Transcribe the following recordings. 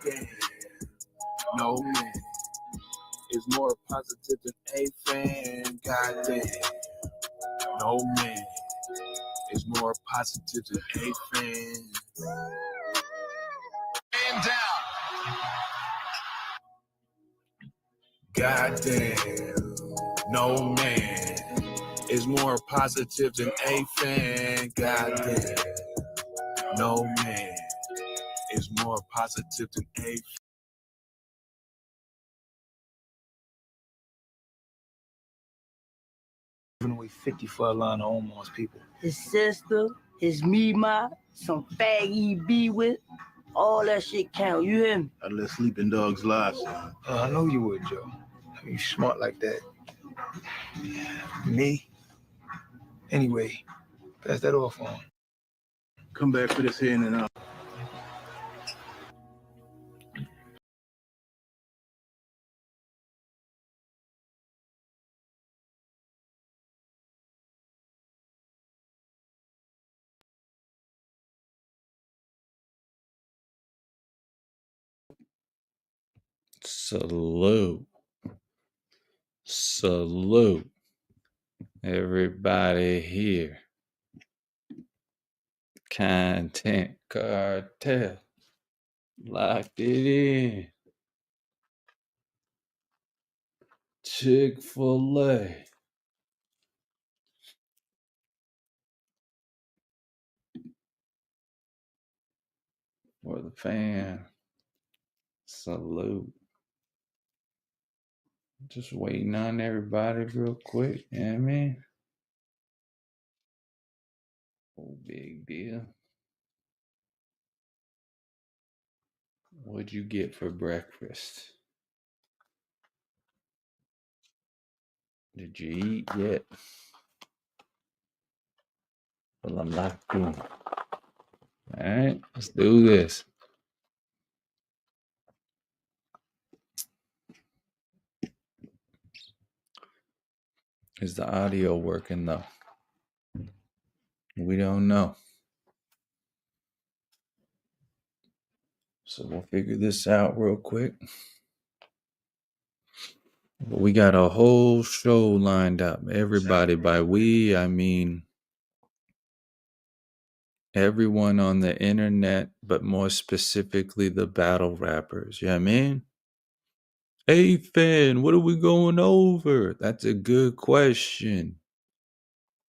damn, no man is more positive than a fan. Goddamn, no man is more positive than a fan. And down. Goddamn, no man is more positive than a fan. Goddamn, no man is more positive than a fan. Giving away 50 for a line of Omar's people. His sister, his Mima, some fag EB with, all that shit count. You hear me? I let sleeping dogs lie, son. I know you would, Joe. I mean, you smart like that. Me? Anyway, pass that off on. Come back for this here in and out. Salute everybody here. Content Cartel locked it in. Chick-fil-A. For the fan. Salute. Just waiting on everybody real quick. You know what I mean? No big deal. What'd you get for breakfast? Did you eat yet? Well, I'm locked in. Alright, let's do this. Is the audio working though? We don't know. So we'll figure this out real quick. But we got a whole show lined up. Everybody, by we, I mean everyone on the internet, but more specifically the battle rappers. You know what I mean? Hey, Finn, what are we going over? That's a good question.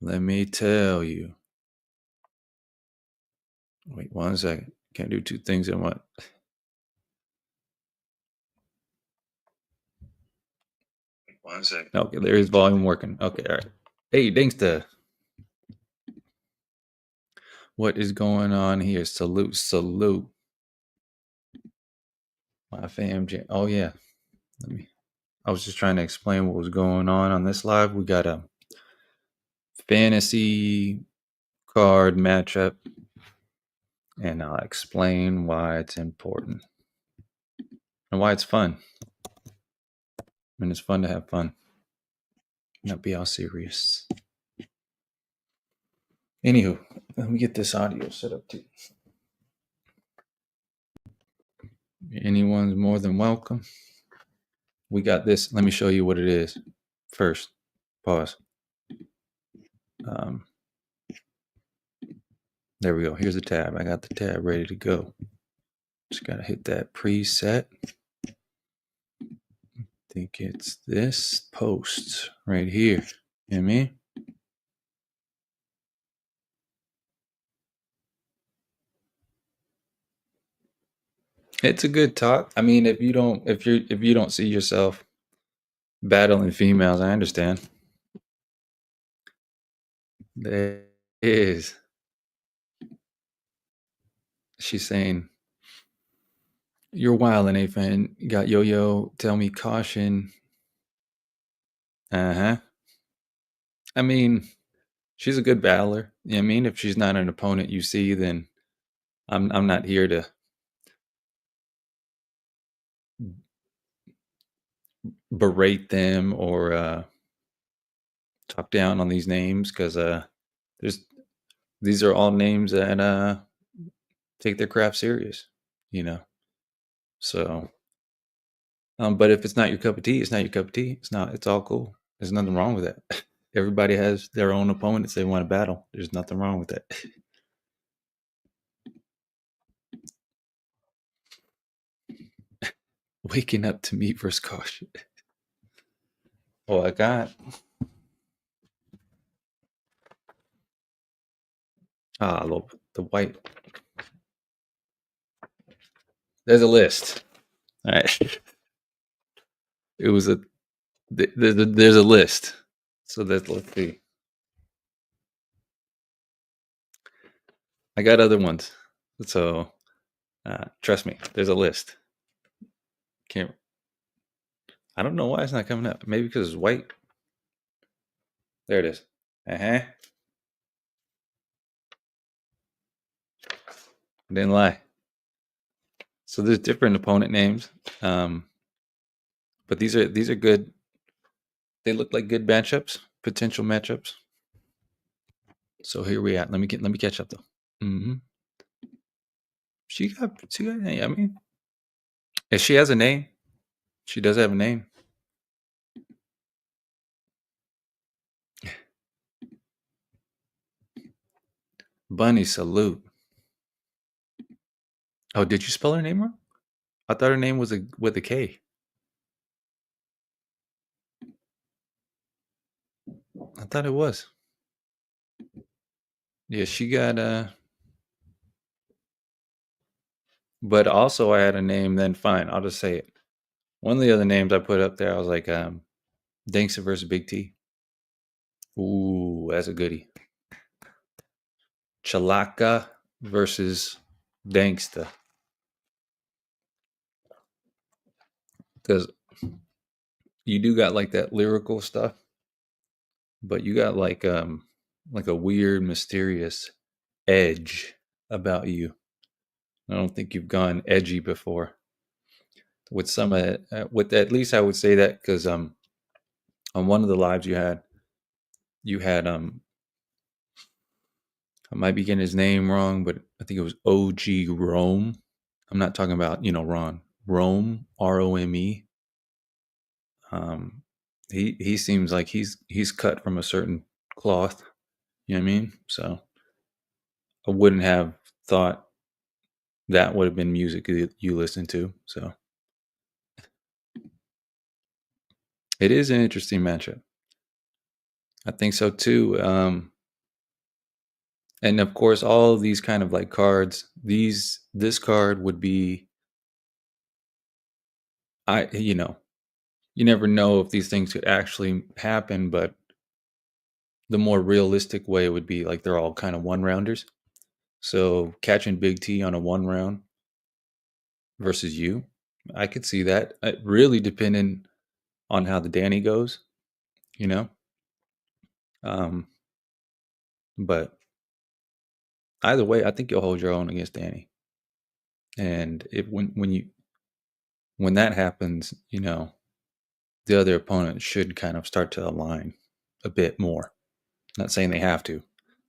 Let me tell you. Wait 1 second. Can't do two things at once. Wait 1 second. Okay, there is volume working. Okay, all right. Hey, Dingsta. What is going on here? Salute. My fam. Oh, yeah. I was just trying to explain what was going on this live. We got a fantasy card matchup, and I'll explain why it's important and why it's fun. I mean, it's fun to have fun, not be all serious. Anywho, let me get this audio set up too. Anyone's more than welcome. We got this. Let me show you what it is first. Pause. There we go. Here's the tab. I got the tab ready to go. Just got to hit that preset. I think it's this post right here. You know what I mean? It's a good talk. I mean, if you don't see yourself battling females, I understand. There is. She's saying, you're wildin', A-Fan. You got Yo-Yo, tell me caution. Uh-huh. I mean, she's a good battler. You know what I mean? If she's not an opponent you see, then I'm not here to berate them or talk down on these names, because these are all names that take their craft serious, you know. So, but if it's not your cup of tea, it's not your cup of tea. It's not. It's all cool. There's nothing wrong with that. Everybody has their own opponents they want to battle. There's nothing wrong with that. Waking up to meat versus caution. Oh, I got. The white. There's a list. All right. It was there's a list. So let's see. I got other ones. So trust me, there's a list. Can't. I don't know why it's not coming up. Maybe because it's white. There it is. Didn't lie. So there's different opponent names, but these are good. They look like good matchups, potential matchups. So here we at. Let me catch up though. Mm-hmm. She got. I mean, if she has a name, she does have a name. Bunny salute. Oh, did you spell her name wrong? I thought her name was with a K. I thought it was. Yeah, she got but also I had a name, then fine, I'll just say it. One of the other names I put up there, I was like, Dankster versus Big T. Ooh, that's a goodie. Chalaka versus Dankster. Because you do got like that lyrical stuff, but you got like a weird, mysterious edge about you. I don't think you've gone edgy before. With some of it, with at least I would say that because on one of the lives you had I might be getting his name wrong, but I think it was OG Rome. I'm not talking about Ron. Rome, ROME. He seems like he's cut from a certain cloth. You know what I mean? So I wouldn't have thought that would have been music you listened to. So it is an interesting matchup. I think so too. And of course, all of these kind of like cards, this card would be, you never know if these things could actually happen, but the more realistic way would be like they're all kind of one rounders. So catching Big T on a one round versus you, I could see that. Really depending on how the Danny goes, you know. But either way, I think you'll hold your own against Danny. And when that happens, the other opponent should kind of start to align a bit more. Not saying they have to.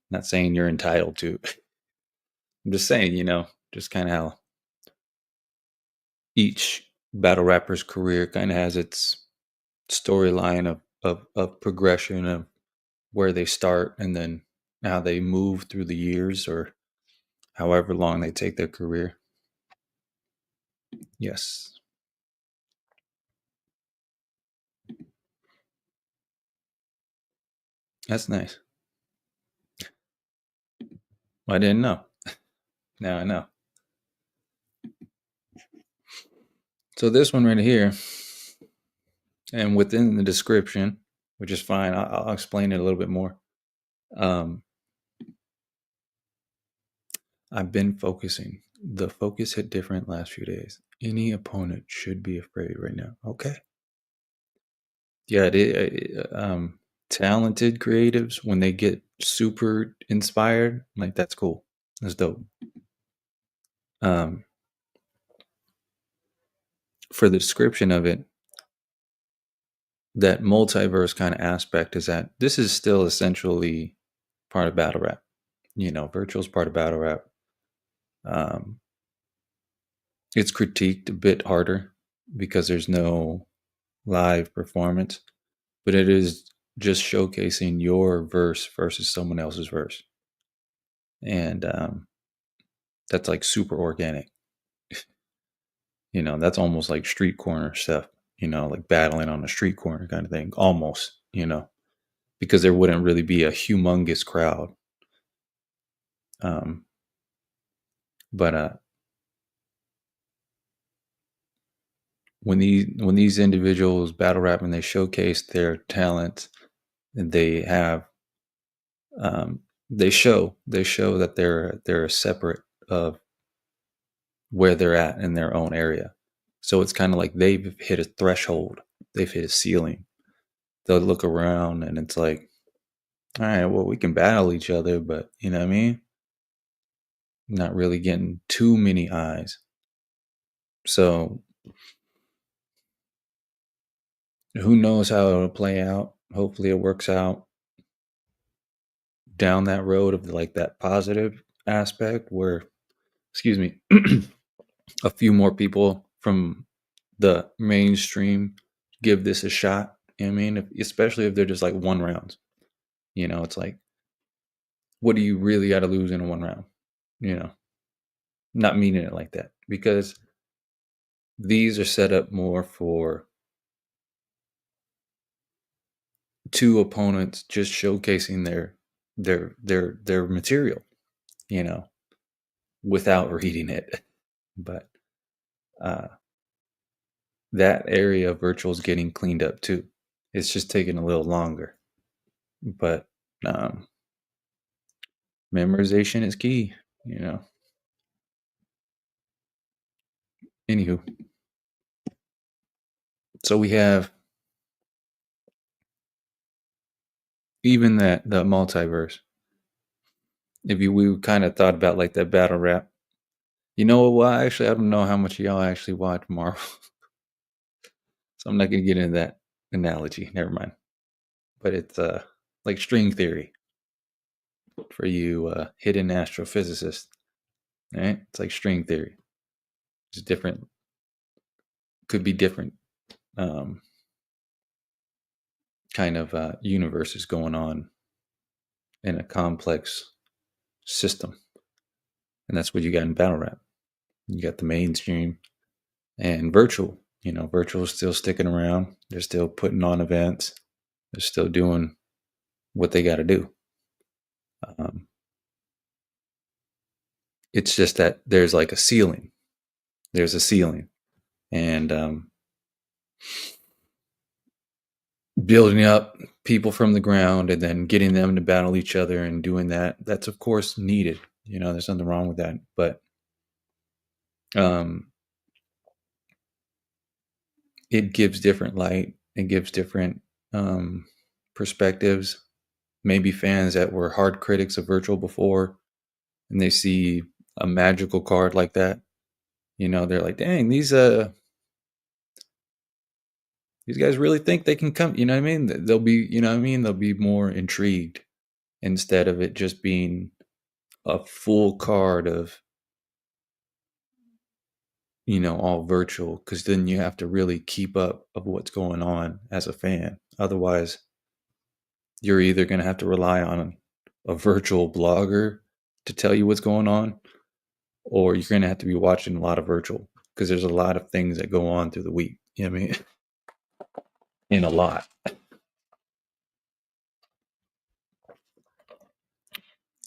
Not saying you're entitled to. I'm just saying, just kind of how each battle rapper's career kind of has its storyline of progression of where they start and then how they move through the years or however long they take their career. Yes. That's nice. I didn't know. Now I know. So this one right here, and within the description, which is fine, I'll explain it a little bit more. I've been focusing. The focus hit different last few days. Any opponent should be afraid right now. Okay. Yeah, talented creatives, when they get super inspired, like that's cool. That's dope. For the description of it, that multiverse kind of aspect is that this is still essentially part of battle rap. Virtual's part of battle rap. it's critiqued a bit harder because there's no live performance, but it is just showcasing your verse versus someone else's verse. And that's like super organic. That's almost like street corner stuff, like battling on a street corner kind of thing, almost, because there wouldn't really be a humongous crowd. But when these individuals battle rap and they showcase their talent, and they have they show that they're separate of where they're at in their own area. So it's kind of like they've hit a threshold, they've hit a ceiling. They'll look around and it's like, all right, well, we can battle each other, but you know what I mean? Not really getting too many eyes. So who knows how it'll play out? Hopefully it works out down that road of like that positive aspect where, excuse me, a few more people from the mainstream give this a shot. You know what I mean? Especially if they're just like 1 rounds. It's like, what do you really got to lose in a 1 round? Not meaning it like that, because these are set up more for 2 opponents just showcasing their material, without reading it. But that area of virtual is getting cleaned up too. It's just taking a little longer, but memorization is key. Anywho, so we have even the multiverse. We kind of thought about like that battle rap. Actually, I don't know how much of y'all actually watch Marvel. So I'm not going to get into that analogy. Never mind. But it's like string theory for you hidden astrophysicists. Right? It's like string theory. It's different. Could be different kind of universes going on in a complex system. And that's what you got in battle rap. You got the mainstream and virtual. Virtual is still sticking around. They're still putting on events. They're still doing what they got to do. It's just that there's like a ceiling. There's a ceiling. And building up people from the ground and then getting them to battle each other and doing that, that's of course needed. There's nothing wrong with that. But it gives different light. It gives different perspectives. Maybe fans that were hard critics of virtual before, and they see a magical card like that, they're like, dang, these guys really think they can come. They'll be, they'll be more intrigued instead of it just being a full card of, all virtual, because then you have to really keep up of what's going on as a fan. Otherwise, you're either going to have to rely on a virtual blogger to tell you what's going on, or you're going to have to be watching a lot of virtual, because there's a lot of things that go on through the week. You know what I mean? In a lot.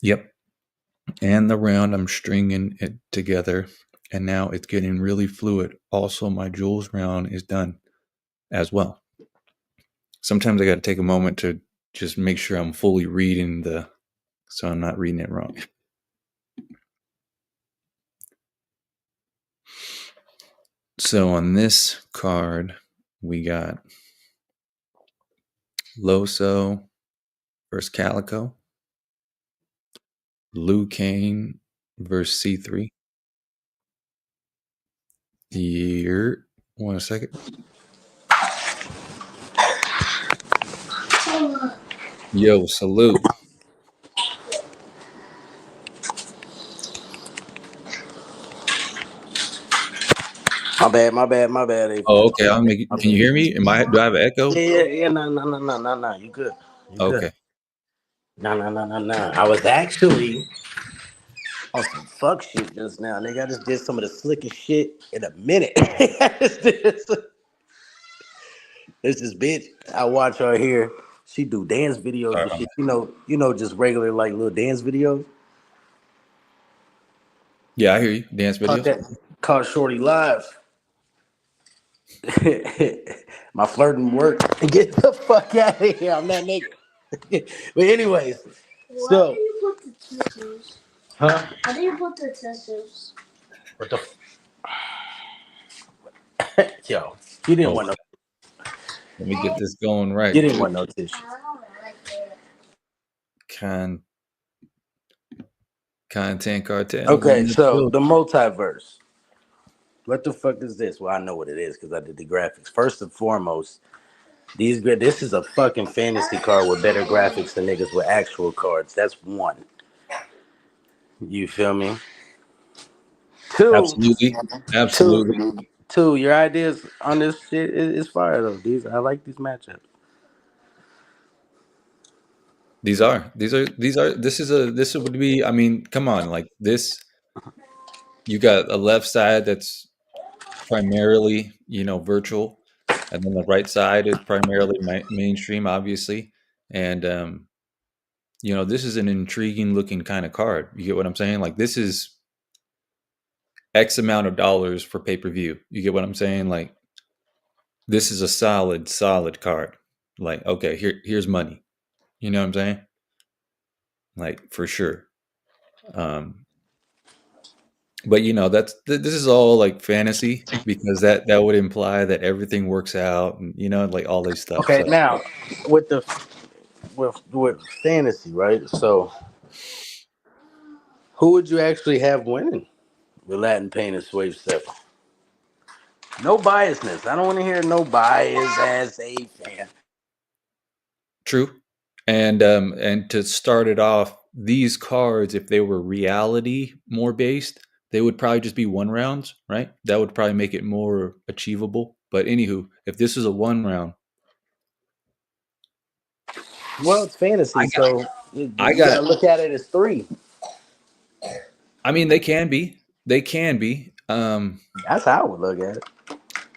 Yep. And the round, I'm stringing it together, and now it's getting really fluid. Also, my Jules round is done as well. Sometimes I got to take a moment to just make sure I'm fully reading so I'm not reading it wrong. So on this card, we got Loso versus Calico, Liu Kang versus C3. Here, 1 second. Yo, salute. My bad. Oh, okay. Can you hear me? Do I have an echo? Yeah. No. You good? Okay. No. I was actually on some fuck shit just now, nigga. I just did some of the slickest shit in a minute. This is bitch. I watch her here. She do dance videos Sorry. and shit. Just regular like little dance videos. Yeah, I hear you. Dance Caught videos. that. Caught Shorty live. My flirting work. Get the fuck out of here. I'm that nigga. But anyways, so Why do you put the tissues? huh? How do you put the tissues? What the yo? You didn't want Okay. no. Let me get this going right. You didn't want no tissue. I don't like it. Content cartel in Okay, the so the building. multiverse. What the fuck is this? Well, I know what it is because I did the graphics. First and foremost, this is a fucking fantasy card with better graphics than niggas with actual cards. That's one. You feel me? Two, Absolutely. Absolutely. two. Your ideas on this shit is fire though. I like these matchups. This would be, I mean, come on, like this, you got a left side that's primarily, virtual, and then the right side is primarily mainstream, obviously. And, this is an intriguing looking kind of card. You get what I'm saying? Like, this is X amount of dollars for pay-per-view. You get what I'm saying? Like, this is a solid card. Like, okay, here's money. You know what I'm saying? Like, for sure. Um, but this is all like fantasy because that would imply that everything works out and like all this stuff. Okay, So now with the with fantasy, right? So who would you actually have winning with Latin Pain and Swave 7? No biasness. I don't want to hear no bias as a fan. true. And to start it off, these cards, if they were reality more based, they would probably just be 1 rounds, right? That would probably make it more achievable. But anywho, if this is a 1 round, Well, it's fantasy, I got so you I gotta got look at it as three. I mean they can be. They can be. That's how I would look at it.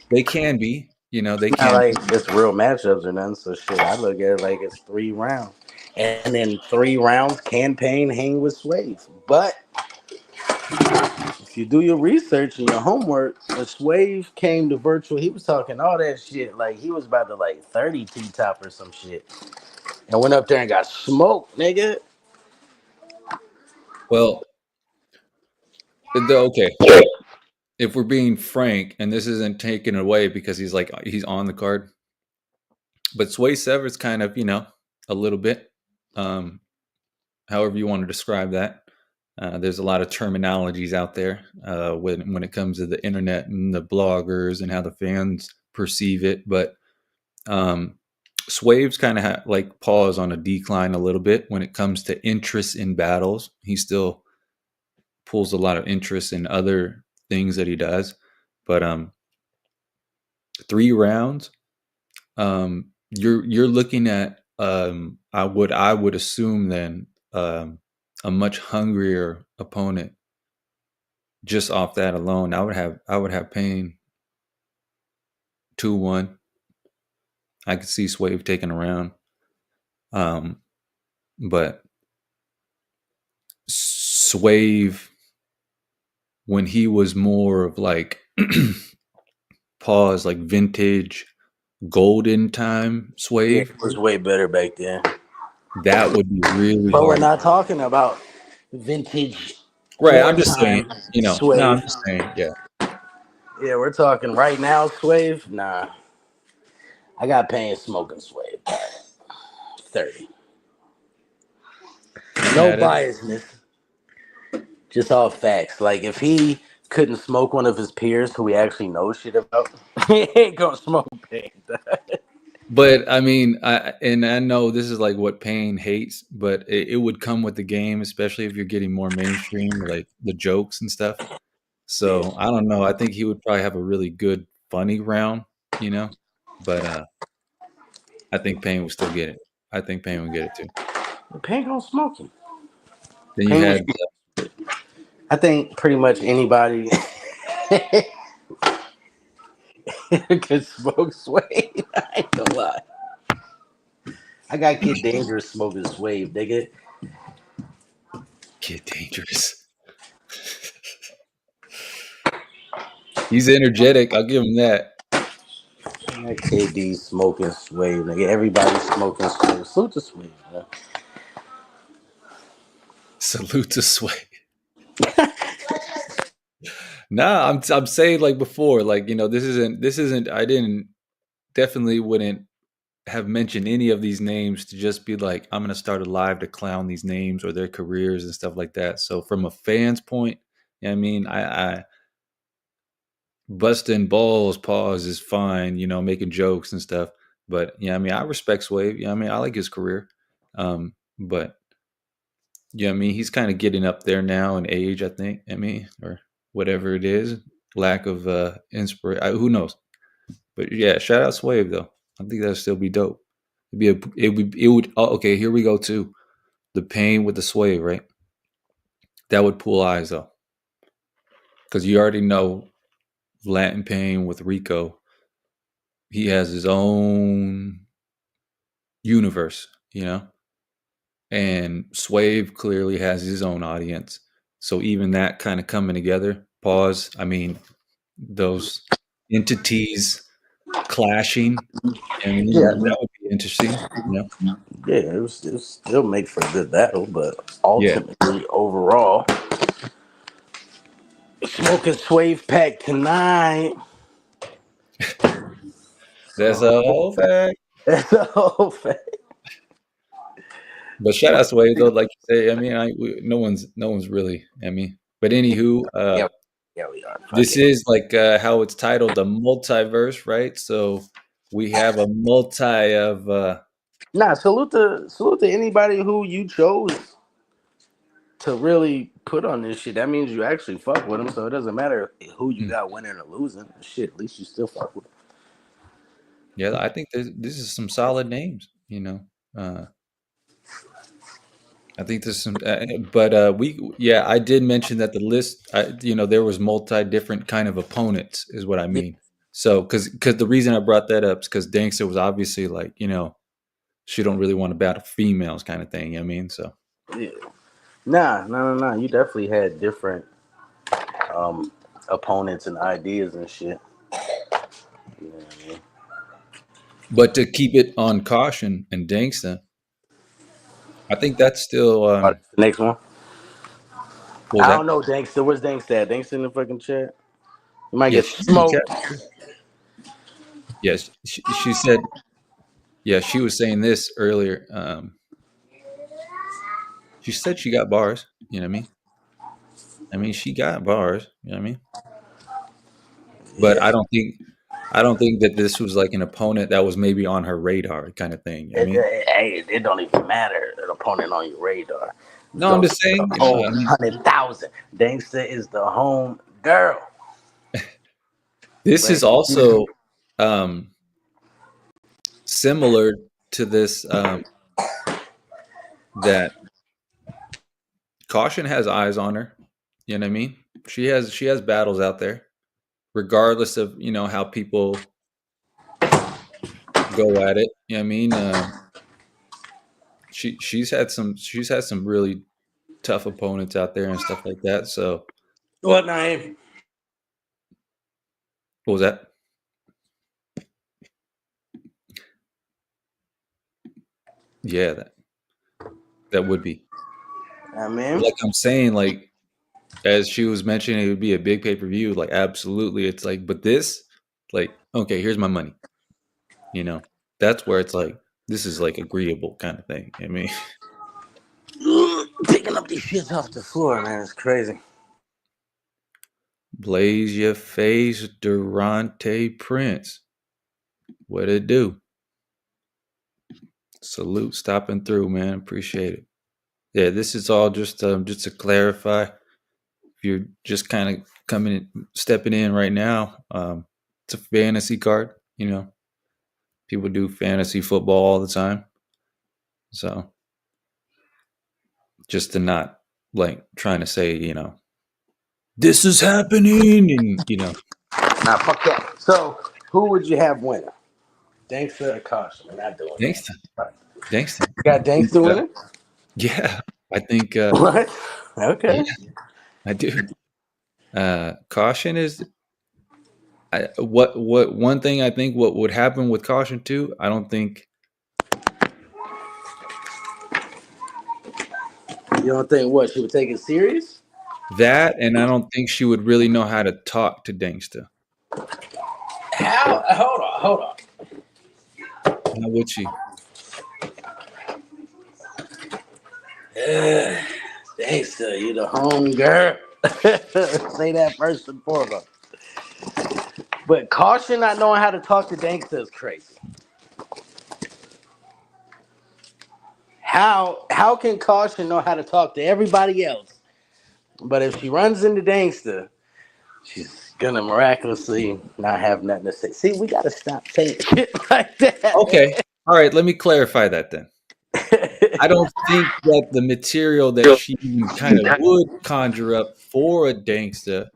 They can be. They Not can like be. it's real matchups or nothing. So shit, I look at it like it's 3 rounds, and then 3 rounds campaign hang with Swave. But if you do your research and your homework, when Swave came to virtual, he was talking all that shit. Like he was about to like 30 T-top or some shit, and went up there and got smoked, nigga. Well, okay. If we're being frank, and this isn't taken away because he's on the card, but Sway Severs kind of, a little bit, however you want to describe that. There's a lot of terminologies out there when it comes to the internet and the bloggers and how the fans perceive it. But Swave's kind of like pause on a decline a little bit when it comes to interest in battles. He still pulls a lot of interest in other things that he does, but 3 rounds, you're looking at I would assume then a much hungrier opponent just off that alone. I would have Payne 2-1. I could see Swave taking a round, but Swave, when he was more of like pause, like vintage golden time Yeah, Swave, it was way better back then. that would be really But we're hard. not talking about vintage Right. I'm just saying, wartime no, Swave. I'm just saying, yeah. Yeah, we're talking right now, Swave. Nah, I got Payne smoking Swave. 30. No Yeah, that, biasness, just all facts. Like if he couldn't smoke one of his peers who he actually knows shit about, he ain't gonna smoke Payne. but I mean, I know this is like what Payne hates, but it would come with the game, especially if you're getting more mainstream, like the jokes and stuff. So I don't know. I think he would probably have a really good, funny round, you know. But I think Payne will still get it. I think Payne will get it too. Pain gonna smoke him. Then you Pain had I think pretty much anybody could smoke Sway. I ain't gonna lie. I got Kid Dangerous smoking Swave, nigga. Kid Dangerous. He's energetic. I'll give him that. I got KD smoking Swave, nigga. Everybody smoking Swave. Salute to Swave, man. Salute to Sway. Nah, I'm saying like before, like, you know, this isn't I didn't definitely wouldn't have mentioned any of these names to just be like, I'm gonna start a live to clown these names or their careers and stuff like that. So from a fan's point, I mean, I busting balls pause is fine, you know, making jokes and stuff. But yeah, I mean, I respect Sway. Yeah, I mean, I like his career. But yeah, I mean, he's kind of getting up there now in age, I think. I mean, or whatever it is, lack of inspiration. Who knows? But yeah, shout out Swave though. I think that'd still be dope. It would. Oh, okay, here we go too. The Pain with the Swave, right? That would pull eyes though, because you already know Latin Pain with Rico. He has his own universe, you know, and Swave clearly has his own audience. So even that kind of coming together. Pause. I mean, those entities clashing. I mean, Yeah, that would be interesting. You know? yeah, it was still make for a good battle, but Yeah, ultimately, overall, smoking Swave pack tonight. that's So a whole fact. that's the whole fact. But shout out Swave though, like you say. I mean, no one's really. I mean, but anywho, Yeah, yeah, we are. Fuck this it. is like how it's titled, the multiverse, right? So we have a multi of. Nah, salute to anybody who you chose to really put on this shit. That means you actually fuck with them, so it doesn't matter who you got winning or losing. Shit, at least you still fuck with them. Yeah, I think this is some solid names. You know, uh, I think there's some, but I did mention that the list, you know, there was multi different kind of opponents, is what I Yeah, mean. So, because the reason I brought that up is because Dankster was obviously like, you know, she don't really want to battle females, kind of thing. You know what I mean, so yeah. Nah. You definitely had different um opponents and ideas and shit. You know what I mean? but to keep it on caution and Dankster, I think that's still Oh, that's the next one. what was I that? don't know, Dankster. Where's Dankster at? Dankster in the fucking chat. You might Yeah, get she's in the chat. smoked. Yes, she said. Yeah, she was saying this earlier. She said she got bars. You know what I mean? I mean, she got bars. You know what I mean? But Yeah. I don't think that this was like an opponent that was maybe on her radar kind of thing. I mean, It don't even matter an opponent on your radar. no, I'm The just saying, you know, whole I mean, 100,000. Dankster is the home girl. this is Like, also um, similar to this that Caution has eyes on her. You know what I mean? She has battles out there, regardless of, you know, how people go at it. You know what I mean? She's had some really tough opponents out there and stuff like that. So what name? what was that? Yeah, that would be. I mean, Like I'm saying, like as she was mentioning, it would be a big pay per view. Like absolutely, it's like, but this, like, okay, here's my money. You know, that's where it's like this is like agreeable kind of thing. I mean, picking up these shits off the floor, man, it's crazy. blaze your face, Durante Prince. What it do? Salute, stopping through, man. Appreciate it. Yeah, this is all just to clarify if you're just kind of stepping in right now, it's a fantasy card. You know, people do fantasy football all the time, so just to not like trying to say, you know, this is happening, and you know, Nah, fuck that. So, who would you have winning? Dankster or Caution? We're not doing Dankster, that. Dankster. You got Dankster winning? Yeah, I think. What? Okay. Yeah, I do. Caution is what one thing I think what would happen with Caution too. I don't think You don't think what? She would take it serious? that, and I don't think she would really know how to talk to Dankster. How? Hold on. How would she? Dankster, you the home girl. Say that first and foremost. But Caution not knowing how to talk to Dankster is crazy. How can Caution know how to talk to everybody else? But if she runs into Dankster, she's gonna miraculously not have nothing to say. See, we gotta stop saying shit like that. Okay, all right. Let me clarify that then. I don't think that the material that she kind of would conjure up for a Dankster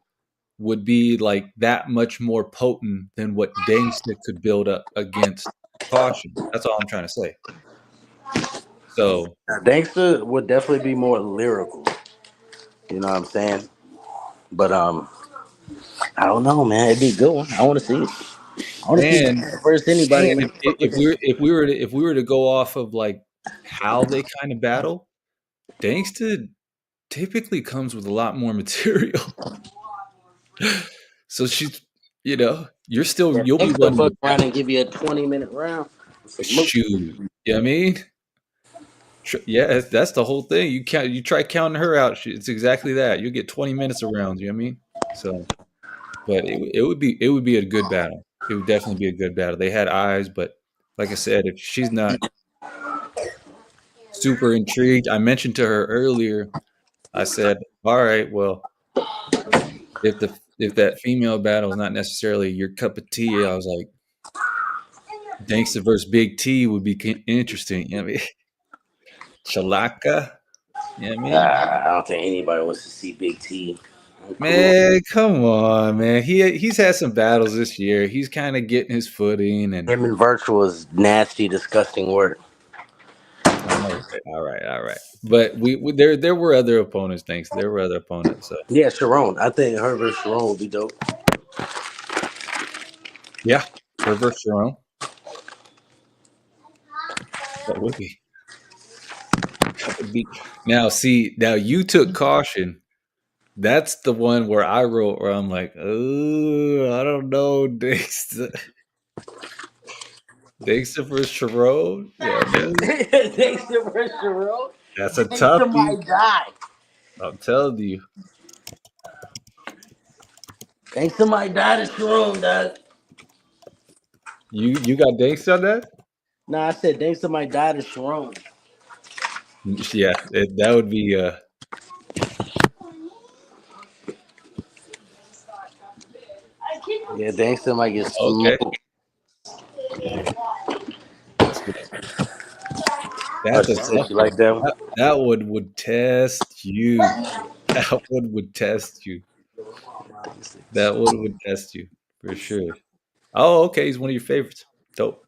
would be like that much more potent than what Dankster could build up against Caution. That's all I'm trying to say. So Dankster would definitely be more lyrical. You know what I'm saying? But I don't know, man. It'd be a good one. I want to see it. I want to see it first anybody. and if we were to go off of like how they kind of battle, Dankster typically comes with a lot more material. So she's, you know, you'll be running fuck around and give you a 20-minute round. shoot. You know what I mean? Yeah, that's the whole thing. You try counting her out, it's exactly that. You'll get 20 minutes of rounds, you know what I mean? So, but it would be a good battle. It would definitely be a good battle. They had eyes, but like I said, if she's not super intrigued, I mentioned to her earlier, I said, all right, well, if that female battle is not necessarily your cup of tea, I was like, Dankster versus Big T would be interesting. You know what I mean? Chalaka. You know what I mean? I don't think anybody wants to see Big T. Man, come on, man. He's had some battles this year. He's kind of getting his footing, and Him in virtual is nasty, disgusting work. all right. But there were other opponents. Thanks, there were other opponents. So. Yeah, Sharon. I think her versus Sharon would be dope. Yeah, her versus Sharon. That would be. Now, see, you took Caution. That's the one where I wrote where I'm like, oh, I don't know, Dankster versus Sharon. Yeah, Dankster versus Sharon. that's a tough. Might die. I'm telling you. Dankster might die to Sharon, dog. You got Dankster on that? No, I said Dankster might die to Sharon. Yeah, that would be. Yeah, Dankster might get smoked. Okay. That's a tough one. Like that. That one would test you. That one would test you. That one would test you for sure. Oh, okay. He's one of your favorites. Dope.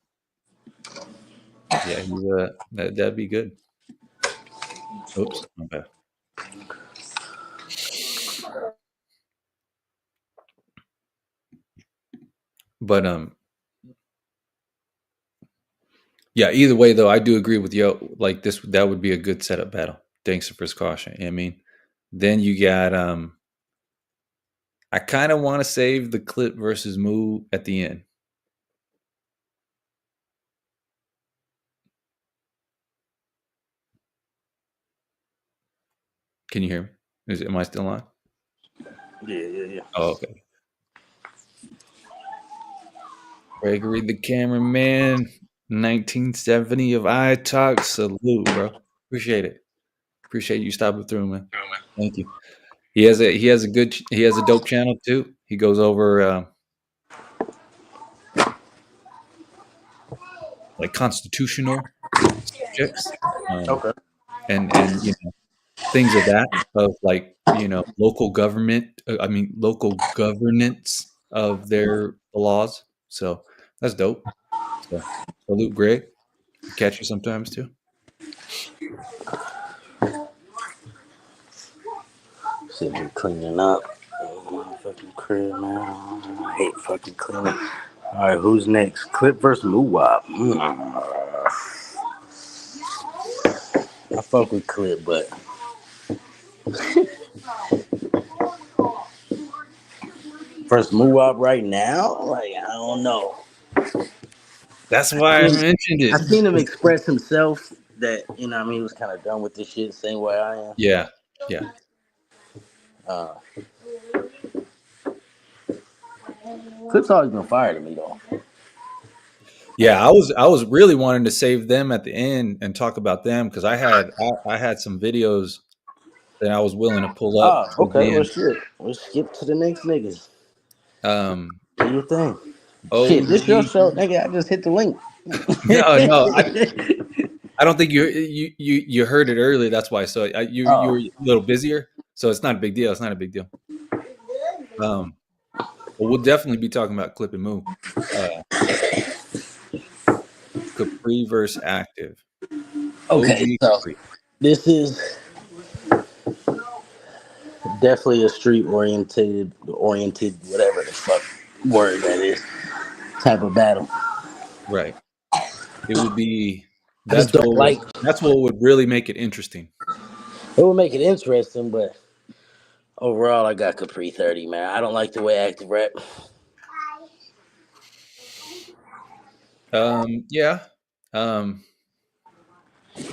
Yeah, that'd be good. Oops. Okay. But yeah. Either way, though, I do agree with you. Like this, that would be a good setup battle. Dankster versus Caution. You know what I mean, then you got I kind of want to save the Clip versus Moo at the end. Can you hear me? Am I still on? Yeah. Oh, okay. Gregory the cameraman, 1970 of iTalk. Salute, bro. Appreciate it. Appreciate you stopping through, man. Thank you. He has a dope channel too. He goes over like constitutional subjects, Okay. and things of that of like local government. I mean local governance of their laws. So that's dope. So salute, Greg. I catch you sometimes too. Should be cleaning up. Fucking crib, man. I hate fucking cleaning. All right, who's next? Clip versus Muwab. I fuck with Clip, but versus Muwab right now, like I don't know. That's why I mentioned I it. seen him express himself that what I mean he was kind of done with this shit, same way I am. Yeah, yeah, Uh, Clip's always been fire to me though. yeah. I was really wanting to save them at the end and talk about them because I had some videos that I was willing to pull up Oh, towards okay. the Well, end. shit. We'll skip to the next niggas. Um, Do your thing. Shit, this your OG. show, nigga. I just hit the link. No, no. I don't think you heard it earlier. That's why. So you were Oh, a little busier. So it's not a big deal. It's not a big deal. Um, but we'll definitely be talking about Clip and Move. Uh, Capri versus Active. okay. OG So Capri. this is definitely a oriented, whatever the fuck word that is, type of battle. Right. It would be. I just don't like. That's what would really make it interesting. It would make it interesting, but overall, I got Capri 30, man. I don't like the way Active rap. Yeah. Um,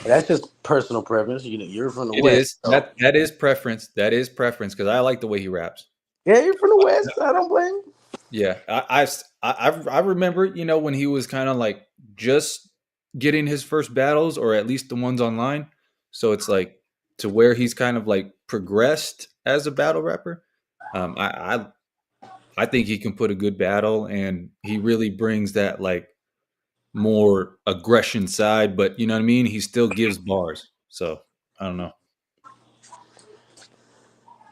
That's just personal preference. You're from the it West, is so that is preference. That is preference because I like the way he raps. yeah, you're from the West. I don't blame you. Yeah, I remember when he was kind of like just getting his first battles or at least the ones online. So it's like to where he's kind of like progressed as a battle rapper. I think he can put a good battle and he really brings that like more aggression side, but you know what I mean? He still gives bars. So I don't know.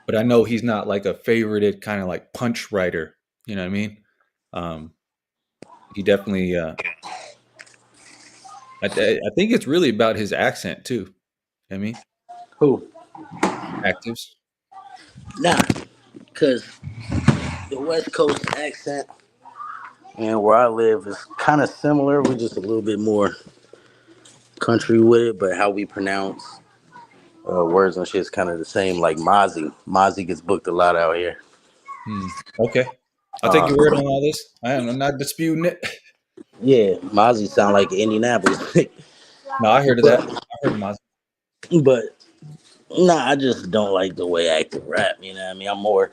But I know he's not like a favorited kind of like punch writer. You know what I mean? Um, he definitely. I think it's really about his accent too. I mean, Who? actives. Nah, because the West Coast accent and where I live is kind of similar. We're just a little bit more country with it, but how we pronounce words and shit is kind of the same. Like Mozzie. Mozzie gets booked a lot out here. Hmm. Okay, I'll take Uh, your word on all this. I'm not disputing it. yeah, Mozzie sound like Indianapolis. No, I heard of that. but I heard of Maz. but nah, I just don't like the way Active rap. You know what I mean? I'm more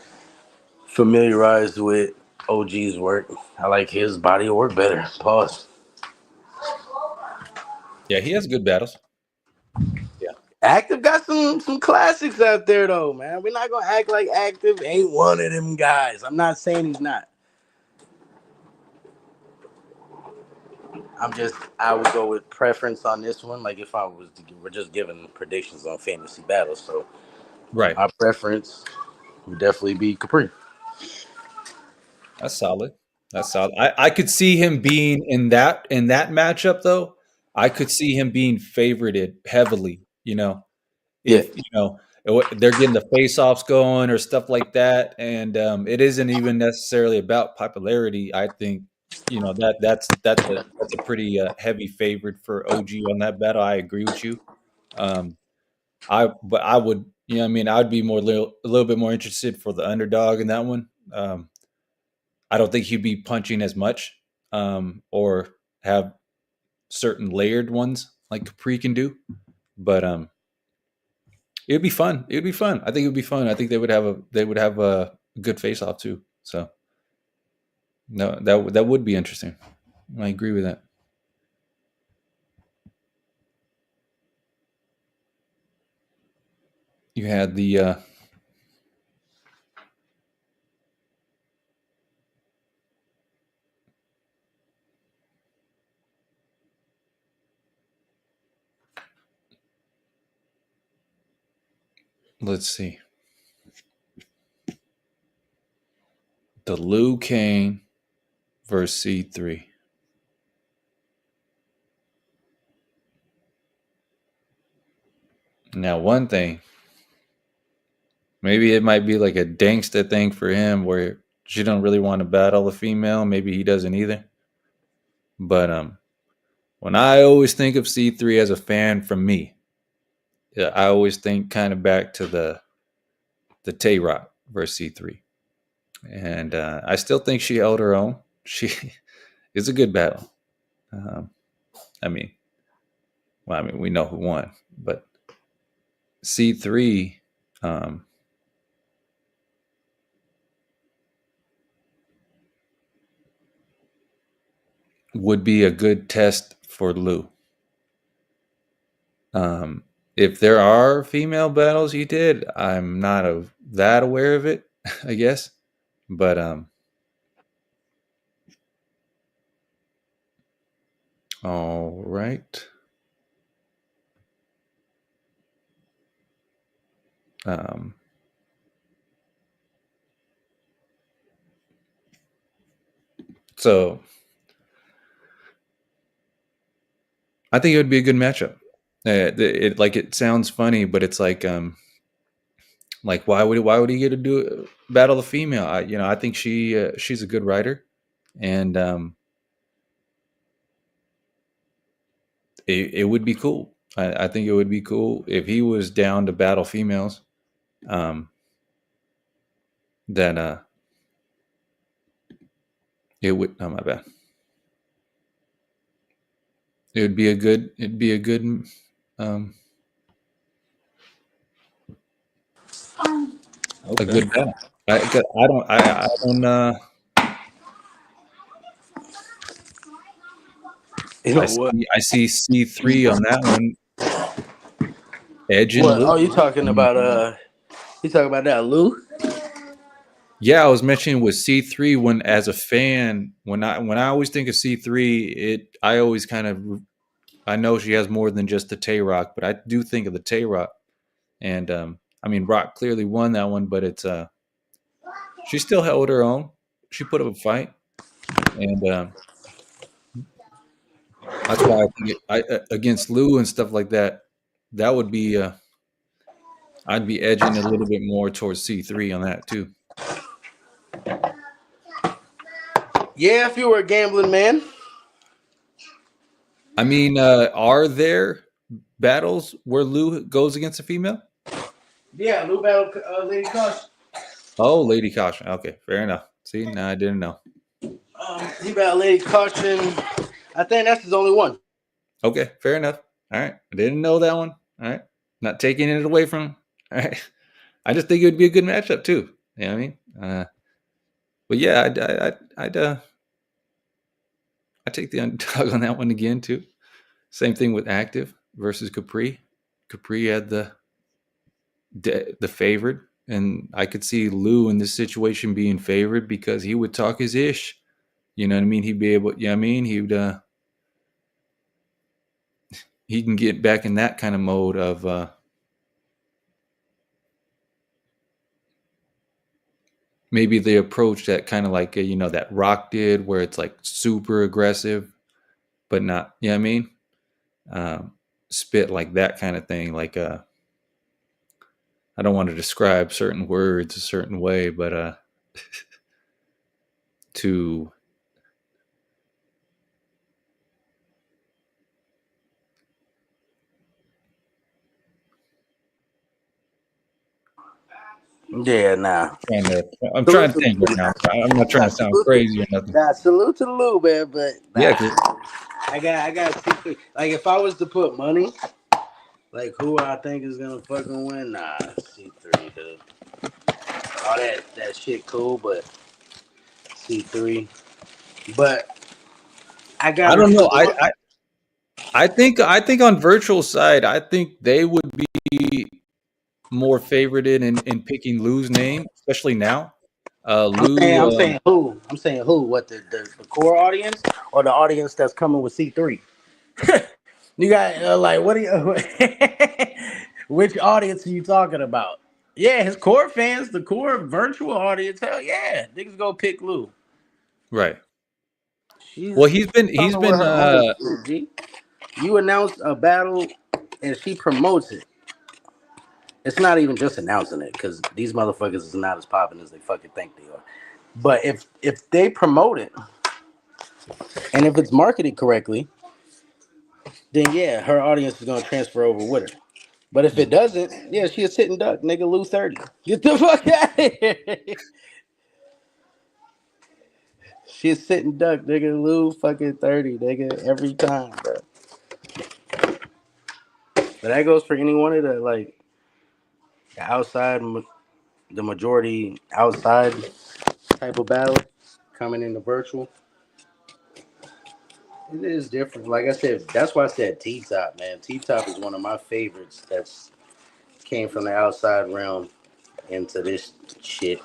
familiarized with OG's work. I like his body of work better. Pause. Yeah, he has good battles. Yeah, Active got some classics out there though, man. We're not gonna act like Active ain't one of them guys. I'm not saying he's not. I would go with preference on this one. Like if I was we're just giving predictions on fantasy battles, so right. my preference would definitely be Capri. That's solid. That's solid. I could see him being in that matchup though. I could see him being favorited heavily. Yeah. If they're getting the face-offs going or stuff like that, and it isn't even necessarily about popularity. I think that's a pretty heavy favorite for OG on that battle. I agree with you. Um, I would I mean I would be a little bit more interested for the underdog in that one. I don't think he'd be punching as much or have certain layered ones like Capri can do, but it'd be fun. It'd be fun. I think it would be fun. I think they would have a good face off too. So no, that would be interesting. I agree with that. You had the let's see. The Liu Kang versus C3. Now, one thing, maybe it might be like a gangsta thing for him where she don't really want to battle a female. Maybe he doesn't either. But when I always think of C3 as a fan from me, yeah, I always think kind of back to the Tay-Rock versus C3. And I still think she held her own. She it's a good battle. Um, I mean, we know who won, but C3 would be a good test for Lou. If there are female battles he did, I'm not that aware of it, I guess. But all right. So I think it would be a good matchup. It sounds funny, but it's like why would he get to do battle the female? I think she's a good writer, and it would be cool. I think it would be cool if he was down to battle females. Then it would. Oh, my bad. It'd be a good. A good battle. I don't. I don't. You know what? I see C3 on that one. Edge and What? Lou. Oh, you talking about that Lou? Yeah, I was mentioning with C3 when as a fan, when I always think of C3, I always kind of I know she has more than just the Tay-Rock, but I do think of the Tay-Rock. And I mean Rock clearly won that one, but it's she still held her own. She put up a fight. And that's why I think against Lou and stuff like that, that would be I'd be edging a little bit more towards C3 on that too. Yeah, if you were a gambling man. I mean, are there battles where Lou goes against a female? Yeah, Lou battled Lady Caution. Oh, Lady Caution. Okay, fair enough. See, now I didn't know. He battled Lady Caution. I think that's his only one. Okay, fair enough. All right, I didn't know that one. All right, not taking it away from him. All right, I just think it would be a good matchup too. You know what I mean? But yeah, I take the underdog on that one again too. Same thing with Active versus Capri. Capri had the favorite, and I could see Lou in this situation being favored because he would talk his ish. You know what I mean? He'd be able. You know what I mean? He can get back in that kind of mode of maybe the approach that kind of like that Rock did, where it's like super aggressive, but not. You know what I mean? Spit like that kind of thing. Like I don't want to describe certain words a certain way, but to Yeah, nah. I'm trying to think right now. I'm not trying to sound crazy or nothing. Nah, salute to the Lou, man, but nah, Yeah, I got C3. Like if I was to put money, like who I think is gonna fucking win, nah, C3, dude. All that shit cool, but C3. But I I don't know. I think on virtual side, I think they would be more favored in picking Lou's name, especially now. Lou. I'm saying who? I'm saying who? What the core audience or the audience that's coming with C3? You got like what do you? Which audience are you talking about? Yeah, his core fans, the core virtual audience, hell yeah, niggas go pick Lou. Right. She's Well, he's been following her own shit, G. You announce a battle and she promotes it. It's not even just announcing it because these motherfuckers is not as popping as they fucking think they are. But if they promote it and if it's marketed correctly, then yeah, her audience is gonna transfer over with her. But if it doesn't, yeah, she a sitting duck, nigga. Lose 30. Get the fuck out of here. She a sitting duck, nigga. Lose fucking 30, nigga, every time, bro. But that goes for any one of the like the outside, the majority outside type of battle coming into virtual. It is different. Like I said, that's why I said T Top, man. T Top is one of my favorites. That's came from the outside realm into this shit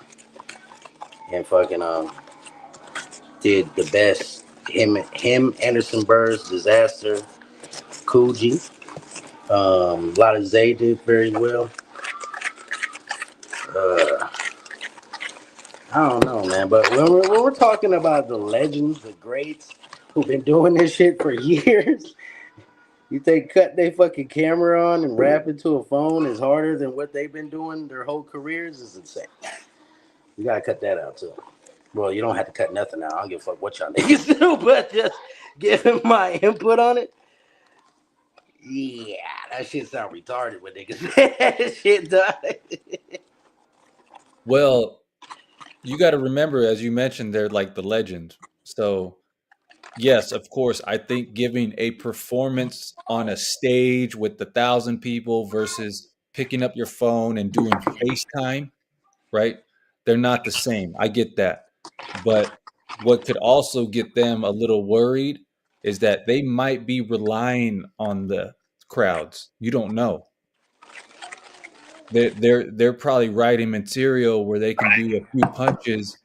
and fucking did the best. Him, Anderson Burrs, Disaster, Coogee. A lot of Zay did very well. Uh, I don't know, man. But when we're talking about the legends, the greats who've been doing this shit for years, you think cut their fucking camera on and rap into a phone is harder than what they've been doing their whole careers is insane. You gotta cut that out too. Well, you don't have to cut nothing out. I don't give a fuck what y'all niggas do, but just giving my input on it. Yeah, that shit sound retarded when niggas say that shit, dog. Well, you got to remember, as you mentioned, they're like the legend. So, yes, of course, I think giving a performance on a stage with 1,000 people versus picking up your phone and doing FaceTime, right? They're not the same. I get that. But what could also get them a little worried is that they might be relying on the crowds. You don't know. They're probably writing material where they can do a few punches,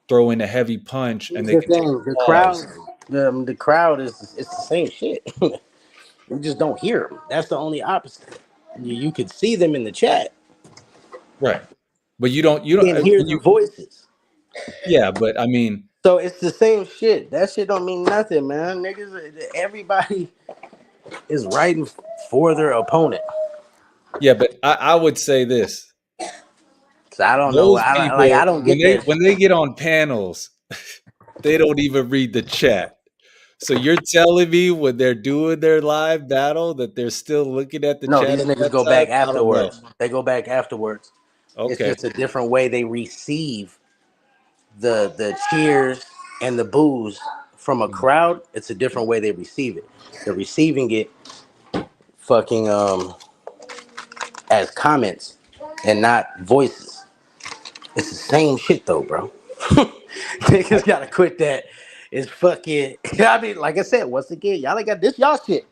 throw in a heavy punch, and Here's they the can take thing: pause. the crowd is it's the same shit. You just don't hear them. That's the only opposite. You could see them in the chat. Right. But you don't You can't hear when their you voices. yeah, but I mean, So it's the same shit. That shit don't mean nothing, man. Niggas, everybody is writing for their opponent. yeah, but I would say this. So I don't know. Those I people don't get that when shit. they get on panels, they don't even read the chat. So you're telling me when they're doing their live battle that they're still looking at the No, chat these at niggas that go time? back I don't know. afterwards. They go back afterwards. It's Okay. just a different way they receive the cheers and the boos from a crowd. It's a different way they receive it. They're receiving it fucking as comments and not voices. It's the same shit though, bro. Niggas gotta quit that. It's fucking. I mean, like I said, once again, y'all ain't got this y'all shit.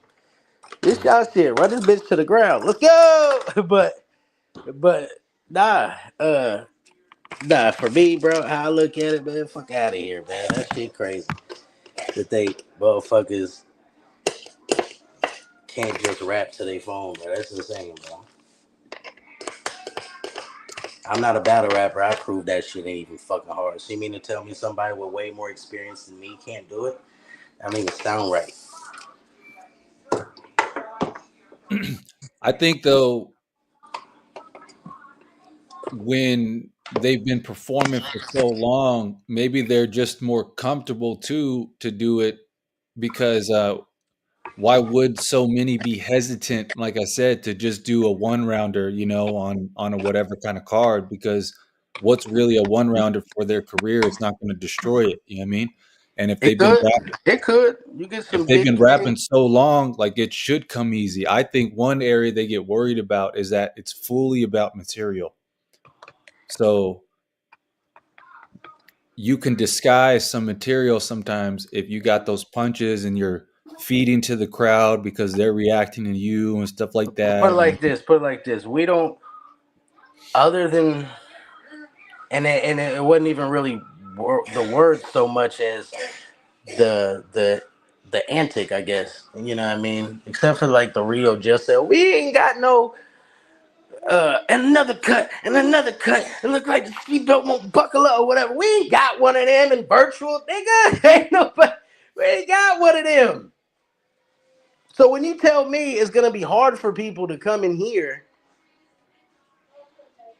This y'all shit. Run this bitch to the ground. Let's go. But nah, nah. For me, bro, how I look at it, man, fuck out of here, man. That shit crazy. To think motherfuckers can't just rap to their phone, bro. That's insane, bro. I'm not a battle rapper. I proved that shit ain't even fucking hard. So you mean to tell me somebody with way more experience than me can't do it? I don't even sound right. I think though when they've been performing for so long, maybe they're just more comfortable too to do it because why would so many be hesitant, like I said, to just do a one rounder, on a whatever kind of card? Because what's really a one rounder for their career? It's not going to destroy it. You know what I mean? And if It they've been could. It could. You get if some they've big been names. rapping so long, like it should come easy. I think one area they get worried about is that it's fully about material. So you can disguise some material sometimes if you got those punches and you're feeding to the crowd because they're reacting to you and stuff like Put it that. like this. Put it like this. We don't. Other than it wasn't even really the word so much as the the the antic, I guess. You know what I mean? Except for like the Rio just said we ain't got no and another cut, and another cut. It looked like the seatbelt won't buckle up or whatever. We ain't got one of them in virtual, nigga. Ain't nobody. We ain't got one of them. So when you tell me it's gonna be hard for people to come in here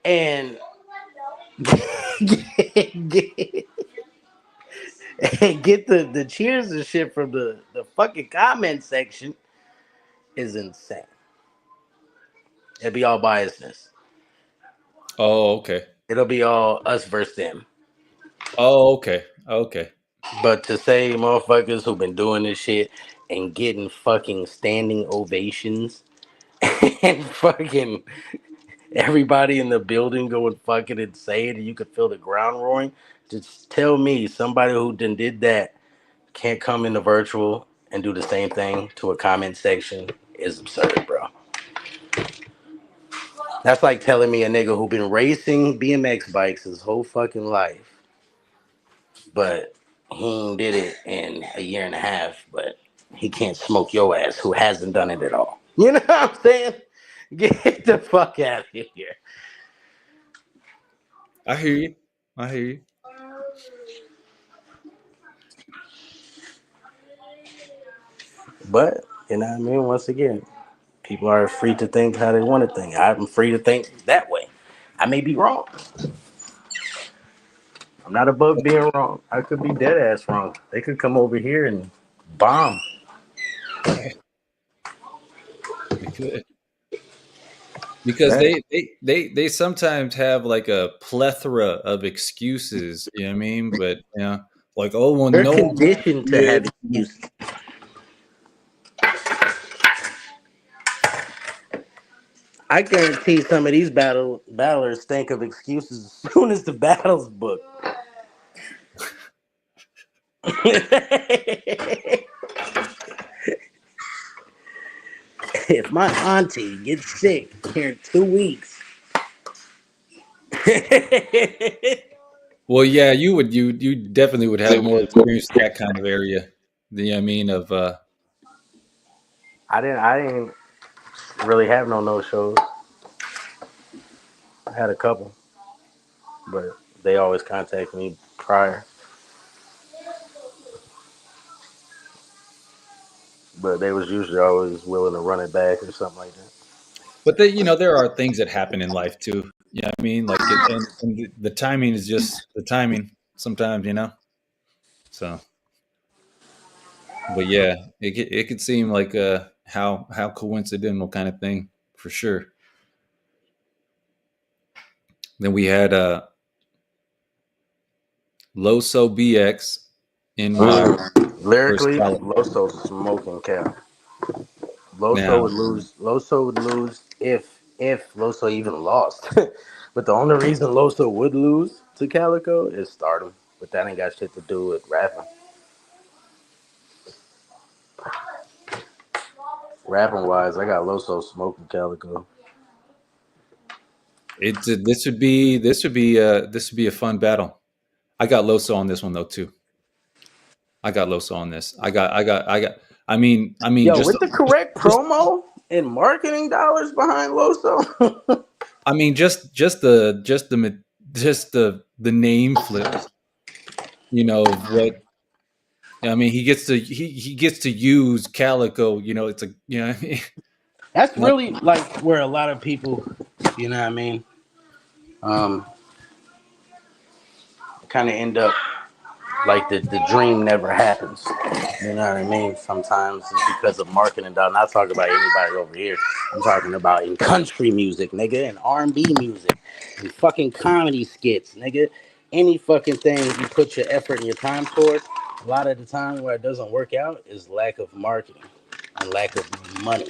and get, get the cheers and shit from the fucking comment section is insane. It'll be all biasness. Oh, okay. It'll be all us versus them. Oh, okay. Okay. But to say motherfuckers who've been doing this shit and getting fucking standing ovations and fucking everybody in the building going fucking insane and you could feel the ground roaring. Just tell me somebody who did that can't come into virtual and do the same thing to a comment section is absurd, bro. That's like telling me a nigga who been racing BMX bikes his whole fucking life, but he did it in a year and a half, but he can't smoke your ass who hasn't done it at all. You know what I'm saying? Get the fuck out of here. I hear you. I hear you. But, you know what I mean? Once again, people are free to think how they want to think. I'm free to think that way. I may be wrong. I'm not above being wrong. I could be dead ass wrong. They could come over here and bomb. They could. Because That, they sometimes have like a plethora of excuses, you know what I mean? But like, oh well, they're no one wants to conditioned do to have it. excuses. I guarantee some of these battlers think of excuses as soon as the battle's booked. If my auntie gets sick here in 2 weeks, Well, yeah, you definitely would have more experience in that kind of area. You know what I mean? Of I didn't really have no shows. I had a couple, but they always contact me prior. But they was usually always willing to run it back or something like that. but there are things that happen in life too. You know what I mean? Like and the timing is just the timing sometimes, So, but yeah, it could seem like how coincidental kind of thing for sure. Then we had Loso BX NY versus Lyrically, Cali. Loso smoking cat. Loso Now, would lose. Loso would lose if Loso even lost. But the only reason Loso would lose to Calico is stardom. But that ain't got shit to do with rapping. Rapping wise, I got Loso smoking Calico. this would be a fun battle. I got Loso on this one though too. I got Loso on this. I got. I mean, Yo, just, with the correct just promo and marketing dollars behind Loso, I mean, just the name flips. Of what I mean. He gets to use Calico. It's a that's not, really like where a lot of people, you know what I mean, um, kind of end up like the dream never happens. You know what I mean? Sometimes it's because of marketing. I'm not talking about anybody over here. I'm talking about in country music, nigga, and R&B music, and fucking comedy skits, nigga. Any fucking thing you put your effort and your time towards, a lot of the time where it doesn't work out is lack of marketing and lack of money.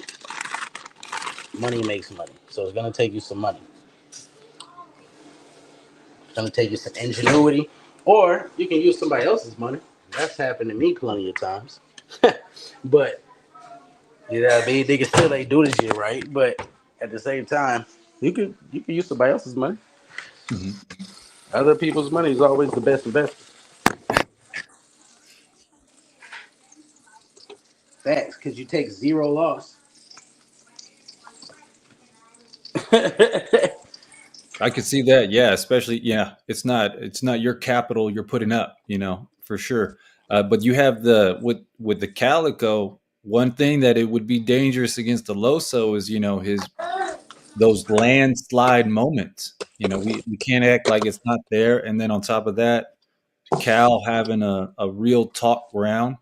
Money makes money, so it's gonna take you some money. It's gonna take you some ingenuity, or you can use somebody else's money. That's happened to me plenty of times. But you know what I mean? Niggas still ain't do this shit right. But at the same time, you could use somebody else's money. mhm. Other people's money is always the best investment. Facts, because you take zero loss. I could see that. Yeah, especially it's not your capital you're putting up, for sure. But you have with the Calico. One thing that it would be dangerous against the Loso is his those landslide moments. We can't act like it's not there. And then on top of that, Cal having a real talk round.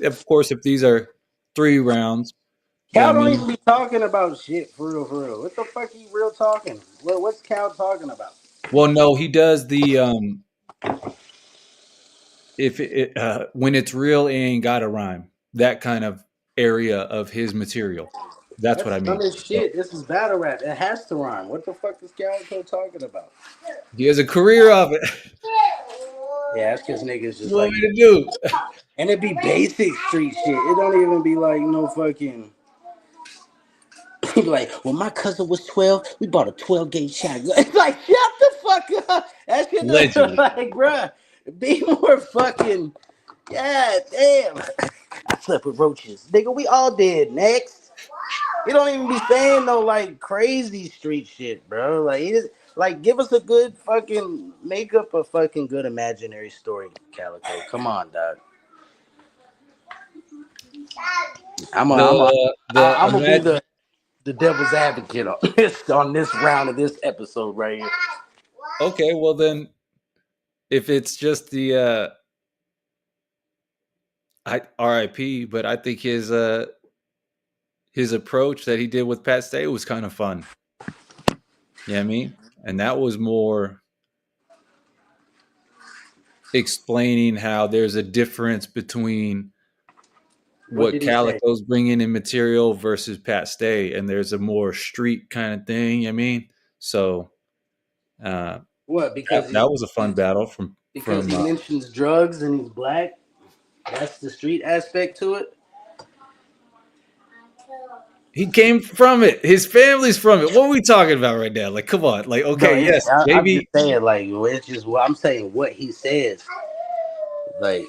Of course, if these are 3 rounds, yeah, I Cal don't mean, even be talking about shit for real, for real. What the fuck he real talking? What's Cal talking about? well, no, he does the if when it's real, it ain't got to rhyme. That kind of area of his material. That's what That's I none mean. of his So shit. This is battle rap. It has to rhyme. What the fuck is Calico talking about? he has a career of it. Yeah, that's because niggas just You want like, me to do? and it be basic street shit. It don't even be like no fucking. He be like, when my cousin was 12, we bought a 12-gauge shotgun. It's like, shut the fuck up. That shit don't Allegedly. like, bruh, be more fucking, god damn. I slept with roaches. Nigga, we all did. Next. He don't even be saying no like crazy street shit, bro. Like he just like give us a good fucking make up a fucking good imaginary story, Calico. Come on, dog. I'm a, I'm a, The I'm gonna be imagine. the devil's advocate on this round of this episode right here. Okay, well then, if it's just the RIP, but I think his approach that he did with Pat Stay was kind of fun. You know what I mean? And that was more explaining how there's a difference between What what did he say? Calico's bringing in material versus Pat Stay, and there's a more street kind of thing. You know what I mean? So uh, What? that was a fun battle Because from he mentions drugs and he's black. That's the street aspect to it. he came from it. His family's from it. What are we talking about right now? Like, come on. Like, No, okay, yes, I'm just maybe. saying like it's just what I'm saying. What he says, like.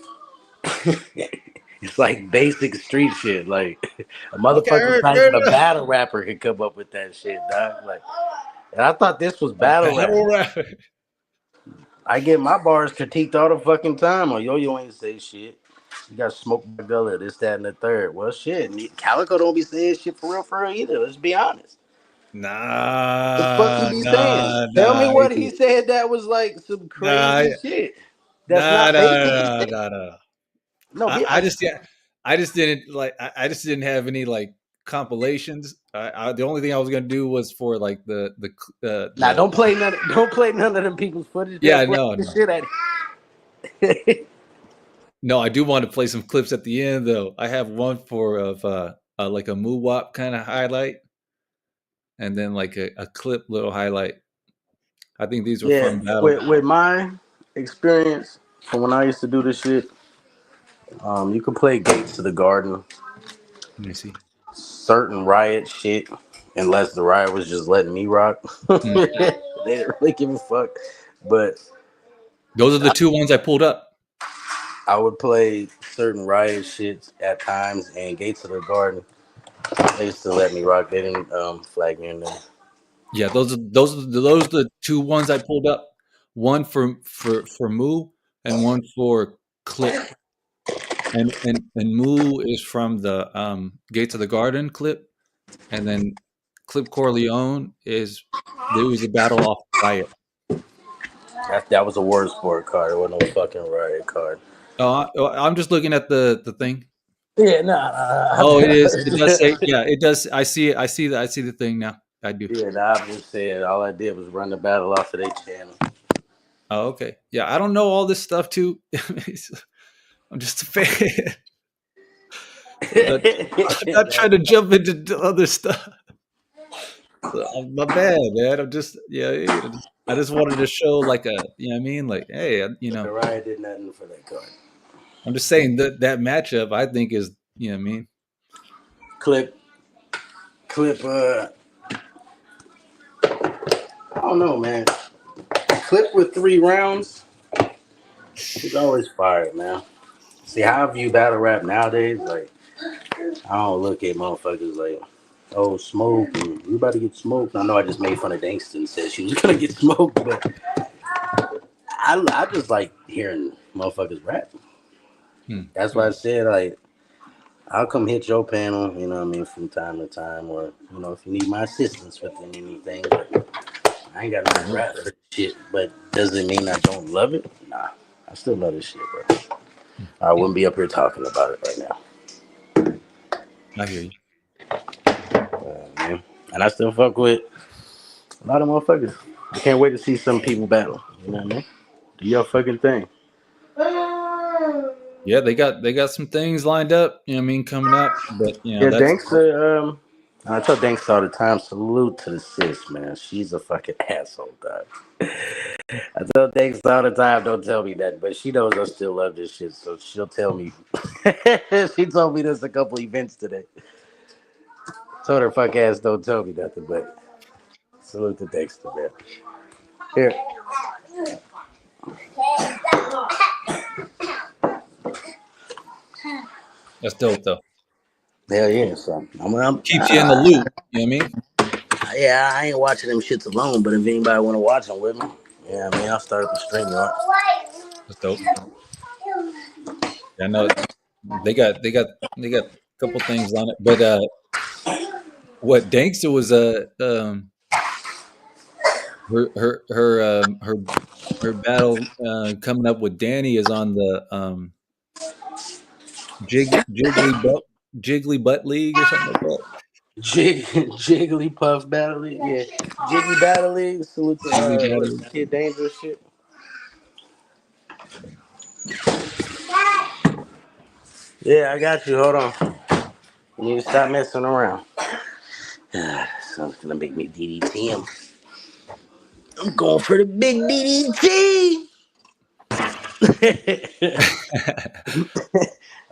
It's like basic street shit. Like a Okay, all motherfucker's right, not fair even a enough. battle rapper could come up with that shit, dog. Like, and I thought this was A battle rap. battle rap. I get my bars critiqued all the fucking time. Or yo ain't say shit. You got smoked by Gullah, this, that, and the third. Well, shit. Calico don't be saying shit for real either. Let's be honest. The fuck he Nah, be saying? nah, Tell me nah, what he said that was like some nah, crazy shit. That's nah, not nah, basic nah, shit. nah, nah. No, be I honest. just yeah, I just didn't like. I just didn't have any like compilations. The only thing I was gonna do was for like Nah, the don't play none. Don't play none of them people's footage. They'll yeah, play no, the no, shit at it. no. I do want to play some clips at the end though. I have one for of like a moo wop kind of highlight, and then like a clip little highlight. I think these were Yeah, fun battles. with my experience from when I used to do this shit, you can play Gates to the Garden, Let me see. certain riot shit, unless the riot was just letting me rock. Mm. They didn't really give a fuck. But Those are the 2 ones I pulled up. I would play certain riot shits at times, and Gates to the Garden, they used to let me rock. They didn't flag me in there. Yeah, those are the 2 ones I pulled up. One for Moo and one for Clip. And Moo is from the Gates of the Garden clip, and then Clip Corleone is there was a battle off Riot. That was a word sport card. It wasn't no fucking riot card. I'm just looking at the thing. Yeah, nah. Oh, it is. It does say it does. I see it. I see that. I see the thing now. I do. Yeah, nah, I'm just saying. All I did was run the battle off of their channel. Oh, okay. Yeah, I don't know all this stuff too. I'm just a fan. I'm not trying to jump into other stuff. My bad, man. I'm just I just wanted to show like you know what I mean? Like, hey, The riot did nothing for that card. I'm just saying that matchup I think is, you know what I mean? Clip. I don't know, man. Clip with 3 rounds. He's always fired, man. See how I view battle rap nowadays. Like I don't look at motherfuckers like Oh, smoke. We about to get smoked. I know I just made fun of Dankster and said she was gonna get smoked, but I just like hearing motherfuckers rap. That's why I said like I'll come hit your panel, you know what I mean, from time to time, or you know if you need my assistance with anything. But I ain't got no rap for this shit. But does it mean I don't love it? Nah, I still love this shit, bro. I wouldn't be up here talking about it right now. I hear you. Man. And I still fuck with a lot of motherfuckers. I can't wait to see some people battle. You know what I mean? Do your fucking thing. Yeah, they got some things lined up. You know what I mean, coming up. But you know Yeah, that's Dankster. I tell Dankster all the time. Salute to the sis, man. She's a fucking asshole, dog. I tell Dankster all the time. Don't tell me that, but she knows I still love this shit, so she'll tell me. She told me this a couple events today. Told her fuck ass don't tell me nothing, but salute to Dankster, man. Here. dope though. Hell yeah, so Keeps you in the loop. You know what I mean? yeah, I ain't watching them shits alone, but if anybody want to watch them with me, yeah, I mean, I'll start up a stream, you know. That's dope. Yeah, I know they got a couple things on it. But what Dankster was her battle coming up with Danny is on the Jiggly Butt League or something like that. Jigglypuff Battle League, yeah. Jiggy Battle League, salute to Jiggly what Battle is League. it, Kid Dangerous shit. Yeah, I got you. Hold on. You need to stop messing around. Someone's gonna make me DDT him. I'm going for the big DDT.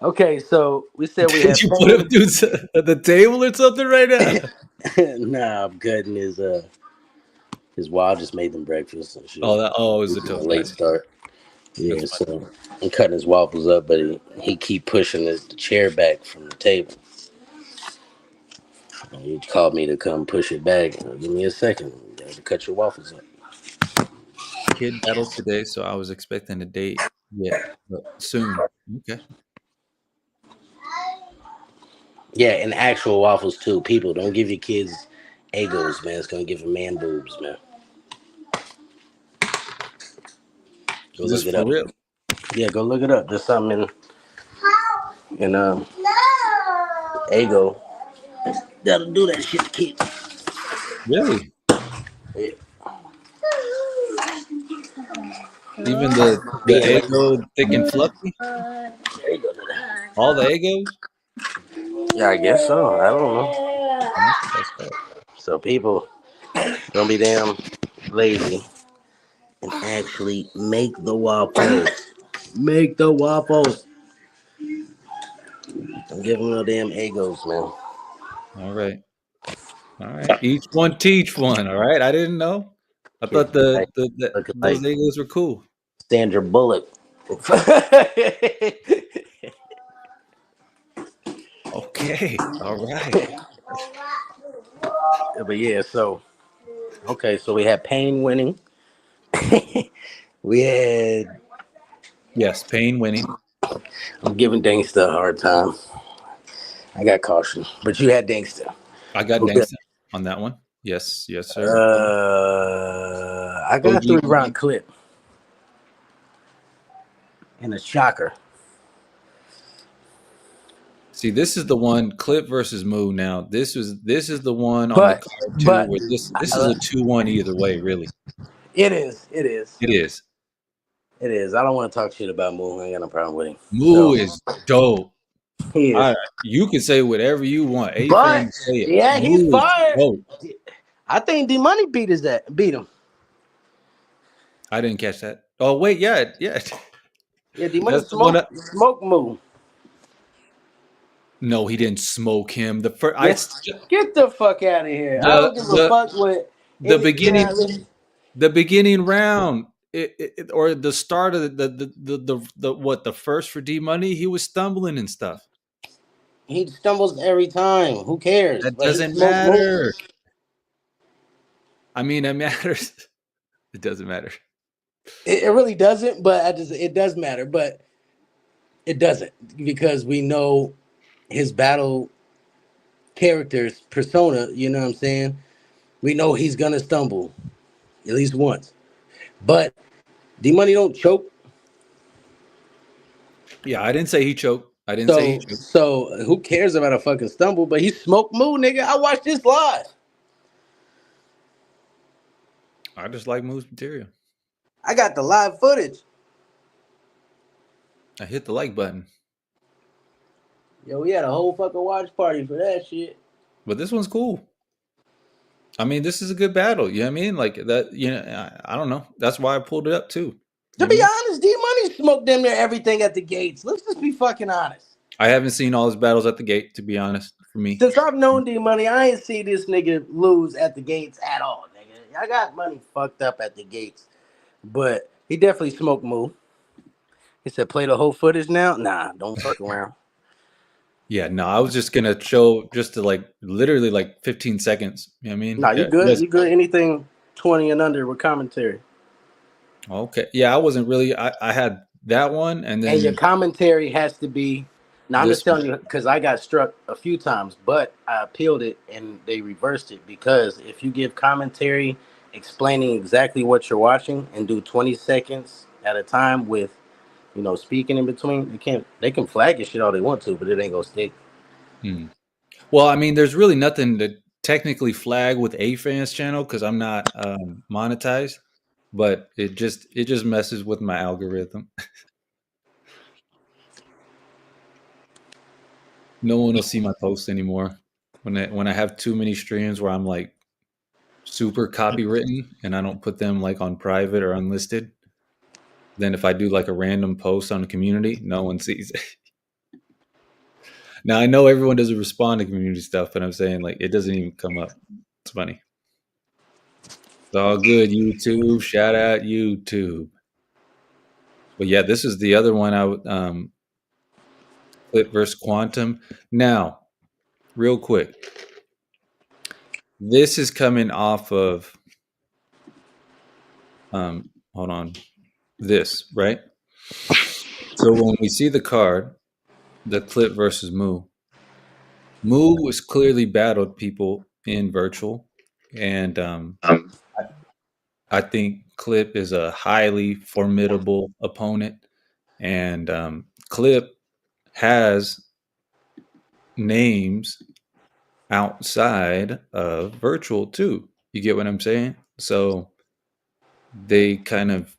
Okay, so we said we Did have you put him through the table or something right now? nah, I'm cutting his wild just made them breakfast and shit. Oh, it was a A toast. late start. That's Yeah, funny. so I'm cutting his waffles up, but he keep pushing the chair back from the table. And he called me to come push it back. Give me a second. You got to cut your waffles up. Kid battles today, so I was expecting a date yet, but soon. Okay. Yeah, and actual waffles too. People, don't give your kids egos, man. It's gonna give them man boobs, man. Go Is this look it for up. real? Yeah, go look it up. There's something in ego that'll do that shit to kids. Really? Yeah. Even the Being like, Eggo thick and fluffy? there you go. All the Eggos? Yeah, I guess so. I don't know. That's right. So people don't be damn lazy and actually make the waffles. Make the waffles. Don't give them no damn egos, man. All right. All right. Each one teach one. All right. I didn't know. I Kids thought looking those like Eggos were cool. Sandra Bullock. Okay. All right. But yeah, so okay, so we had Payne winning. We had Yes. Pain winning. I'm giving Dangsta a hard time. I got caution, but you had Dangsta. I got Okay. Dangster on that one. Yes. Yes, sir. I got a OG. 3-round clip and a shocker. See, this is the one Clip versus Moo. Now, this is the one on the But card too, but where this is a 2-1 either way. Really, it is. It is. it is. It is. I don't want to talk shit about Moo. I ain't got no problem with him. Moo So is dope. he is. You can say whatever you want. A But fan say it. yeah, he's Moo is fired. dope. I think D Money beat him. I didn't catch that. Oh wait, yeah. Yeah, D Money That's the one. smoke Moo. No, he didn't smoke him. The first, Get the fuck out of here. I don't give a fuck what the any beginning, guy. the beginning round, or the start of the what the first for D Money, he was stumbling and stuff. He stumbles every time. Who cares? That But he doesn't smoked Moo. matter. I mean, it matters. It doesn't matter. It really doesn't, but it does matter. But it doesn't because we know his battle character's persona. You know what I'm saying? We know he's gonna stumble at least once. But D Money don't choke. Yeah, I didn't say he choked. I didn't say he So choked. so who cares about a fucking stumble? But he smoked Moo, nigga. I watched this live. I just like Moose material. I got the live footage. I hit the like button. Yo, we had a whole fucking watch party for that shit. But this one's cool. I mean, this is a good battle. You know what I mean? Like that, you know, I don't know. That's why I pulled it up too. To You know be what I mean? honest, D Money smoked damn near everything at the gates. Let's just be fucking honest. I haven't seen all his battles at the gate, to be honest, for me. Since I've known D Money, I ain't see this nigga lose at the gates at all, nigga. I got Money fucked up at the gates. But he definitely smoked Moo. He said, play the whole footage now? Nah, don't fuck around. Yeah, no, I was just gonna show just to like literally like 15 seconds. You know what I mean? Nah, you Yeah, good. You good. Anything 20 and under with commentary. okay. Yeah, I wasn't really. I had that one, and And your then commentary has to be. Now, I'm just this one. telling you because I got struck a few times, but I appealed it and they reversed it because if you give commentary explaining exactly what you're watching and do 20 seconds at a time with, speaking in between, they can flag your shit all they want to, but it ain't gonna stick. Well, I mean, there's really nothing to technically flag with a fans channel because I'm not monetized, but it just messes with my algorithm. No one will see my posts anymore when I have too many streams where I'm like super copywritten and I don't put them like on private or unlisted. Then if I do like a random post on the community, no one sees it. Now I know everyone doesn't respond to community stuff, but I'm saying like it doesn't even come up. It's funny. It's all good, YouTube. Shout out YouTube. But yeah, this is the other one I would Clip versus Quantum. Now, real quick. This is coming off of hold on. This, right? So when we see the card, the Clip versus Moo. Moo was clearly battled people in virtual, and I think Clip is a highly formidable opponent, and Clip has names outside of virtual too. You get what I'm saying? So they kind of.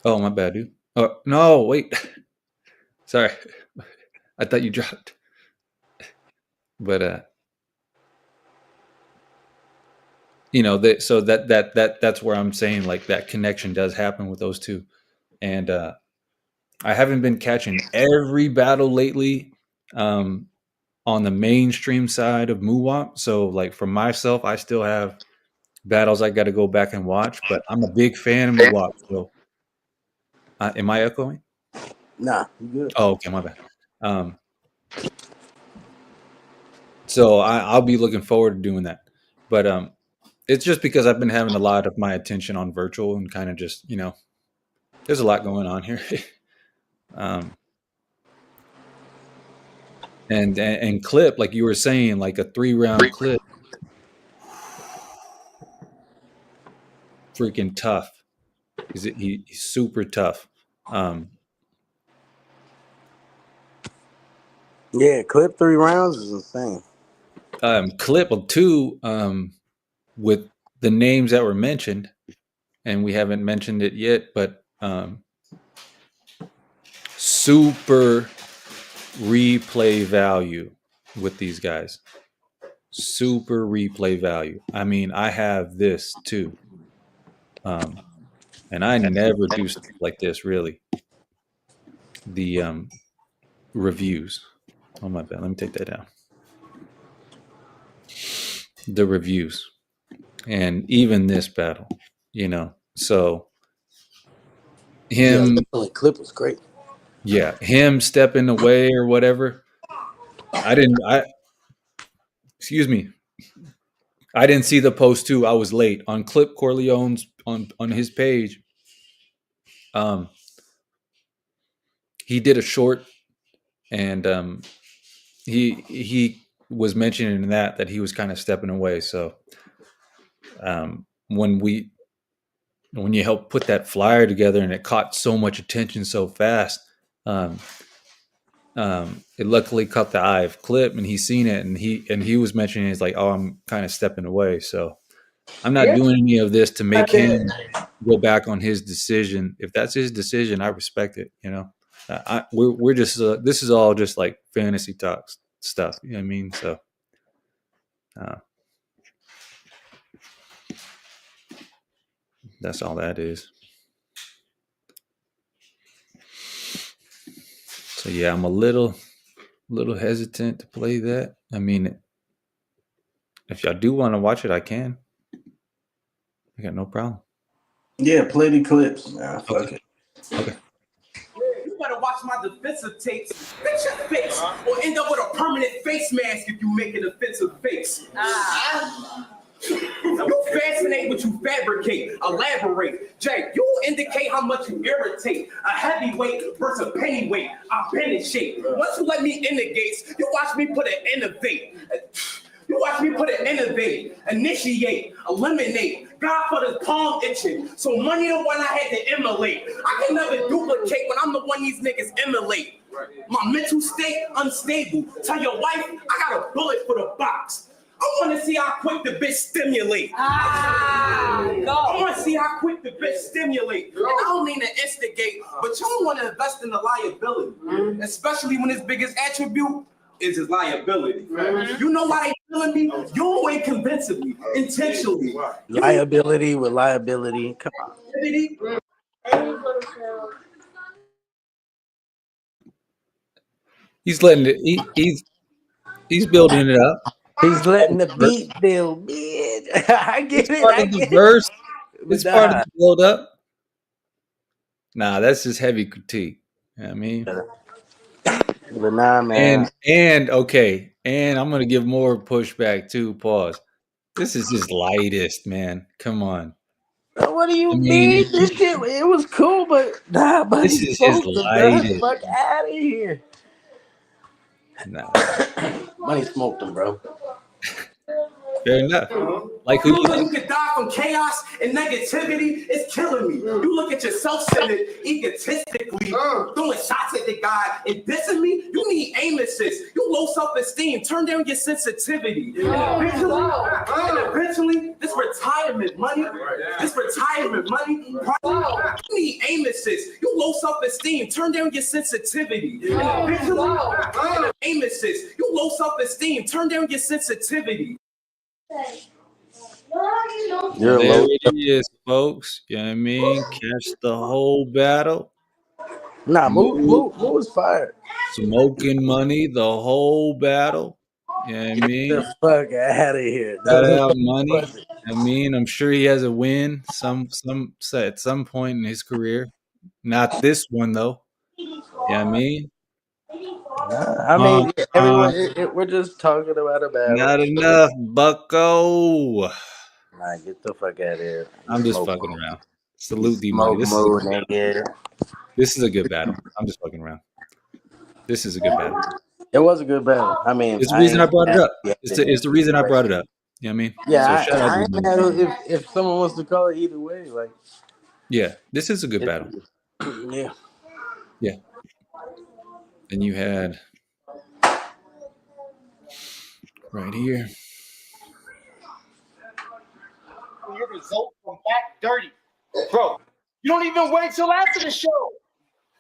Oh, my bad, dude. Oh no, wait. Sorry, I thought you dropped. But so that's where I'm saying like that connection does happen with those two, and I haven't been catching every battle lately on the mainstream side of Muwap. So like for myself, I still have battles I got to go back and watch, but I'm a big fan of Muwap. So am I echoing? Nah, you good. Oh, okay, my bad. So I'll be looking forward to doing that, but it's just because I've been having a lot of my attention on virtual and kind of just there's a lot going on here. And Clip, like you were saying, like a 3-round Clip, freaking tough. He's super tough. Yeah, Clip 3 rounds is insane. Clip 2, with the names that were mentioned, and we haven't mentioned it yet, but super replay value with these guys. Super replay value. I mean, I have this too. And I never do stuff like this, really. The reviews. Oh, my bad. Let me take that down. The reviews. And even this battle, so him. Yeah, Clip was great. Yeah, him stepping away or whatever. Excuse me. I didn't see the post too. I was late on Clip Corleone's on his page. Um, he did a short, and he was mentioning that he was kind of stepping away. So when you help put that flyer together and it caught so much attention so fast, um, it luckily caught the eye of Clip, and he's seen it, and he was mentioning it's like, oh, I'm kind of stepping away. So I'm not doing any of this to make him go back on his decision. If that's his decision, I respect it. You know, we're just this is all just like fantasy talk stuff. You know what I mean? So that's all that is. So yeah, I'm a little hesitant to play that. I mean, if y'all do want to watch it, I can. I got no problem. Yeah, play the clips. Nah, fuck Okay. it. Okay. You better watch my defensive tapes. Fix your face, or end up with a permanent face mask if you make an offensive face. You fascinate what you fabricate. Elaborate. Jay, you indicate how much you irritate. A heavyweight versus a pennyweight. I've been in shape. Once you let me in the gates, you watch me put an innovate. You watch me put an innovate, initiate, eliminate. Godfather's palm itching. So money the one I had to emulate. I can never duplicate when I'm the one these niggas emulate. My mental state unstable. Tell your wife I got a bullet for the box. I want to see how quick the bitch stimulate. I want to see how quick the bitch stimulate. And I don't mean to instigate, but you don't want to invest in the liability, especially when his biggest attribute is his liability. You know why they feeling me? You ain't convincing me intentionally. Liability with liability. Come on. He's letting it. He's building it up. He's letting the beat build, bitch. I get it. Part I of the get verse. it. It's part of the build up. Nah, that's just heavy critique. You know what I mean? But nah, man. And okay, and I'm gonna give more pushback too. Pause. This is his lightest, man. Come on. What do you I mean? mean, This shit, it was cool, but nah, buddy, this is his smoked him, bro. lightest. Fuck out of here. Nah, Money smoked him, bro. fair enough. Like who You you? could die from chaos and negativity. It's killing me. You look at yourself centered, egotistically, throwing shots at the guy and dissing me. You need aim assist. You low self-esteem. Turn down your sensitivity. And eventually, this retirement money. You need aim assist. You low self-esteem. Turn down your sensitivity. And eventually, aim assist. You low self-esteem. Turn down your sensitivity. You're There low. it is, folks. You know what I mean? Catch the whole battle. Nah, move was fired. Smoking money, the whole battle. You know what I mean? The fuck out of here. Shout out money. I mean, I'm sure he has a win at some point in his career. Not this one though. You know what I mean? I mean, everyone, we're just talking about a battle. Not enough, bucko. Nah, get the fuck out of here. I'm just fucking around. Salute D Money. This is a good battle. I'm just fucking around. This is a good battle. It was a good battle. I mean, It's the reason I brought it up. It's the reason I brought it up. You know what I mean? Yeah, So shout out I ain't D Money. mad if someone wants to call it either way. Like, Yeah, this is a good battle. Yeah. Yeah. And you had right here. Your result from back dirty. Bro, you don't even wait till after the show.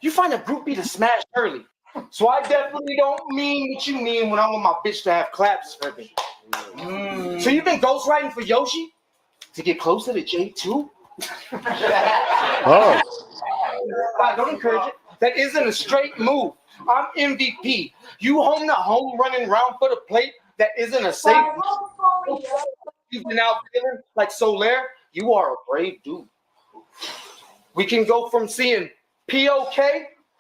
You find a groupie to smash early. So I definitely don't mean what you mean when I want my bitch to have claps for me. So you've been ghostwriting for Yoshi to get closer to J2? Oh. Don't encourage it. That isn't a straight move. I'm MVP. You home the home running round for the plate. That isn't a safe. You've been out feeling like Soler. You are a brave dude. We can go from seeing POK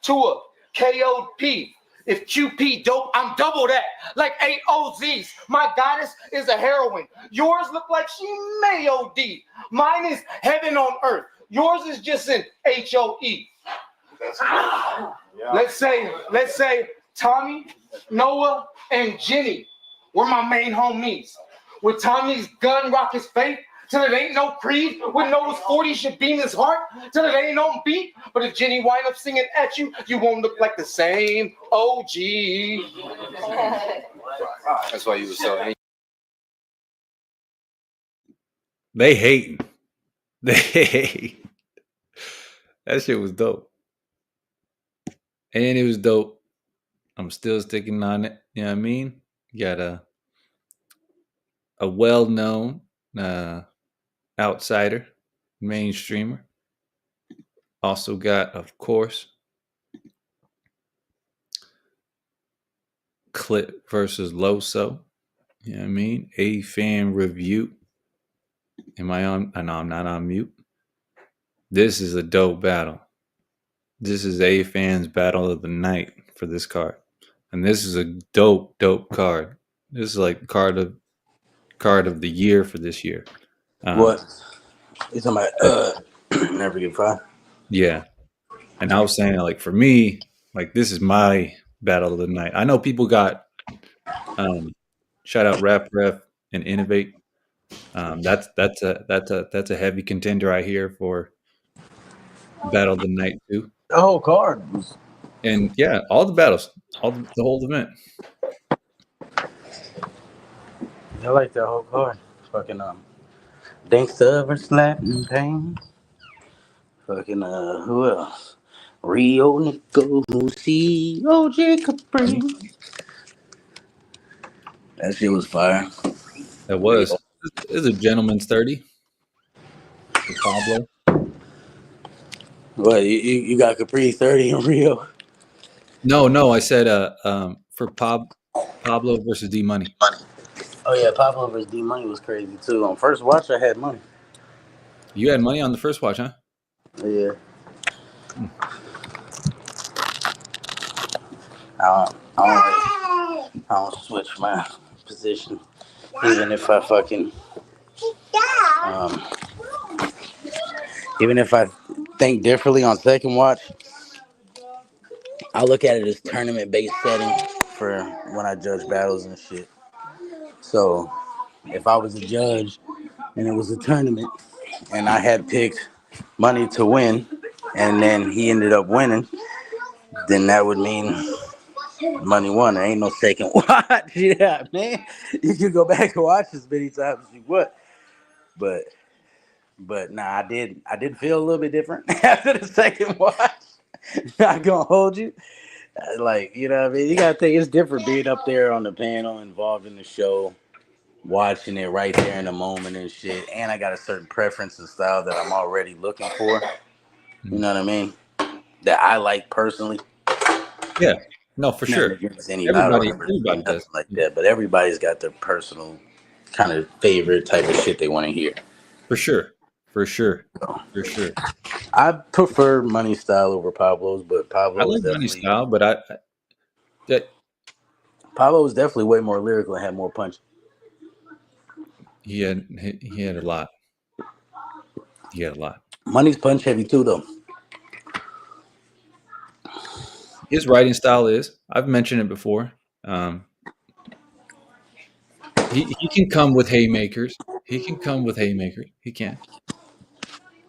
to a KOP. If QP dope, I'm double that. Like 8 OZs. My goddess is a heroine. Yours look like she may OD. Mine is heaven on earth. Yours is just an HOE. Let's say Tommy, Noah, and Jenny were my main homies. With Tommy's gun rock his faith, till it ain't no creed. With Noah's 40 should beam his heart, till it ain't no beat. But if Jenny wind up singing at you, you won't look like the same OG. That's why you were so angry. They hating. They hate. That shit was dope. And it was dope. I'm still sticking on it. You know what I mean? You got a well-known outsider, mainstreamer. Also got, of course, Clip versus Loso. You know what I mean? A fan review. Am I on? No, I'm not on mute. This is a dope battle. This is A fan's battle of the night for this card. And this is a dope card. This is like card of the year for this year. What? You talking about Never Get Five? Yeah. And I was saying, like, for me, like, this is my battle of the night. I know people got shout out Rap Ref and Innovate. That's a heavy contender I hear for battle of the night too. The whole card. And yeah, all the battles, the whole event. I like that whole card. Fucking Danksta versus Latin Pain. Fucking who else? Rio Nico Musi OJ Capri. That shit was fire. That was. It was a gentleman's 30 for Pablo. What, you got Capri 30 in Rio? No, I said for Pablo versus D Money. Oh yeah, Pablo versus D Money was crazy too. On first watch, I had money. You had money on the first watch, huh? Yeah. I don't switch my position, even if I fucking even if I think differently on second watch. I look at it as tournament-based setting for when I judge battles and shit. So if I was a judge and it was a tournament and I had picked Money to win and then he ended up winning, then that would mean Money won. There ain't no second watch. Yeah, man. You can go back and watch as many times as you want. But nah, I did feel a little bit different after the second watch. Not gonna hold you. Like, you know what I mean? You gotta think it's different being up there on the panel, involved in the show, watching it right there in the moment and shit. And I got a certain preference and style that I'm already looking for. You know what I mean? That I like personally. Yeah, no, for sure. Everybody does like that, but everybody's got their personal kind of favorite type of shit they want to hear. For sure. I prefer Money style over Pablo's, but Pablo. I like Money style, but Pablo was definitely way more lyrical and had more punch. He had a lot. Money's punch heavy too, though. His writing style is. I've mentioned it before. He can come with haymakers. He can.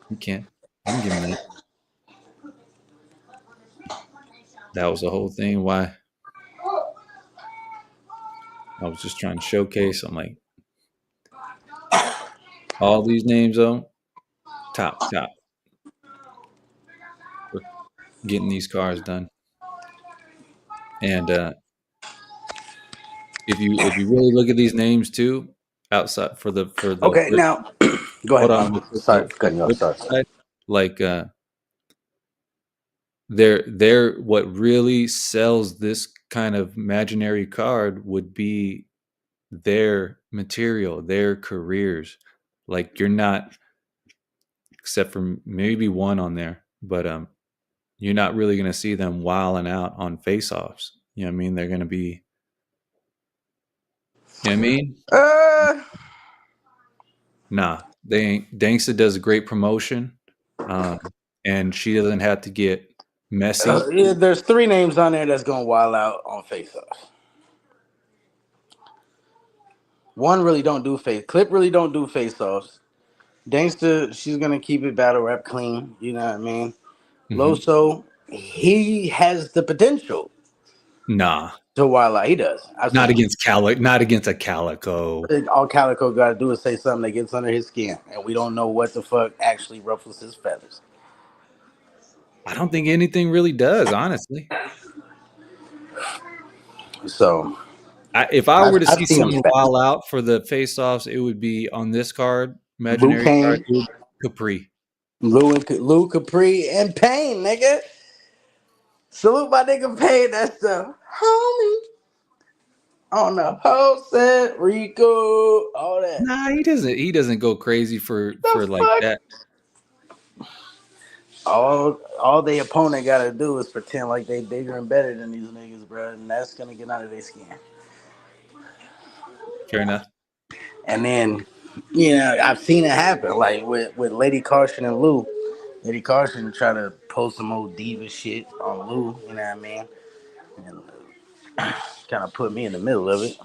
I can give him that. That was the whole thing. Why I was just trying to showcase. I'm like, all these names though, top. We're getting these cars done. And if you really look at these names too, outside for the okay, now go ahead. Sorry for cutting you off. Sorry. Like they're what really sells this kind of imaginary card would be their material, their careers. Like, you're not, except for maybe one on there, but you're not really going to see them wilding out on face-offs. You know what I mean? They're going to be, you know what I mean? Nah, they ain't. Danksta does a great promotion, um, and she doesn't have to get messy. Yeah, there's 3 names on there that's gonna wild out on face off. One really don't do face. Clip really don't do face offs. Dangster, she's gonna keep it battle rap clean. You know what I mean? Mhm. Loso, he has the potential Nah, to wild out. He does. I've not seen him. against not against a Calico. All Calico got to do is say something that gets under his skin, and we don't know what the fuck actually ruffles his feathers. I don't think anything really does, honestly. So If I were to I've see seen him someone spaz. wild out for the face-offs, it would be on this card, Lou imaginary card, Kane, it would be Capri. Lou Capri, and Payne, nigga. Salute my nigga Payne. That's the homie on the whole set. Rico, all that. Nah, he doesn't. He doesn't go crazy for The like fuck? that. All the opponent gotta do is pretend like they bigger and better than these niggas, bro, and that's gonna get under their skin. Fair enough. And then, I've seen it happen, like with Lady Caution and Lou. Lady Caution try to post some old diva shit on Lou, you know what I mean? And kind of put me in the middle of it.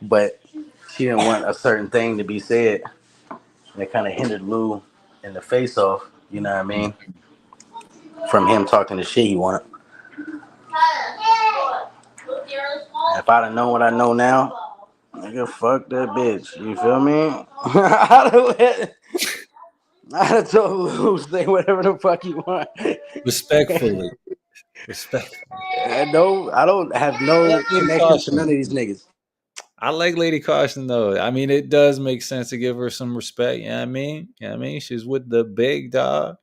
But she didn't want a certain thing to be said. And it kind of hindered Lou in the face off, you know what I mean? From him talking the shit he wanted. If I'd have known what I know now, nigga, fuck that bitch. You feel me? I'd have told Lou say whatever the fuck you want. Respectfully. Respectfully. I don't have I no like Lady connection to Caution. none of these niggas. I like Lady Caution though. I mean, it does make sense to give her some respect. You know what I mean? You know what I mean? She's with the big dog,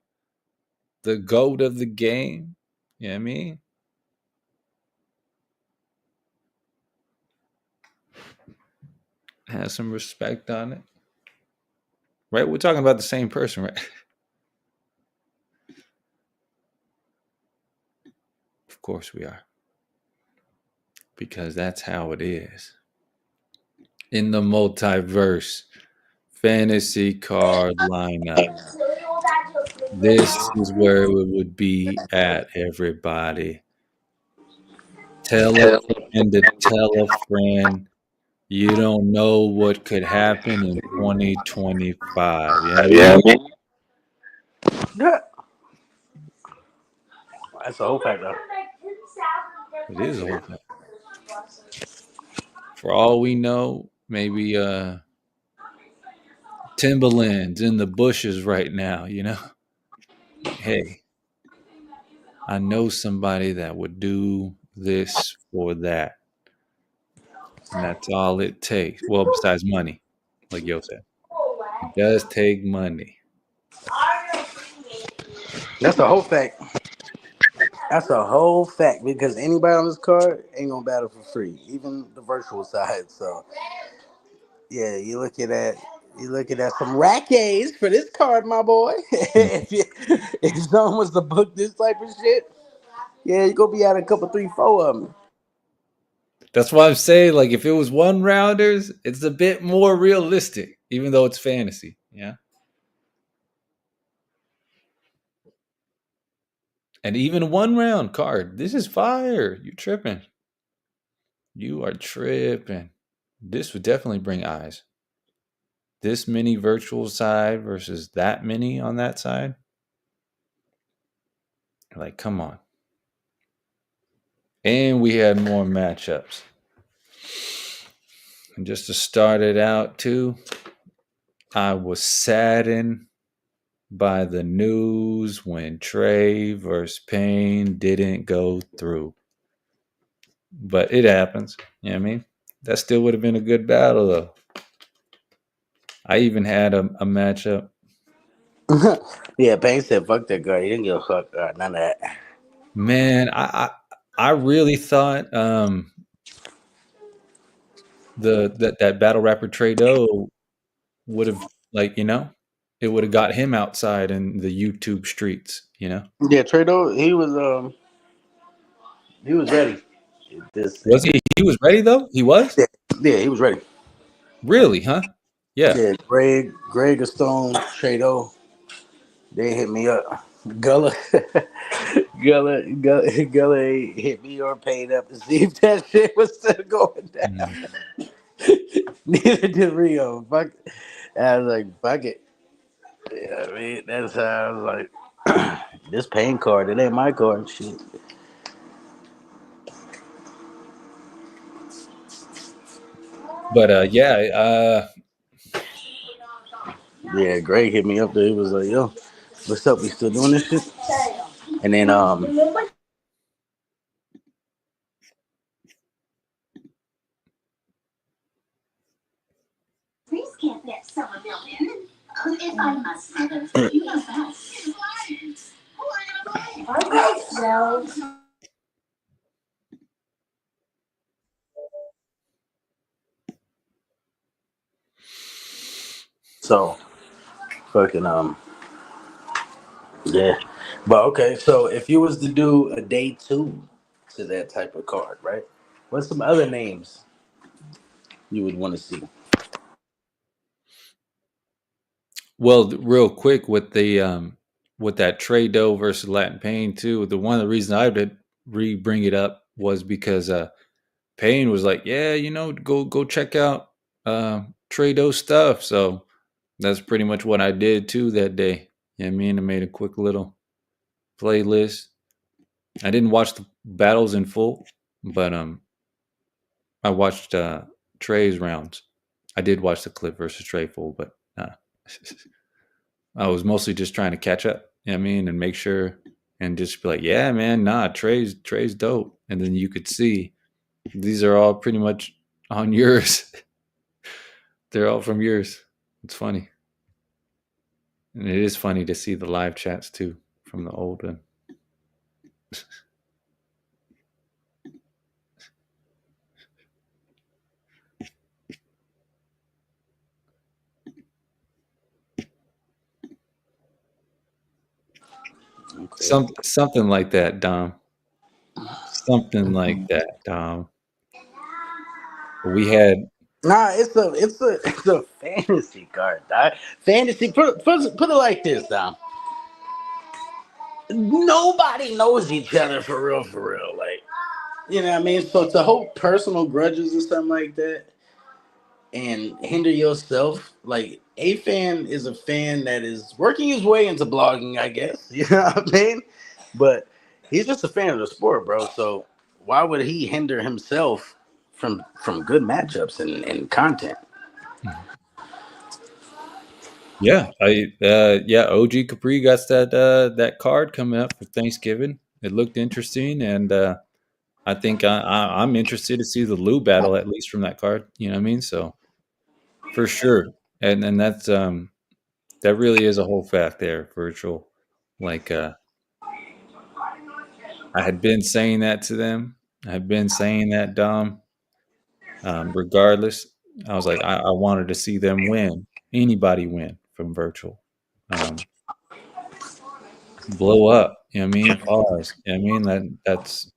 the goat of the game. You know what I mean? Has some respect on it. Right? We're talking about the same person, right? Of course we are. Because that's how it is. In the multiverse fantasy card lineup. This is where it would be at, everybody. Tell a friend to tell a friend. You don't know what could happen in 2025. You know what I mean? Yeah. That's a whole fact, though. It is a whole thing. For all we know, maybe Timberland's in the bushes right now, you know? Hey, I know somebody that would do this for that. And that's all it takes. Well, besides money, like Yo said. It does take money. That's a whole fact. That's a whole fact because anybody on this card ain't gonna battle for free, even the virtual side. So yeah, you looking at some rackets for this card, my boy. Mm. if someone was to book this type of shit, yeah, you gonna be at a couple, 3, 4 of them. That's why I'm saying, like, if it was one rounders, it's a bit more realistic, even though it's fantasy. Yeah. And even one round card, this is fire. You tripping. You are tripping. This would definitely bring eyes. This many virtual side versus that many on that side. Like, come on. And we had more matchups. And just to start it out, too, I was saddened by the news when Trey versus Payne didn't go through. But it happens. You know what I mean? That still would have been a good battle, though. I even had a matchup. Yeah, Payne said, fuck that guy. He didn't give a fuck. None of that. Man, I really thought that battle rapper Trey Doe would have, like, you know, it would have got him outside in the YouTube streets, you know? Yeah, Trado, he was ready. This, Was he? He was ready though. He was yeah, he was ready. really, huh? Yeah. Yeah, Greg Stone, Trado, they hit me up. Gullah, Gullah hit me or paid up to see if that shit was still going down. Mhm. Neither did Rio. Fuck. I was like, fuck it. Yeah, I mean, that's how I was like, this pain card, it ain't my card. Shit. But Yeah, Greg hit me up there. He was like, yo, what's up? We still doing this shit? And then Please can't bet someone will win. If I must say, you know that. I think so. so fucking yeah. But okay, so if you was to do a day two to that type of card, right? What's some other names you would want to see? well, real quick with that Trado versus Latin Pain too. The one of the reasons I did bring it up was because Payne was like, yeah, go check out Trado stuff. So that's pretty much what I did too that day. Yeah, I mean, I made a quick little playlist. I didn't watch the battles in full, but I watched Trey's rounds. I did watch the Clip versus Trey full, but I was mostly just trying to catch up. You know what I mean, and make sure, and just be like, yeah, man, nah, Trey's dope. And then you could see these are all pretty much on yours. They're all from yours. It's funny, and it is funny to see the live chats too from the old one. Okay. Something like that, Dom. Something like that, Dom. We had Nah, it's a fantasy card, dog. Fantasy. Put it like this, Dom. Nobody knows each other for real, for real. Like, you know what I mean? So to hold personal grudges or something like that and hinder yourself, like a fan is a fan that is working his way into blogging, I guess. You know what I mean? But he's just a fan of the sport, bro. So why would he hinder himself from good matchups and content? yeah, OG Capri got that card coming up for Thanksgiving. It looked interesting, and I think I'm interested to see the Lou battle at least from that card. You know what I mean? So for sure, and that's that really is a whole fact there, virtual. Like I had been saying that to them. I had been saying that, Dom. Regardless, I was like, I wanted to see them win. Anybody win from virtual. Blow up. You know what I mean? Pause. You know what I mean? That's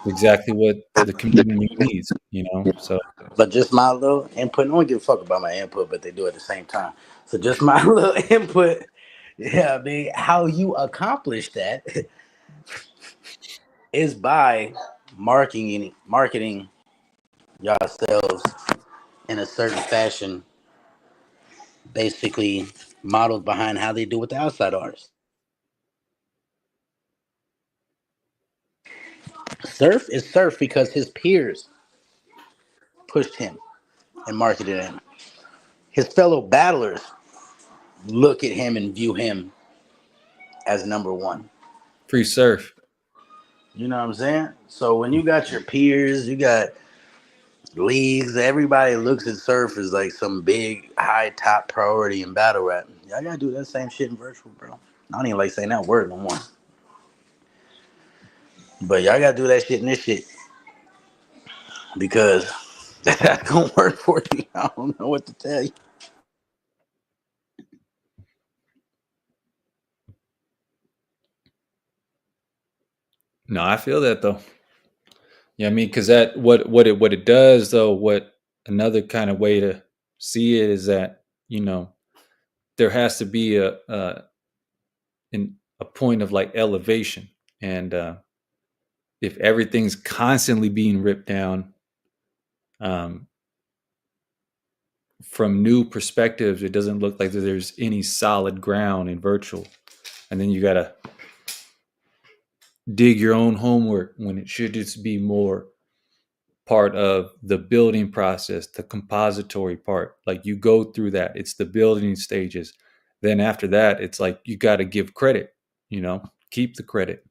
exactly what the community needs, So But just my little input. No one give a fuck about my input, but they do at the same time. So just my little input. Yeah, I mean, how you accomplish that is by marketing yourselves in a certain fashion, basically modeled behind how they do with the outside artists. Surf is Surf because his peers pushed him and marketed him. His fellow battlers look at him and view him as number one. free surf. You know what I'm saying? So when you got your peers, you got leagues, everybody looks at Surf as like some big, high top priority in battle rap. Y'all gotta do that same shit in virtual, bro. I don't even like saying that word no more. But y'all gotta do that shit in this shit because that's gonna work for you. I don't know what to tell you. No, I feel that though. Yeah, I mean, because that what it does though, what another kind of way to see it is that there has to be a point of like elevation, and if everything's constantly being ripped down, um, from new perspectives, it doesn't look like there's any solid ground in virtual, and then you gotta dig your own homework when it should just be more part of the building process, the compository part. Like you go through that, it's the building stages. Then after that, it's like you got to give credit, keep the credit.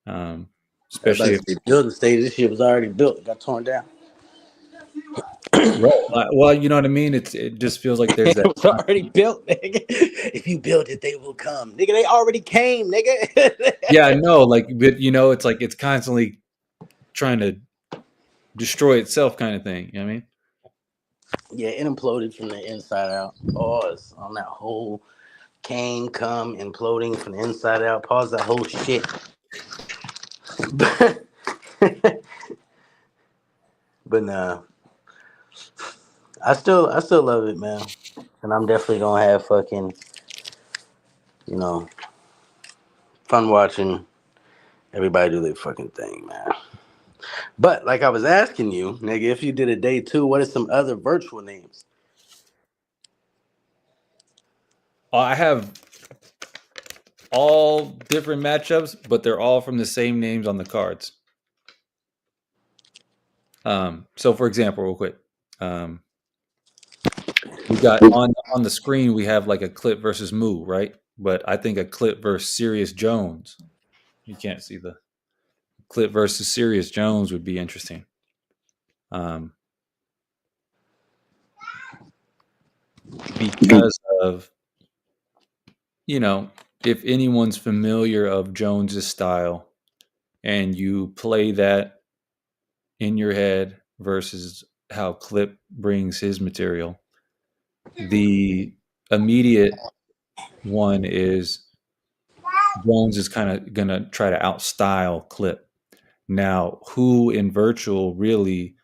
Especially if The building stage, this shit was already built. It got torn down. right. Well, you know what I mean. It just feels like there's It that. was already built, nigga. If you build it, they will come, nigga. They already came, nigga. Yeah, I know. Like, but it's like it's constantly trying to destroy itself, kind of thing. You know what I mean? Yeah, it imploded from the inside out. Pause on that whole came, come, imploding from the inside out. Pause that whole shit. But nah, I still love it, man. And I'm definitely gonna have fucking, fun watching everybody do their fucking thing, man. But like I was asking you, nigga, if you did a day 2, what are some other virtual names? I have all different matchups, but they're all from the same names on the cards. So for example, real quick, we got on the screen, we have like a Clip versus Moo, right? But I think a Clip versus Sirius Jones. You can't see the Clip versus Sirius Jones would be interesting. Because of, if anyone's familiar of Jones's style and you play that in your head versus how Clip brings his material, the immediate one is Jones is kind of going to try to outstyle Clip. Now, who in virtual really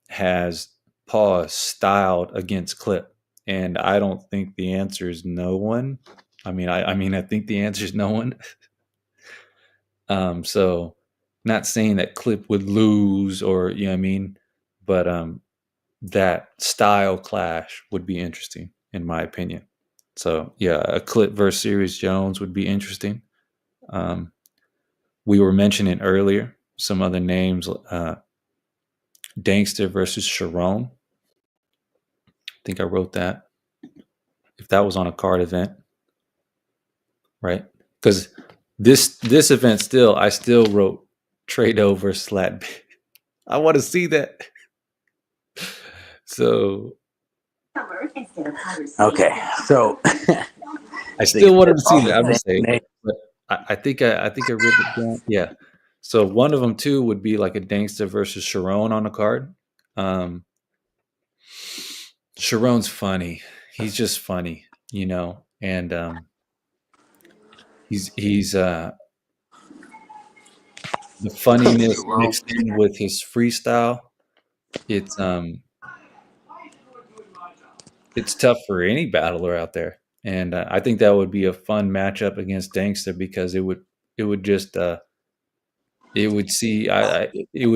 has Paw styled against Clip? And I don't think the answer is no one. I mean, I think the answer is no one. So not saying that Clip would lose or, you know what I mean? But that style clash would be interesting, in my opinion. So yeah, a Clip versus Sirius Jones would be interesting. We were mentioning earlier some other names, Dankster versus Sharon. I think I wrote that. If that was on a card event, right? Because this event I still wrote Trado versus Slat. I want to see that. So Okay, so I still wanted to see that. I'm just saying, but I think I wrote it down. Yeah. So one of them too would be like a Dankster versus Sharon on a card. Sharon's funny. He's just funny, and he's the funniness mixed in with his freestyle. It's tough for any battler out there, and I think that would be a fun matchup against Dankster because it would just it would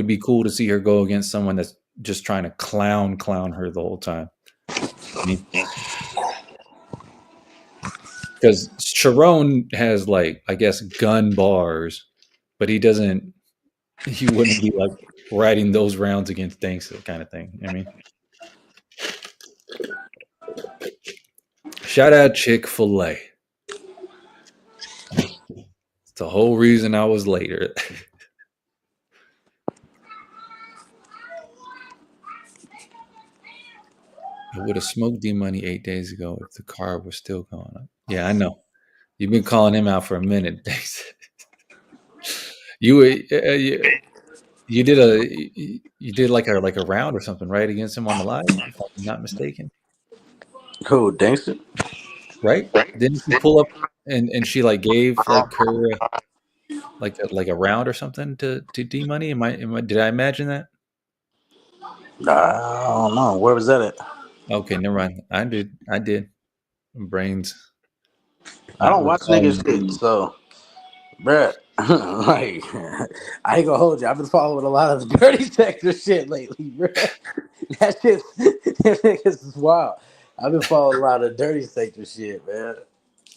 be cool to see her go against someone that's just trying to clown her the whole time. Because Sharon has like, I guess, gun bars, but he wouldn't be like riding those rounds against Dankster kind of thing. I mean, shout out Chick-fil-A. It's the whole reason I was later. I would have smoked D-Money 8 days ago if the car was still going up. Yeah, I know. You've been calling him out for a minute. you did like a round or something, right, against him on the live, if I'm not mistaken. Who, Dankster? Right? Didn't she pull up and she like gave like her like a round or something to D Money? Am I did I imagine that? I don't know. Where was that at? Okay, never mind. I did. Brains I not don't watch niggas recalling. shit, so bruh. Like I ain't gonna hold you. I've been following a lot of the dirty sector shit lately, bruh. That shit niggas is wild. I've been following a lot of dirty sector shit, man.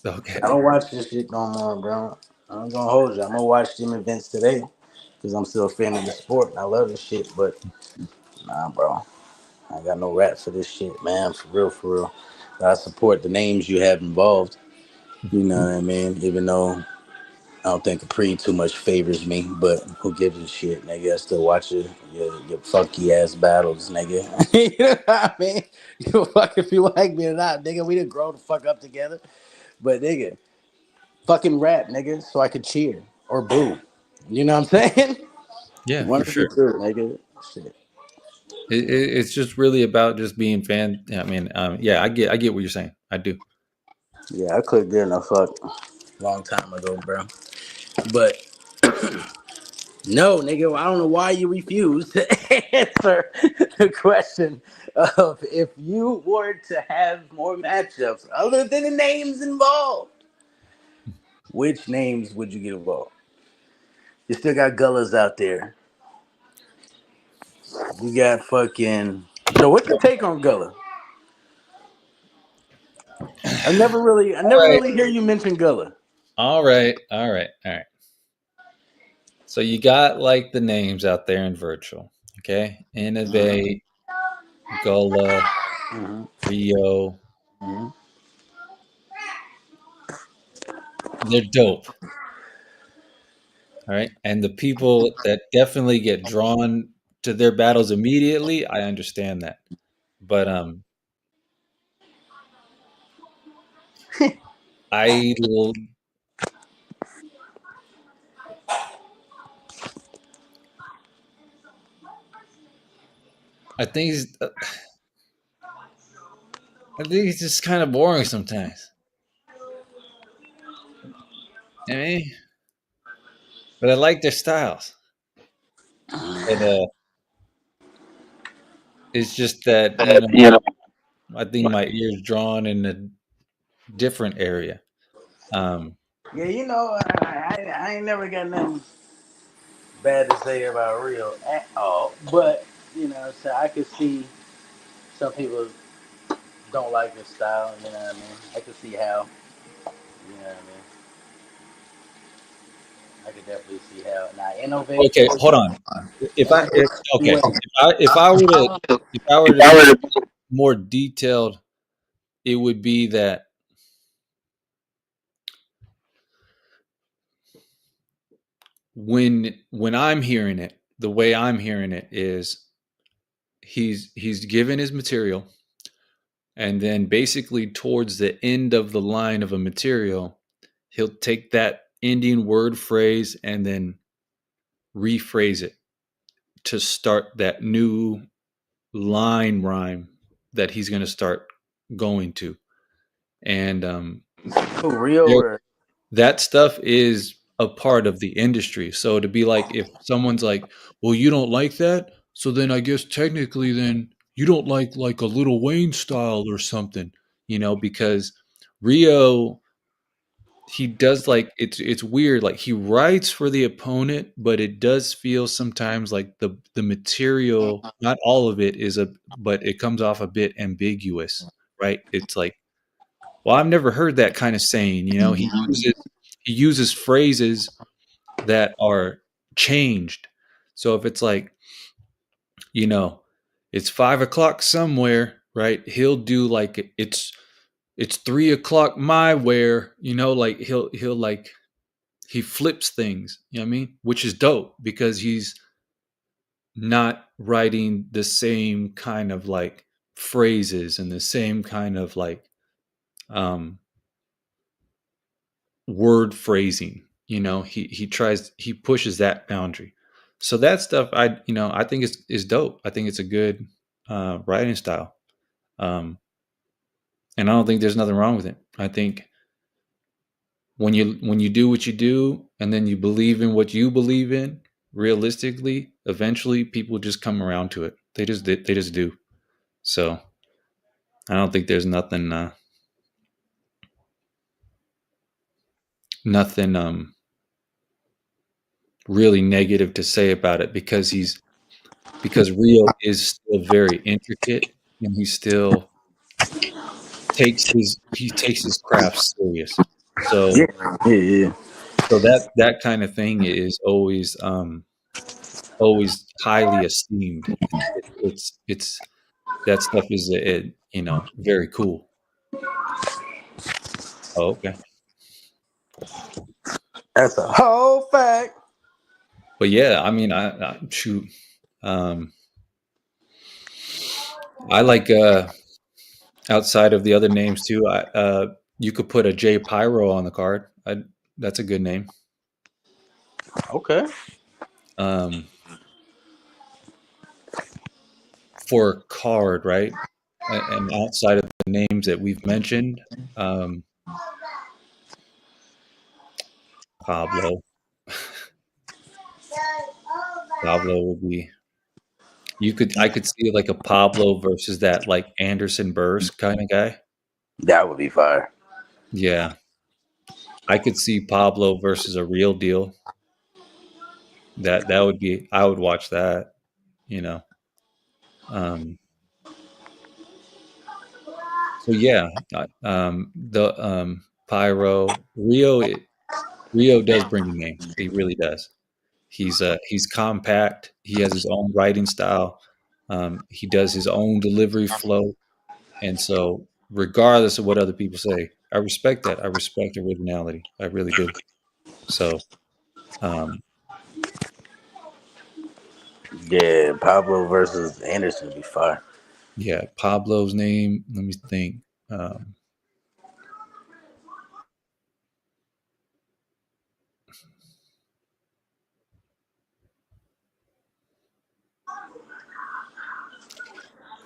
Okay. I don't watch this shit no more, bro. I'm gonna hold you. I'm gonna watch them events today because I'm still a fan of the sport and I love this shit. But nah, bro, I ain't got no rap for this shit, man. For real, for real. But I support the names you have involved. You know what I mean? Even though I don't think Capri too much favors me, but who gives a shit, nigga? I still watch your funky ass battles, nigga. You know what I mean? You fuck if you like me or not, nigga. We didn't grow the fuck up together, but nigga. Fucking rap, nigga, so I could cheer or boo. You know what I'm saying? Yeah, One for of the sure. two, nigga. Shit. It's just really about just being fan. I mean, yeah, I get what you're saying. I do. Yeah, I could get enough fuck long time ago, bro. But no, nigga, I don't know why you refuse to answer the question of if you were to have more matchups other than the names involved. Which names would you get involved? You still got Gullas out there. You got fucking. So what's your take on Gullah? I All never right. really hear you mention Gullah. All right. All right. All right. So you got like the names out there in virtual. Okay. Innovate, Gullah, Mm-hmm. Rio. Mm-hmm. They're dope. All right. And the people that definitely get drawn to their battles immediately, I understand that. But I will I think I think it's just kind of boring sometimes. I mean, but I like their styles. But it's just that, I think my ear's drawn in a different area. Um, Yeah, I ain't never got nothing bad to say about Rio at all. But so I could see some people don't like his style. You know what I mean? I could see how. You know what I mean? I could definitely see how. Now innovate. okay, hold on. If I if, okay, Wait. if I were to be more detailed, it would be that when I'm hearing it, the way I'm hearing it is he's given his material, and then basically towards the end of the line of a material, he'll take that ending word phrase and then rephrase it to start that new line rhyme that he's going to start going to. And Who Rio or that stuff is a part of the industry. So to be like, if someone's like, well, you don't like that, so then I guess technically then you don't like a Little Wayne style or something, because Rio, he does, like, it's weird, like he writes for the opponent, but it does feel sometimes like the material, not all of it is but it comes off a bit ambiguous, right? It's like, well, I've never heard that kind of saying. He uses phrases that are changed. So if it's like, you know, it's 5 o'clock somewhere, right? He'll do like it's 3 o'clock my where, like he'll like he flips things, you know what I mean? Which is dope because he's not writing the same kind of like phrases and the same kind of like um word phrasing. He pushes that boundary. So that stuff, I think is dope. I think it's a good writing style. And I don't think there's nothing wrong with it. I think when you do what you do and then you believe in what you believe in, realistically, eventually people just come around to it. They just do. So I don't think there's nothing really negative to say about it, because Rio is still very intricate, and he still takes his craft serious. Yeah, So yeah. that kind of thing is always highly esteemed. It's that stuff is very cool. Oh, okay. That's a whole fact. But yeah, I mean, I shoot. Um, I like outside of the other names too. You could put a J Pyro on the card. That's a good name. Okay. For a card, right? And outside of the names that we've mentioned, Pablo. Pablo would be. I could see like a Pablo versus that like Anderson Burst kind of guy. That would be fire. Yeah, I could see Pablo versus a Real Deal. That would be. I would watch that. You know. Um, so yeah, the Pyro Rio does bring a name. He really does. He's compact. He has his own writing style. He does his own delivery flow, and so regardless of what other people say, I respect that. I respect originality. I really do. So, um, Yeah, Pablo versus Anderson would be fire. yeah, Pablo's name. Let me think. Um,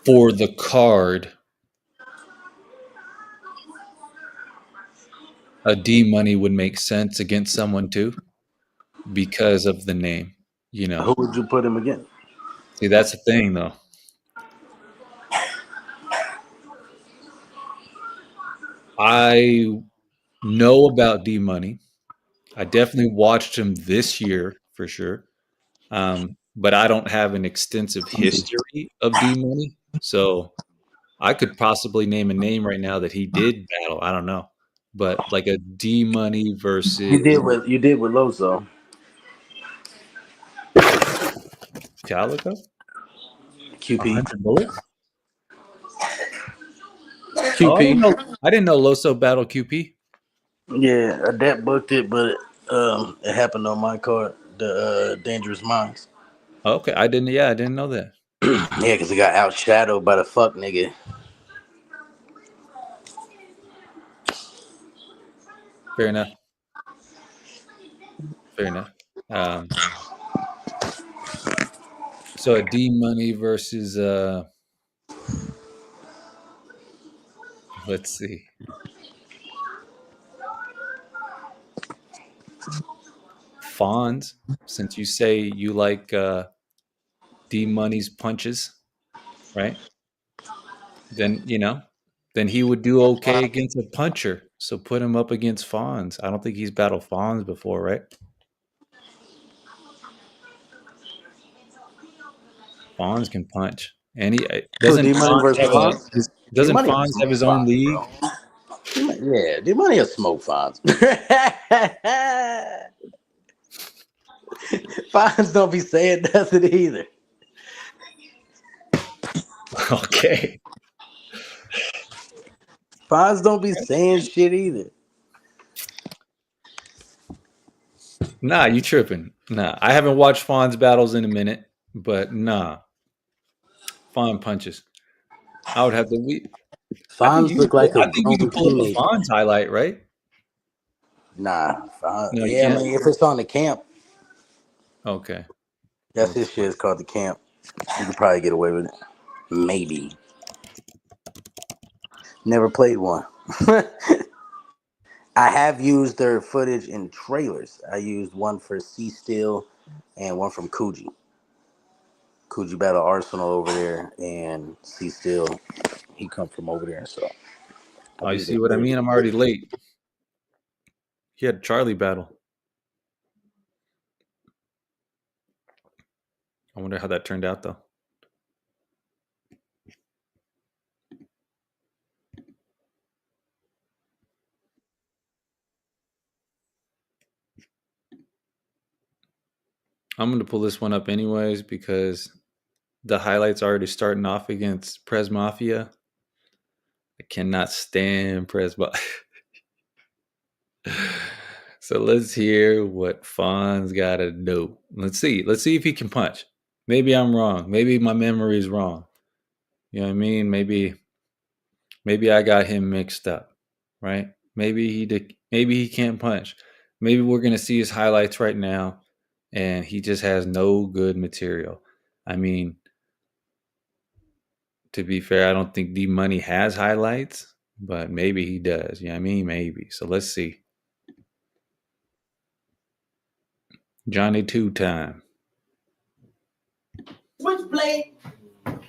for the card, a D Money would make sense against someone too because of the name. You know, Who would you put him against? see that's the thing though. I know about D Money. I definitely watched him this year for sure. But I don't have an extensive history of D Money. So I could possibly name a name right now that he did battle. I don't know. But like a D Money versus You did with Loso. Calico? QP. 100 bullets? Oh, QP. I didn't know Loso battled QP. Yeah, Adept booked it, but it happened on my card, the Dangerous Minds. Okay, I didn't know that. Yeah, because it got outshadowed by the fuck nigga. Fair enough. Fair enough. So a D Money versus let's see. Fonz, since you say you like D Money's punches, right? Then then he would do okay against a puncher. So put him up against Fonz. I don't think he's battled Fonz before, right? Fonz can punch, and he So doesn't D Money Fonz versus have Fonz? D doesn't Money will Fonz have smoke his own Fonz, league? bro. Yeah, D Money will smoke Fonz. Fonz don't be saying nothing either. Okay. Fonz don't be saying shit either. Nah, you tripping. Nah, I haven't watched Fonz battles in a minute, but nah. Fonz punches. I would have to Fonz look like a I think you grown could pull up a teenager. Fonz highlight, right? Nah, Fonz. No, you Yeah, I can't. mean, if it's on the camp, Okay. that's his shit. It's called the camp. You could probably get away with it. Maybe. Never played one. I have used their footage in trailers. I used one for C Steel and one from Coogee. Coogee Battle Arsenal over there, and C Steel, he come from over there. So Oh, I've you used see their what I footage. mean? I'm already late. He had Charlie battle. I wonder how that turned out, though. I'm going to pull this one up anyways because the highlights already starting off against Prez Mafia. I cannot stand Prez Mafia. So let's hear what Fonz got to do. Let's see. Let's see if he can punch. Maybe I'm wrong. Maybe my memory is wrong. You know what I mean? Maybe I got him mixed up, right? Maybe he did. Maybe he can't punch. Maybe we're gonna see his highlights right now, and he just has no good material. I mean, to be fair, I don't think D Money has highlights, but maybe he does. You know what I mean? Maybe. So let's see. Johnny Two time. Switchblade.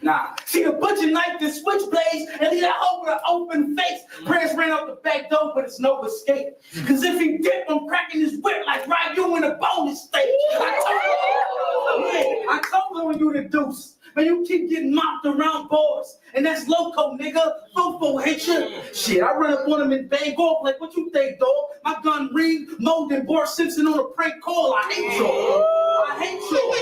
Nah, see the butcher knife the switchblades and leave that over the open face. Prince ran out the back door, but it's no escape. Cause if he dip, I'm cracking his whip like Ryu in a bonus stage. I told you the deuce. Man, you keep getting mopped around bars. And that's loco, nigga. Fofo hate you. Shit, I run up on him and bang off like, what you think, dog? My gun ring, molded Bart Simpson on a prank call. I hate you. I hate you.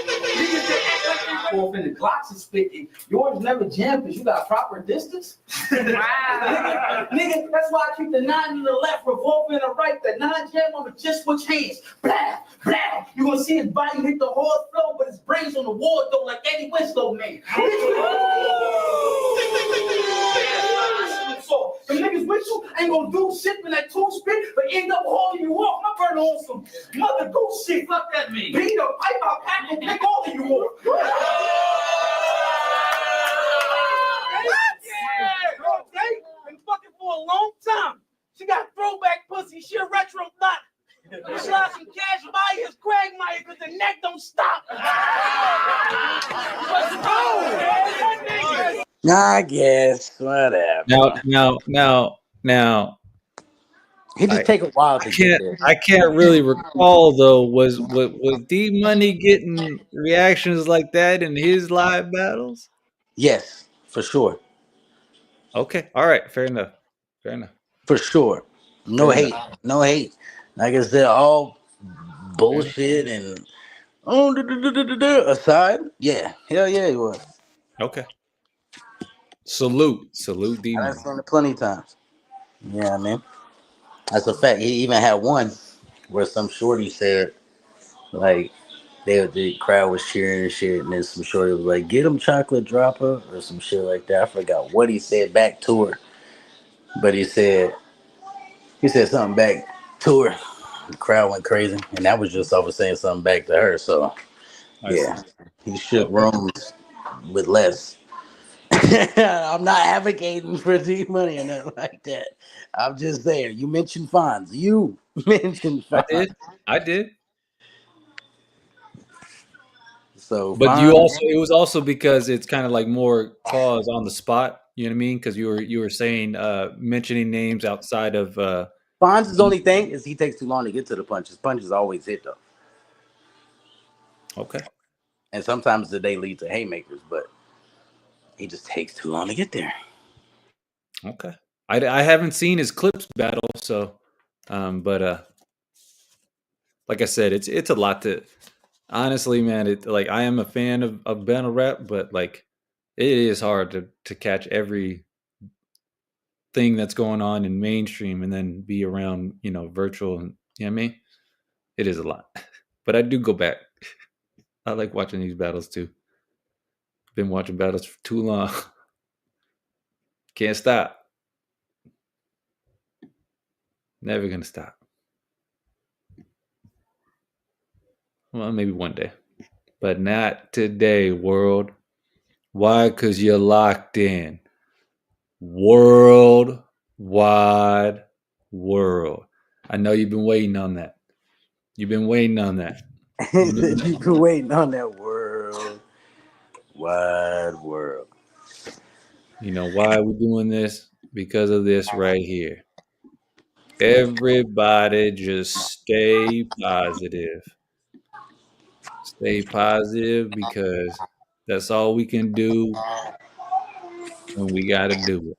Niggas that act like they off in the Glocks is spitting. Yours never jam because you got proper distance. Wow. nigga, that's why I keep the 9 in the left, revolver in the right. The 9 jam, I'ma just switch hands. Blah, blah. You gonna see his body hit the hard floor, but his brains on the wall though, like Eddie Winslow, man. So, the niggas with you ain't gonna do shit when that tool spit, but end up hauling you off. My brother on some mother goose shit. Fuck that mean. Peter, pipe out, pack will pick all of you off. Okay? Been fucking for a long time. She got throwback pussy, she a retro thought. She lost some cash by his Quagmire because the neck don't stop. Let's go. I guess whatever. Now. He just take a while to get there. I can't really recall though. Was D Money getting reactions like that in his live battles? Yes, for sure. Okay, all right, fair enough. For sure. No Fair hate. enough. No hate. Like I said, all bullshit and aside. Yeah. Hell yeah, he was. Okay. Salute D I've Money. seen it plenty of times. Yeah, I mean. That's a fact. He even had one where some shorty said, like, the crowd was cheering and shit, and then some shorty was like, "Get him chocolate dropper" or some shit like that. I forgot what he said back to her, but he said something back to her. The crowd went crazy, and that was just off of saying something back to her. So yeah, he shook rooms with less. I'm not advocating for D Money or nothing like that. I'm just saying. You mentioned Fonz. You mentioned Fonz. I did. So, But it was also because it's kind of like more cause on the spot. You know what I mean? Because you were saying mentioning names outside of Fonz's only thing is he takes too long to get to the punch. His punches always hit though. Okay. And sometimes they lead to haymakers, but he just takes too long to get there. Okay. I haven't seen his clips battle, so but like I said, it's a lot to honestly, man, it like I am a fan of battle rap, but like it is hard to catch every thing that's going on in mainstream and then be around, virtual and you know what I mean? It is a lot. But I do go back. I like watching these battles too. Been watching battles for too long. Can't stop. Never gonna stop. Well, maybe one day. But not today, world. Why? Because you're locked in. World wide world. I know you've been waiting on that. You've been waiting on that. You've been waiting on that world. Wide world. You know why we're doing this? Because of this right here. Everybody just stay positive. Stay positive because that's all we can do when we got to do it.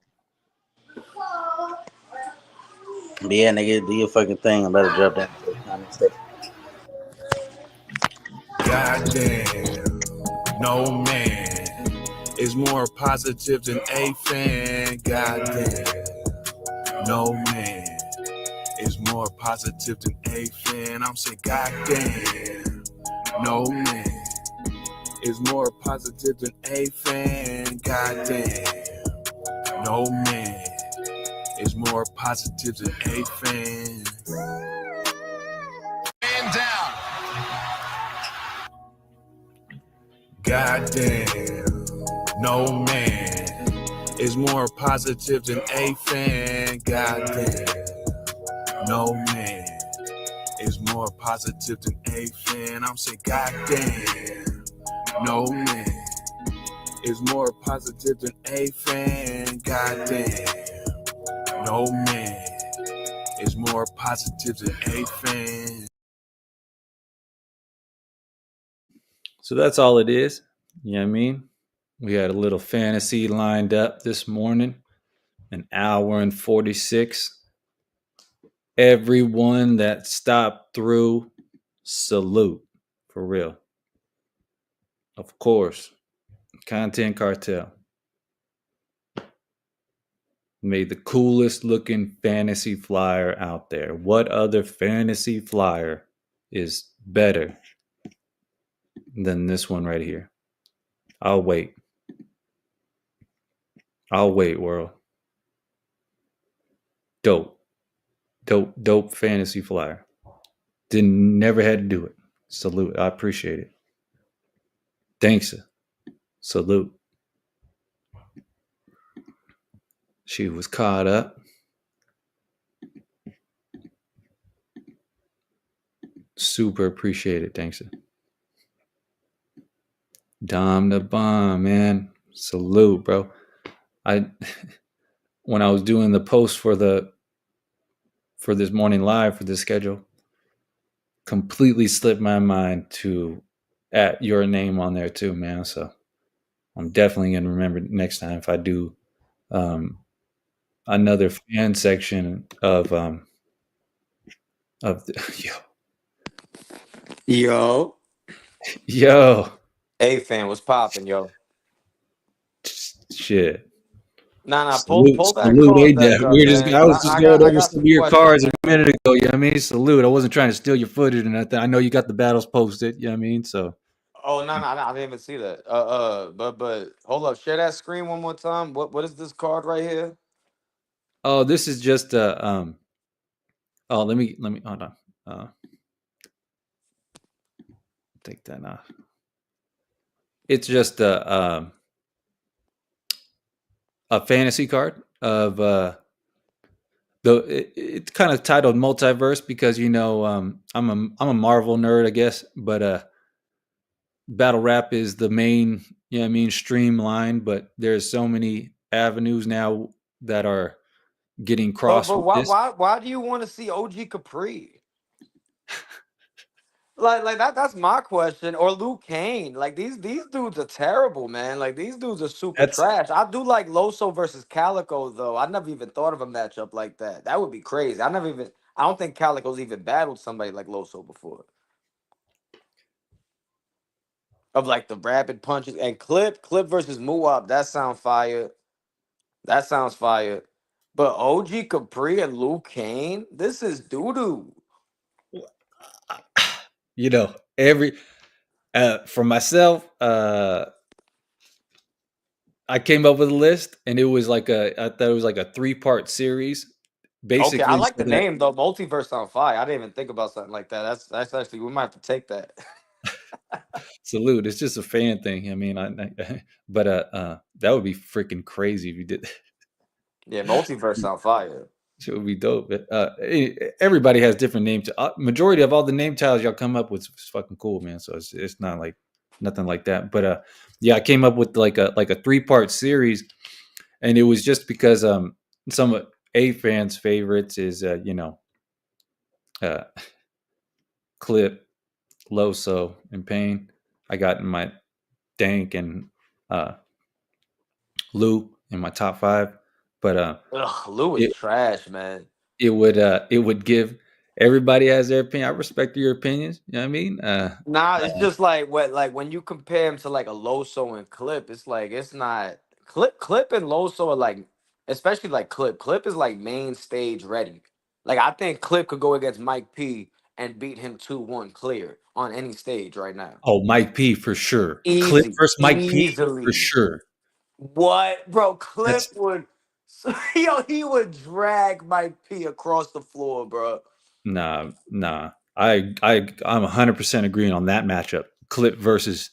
But yeah, nigga, do your fucking thing. I'm about to drop down to the comment section. Goddamn, no man is more positive than a fan. Goddamn, no man is more positive than a fan. I'm saying, goddamn, no man is more positive than a fan. Goddamn, no man is more positive than a fan. Man down. Goddamn, no man is more positive than a fan. Goddamn, no man is more positive than a fan. I'm saying, goddamn, no man is more positive than a fan. Goddamn, no man is more positive than a fan. So that's all it is. You know what I mean? We had a little fantasy lined up this morning, an hour and 46. Everyone that stopped through, salute. For real. Of course, Content Cartel made the coolest looking fantasy flyer out there. What other fantasy flyer is better than this one right here? I'll wait. I'll wait, world. Dope fantasy flyer. Never had to do it. Salute. I appreciate it. Thanks. Salute. She was caught up. Super appreciate it. Thanks. Dom the bomb, man. Salute, bro. When I was doing the post for this morning live for this schedule, completely slipped my mind to add your name on there too, man. So I'm definitely gonna remember next time if I do another fan section of Yo. A-Fan, what's popping, yo? Shit. Nah, Salute, pull that salute, card A-Dep. back up, We're just, man. I was 'Cause just I going over got some some of your questions. cards a minute ago. You know what I mean? Salute. I wasn't trying to steal your footage or nothing. I know you got the battles posted. You know what I mean? So. Oh no, I didn't even see that. But hold up, share that screen one more time. What is this card right here? Oh, this is just oh, let me hold on. Take that off. It's just a fantasy card of it's kind of titled Multiverse because I'm a Marvel nerd, I guess, but battle rap is the main, you know what I mean, streamline, but there's so many avenues now that are getting But crossed with this. why do you want to see OG Capri? Like that's my question. Or Luke Kane. Like these dudes are terrible, man. Like these dudes are super That's trash. I do like Loso versus Calico though. I never even thought of a matchup like that. That would be crazy. I don't think Calico's even battled somebody like Loso before. Of like the rapid punches and Clip versus Muab. That sounds fire. That sounds fire. But OG Capri and Luke Kane, this is doo doo. every for myself, I came up with a list and it was I thought it was like a 3-part series. Okay, I Basically, like so the that name though. Multiverse on fire. I didn't even think about something like that. That's actually we might have to take that. salute. It's just a fan thing. I mean, but that would be freaking crazy if you did. Yeah, multiverse on fire. It would be dope. Everybody has different names. Majority of all the name tiles y'all come up with is fucking cool, man. So it's not like nothing like that. But yeah, I came up with like a 3-part series, and it was just because some of A fans' favorites is Clip, Loso, and Pain. I got in my Dank and Lou in my top 5, but Ugh, Lou is it trash, man. it would give everybody has their opinion. I respect your opinions. You know what I mean? Nah, it's just like when you compare him to like a Loso and Clip, it's like it's not Clip and Loso are like, especially like Clip. Clip is like main stage ready. Like I think Clip could go against Mike P and beat him 2-1 clear on any stage right now. Oh, Mike P for sure. Clip Easy, versus Mike P for easily. sure. What, bro? Clip That's would, he would drag Mike P across the floor, bro. nah. I'm 100% agreeing on that matchup. Clip versus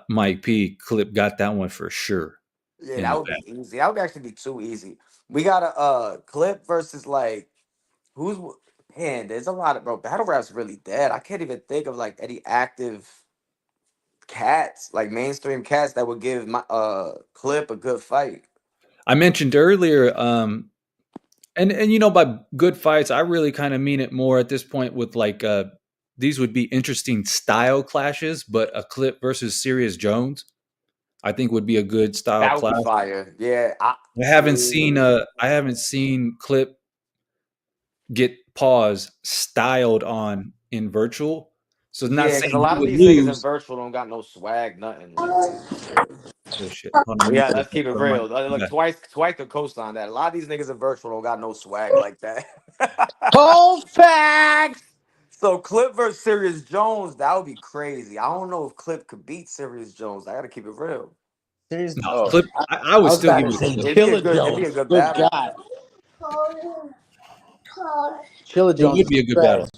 Mike P. Clip got that one for sure Yeah, in that the would back. be easy. That would actually be too easy. We got a Clip versus like who's man. There's a lot of bro. Battle rap's really dead. I can't even think of like any active cats, like mainstream cats that would give my Clip a good fight. I mentioned earlier, and by good fights, I really kind of mean it more at this point with like these would be interesting style clashes, but a Clip versus Sirius Jones, I think would be a good style That would be clash. fire. Yeah, I haven't seen Clip get pause styled on in virtual. So not yeah, because a saying he lot of would these niggas in lose. virtual don't got no swag, nothing. Like, Oh shit! Hold on, let me yeah, put let's keep it on my. real. Look, twice could co-sign that. A lot of these niggas in virtual don't got no swag like that. Cold facts. So Clip versus Sirius Jones, that would be crazy. I don't know if Clip could beat Sirius Jones. I gotta keep it real. There's No, oh, Clip. I I would was still about give to it to say Clip. Chilla It'd be a Jones. good Good battle. God. Chilla It Jones would is be a good trash. battle.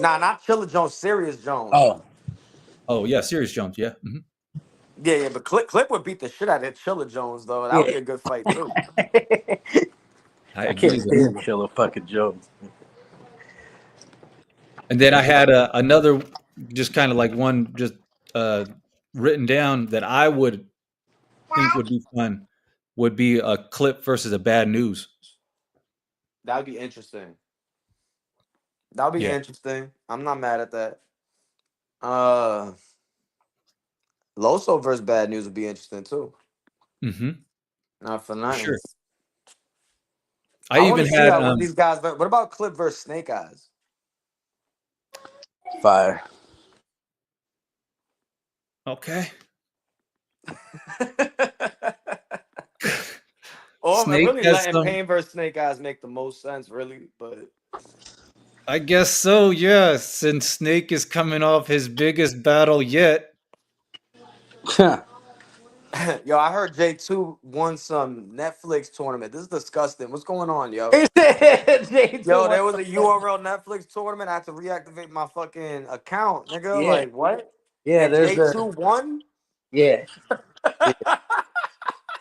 Nah, not Chilla Jones, Sirius Jones. Oh. Oh yeah, Sirius Jones. Yeah. Yeah, but Clip would beat the shit out of Chilla Jones though. That would Yeah. be a good fight too. I I can't agree with stand that. Chilla fucking Jones. And then I had another, just kind of like one, just uh, written down that I would think would be fun. Would be a Clip versus a Bad News. That would be interesting. That would be Yeah. interesting. I'm not mad at that. Uh Loso versus Bad News would be interesting too. Mm-hmm. Not for For nothing. sure. I I want even to see had how what these guys. What about Clip versus Snake Eyes? Fire. okay. Or I'm Snake really has letting some. Pain versus Snake Eyes make the most sense, really. But I guess so. Yeah, since Snake is coming off his biggest battle yet. yo, I heard J2 won some Netflix tournament. This is disgusting. What's going on, yo? Yo, there was a URL Netflix tournament. I had to reactivate my fucking account, nigga. Yeah. Like what? Yeah, And there's J2 a won? yeah.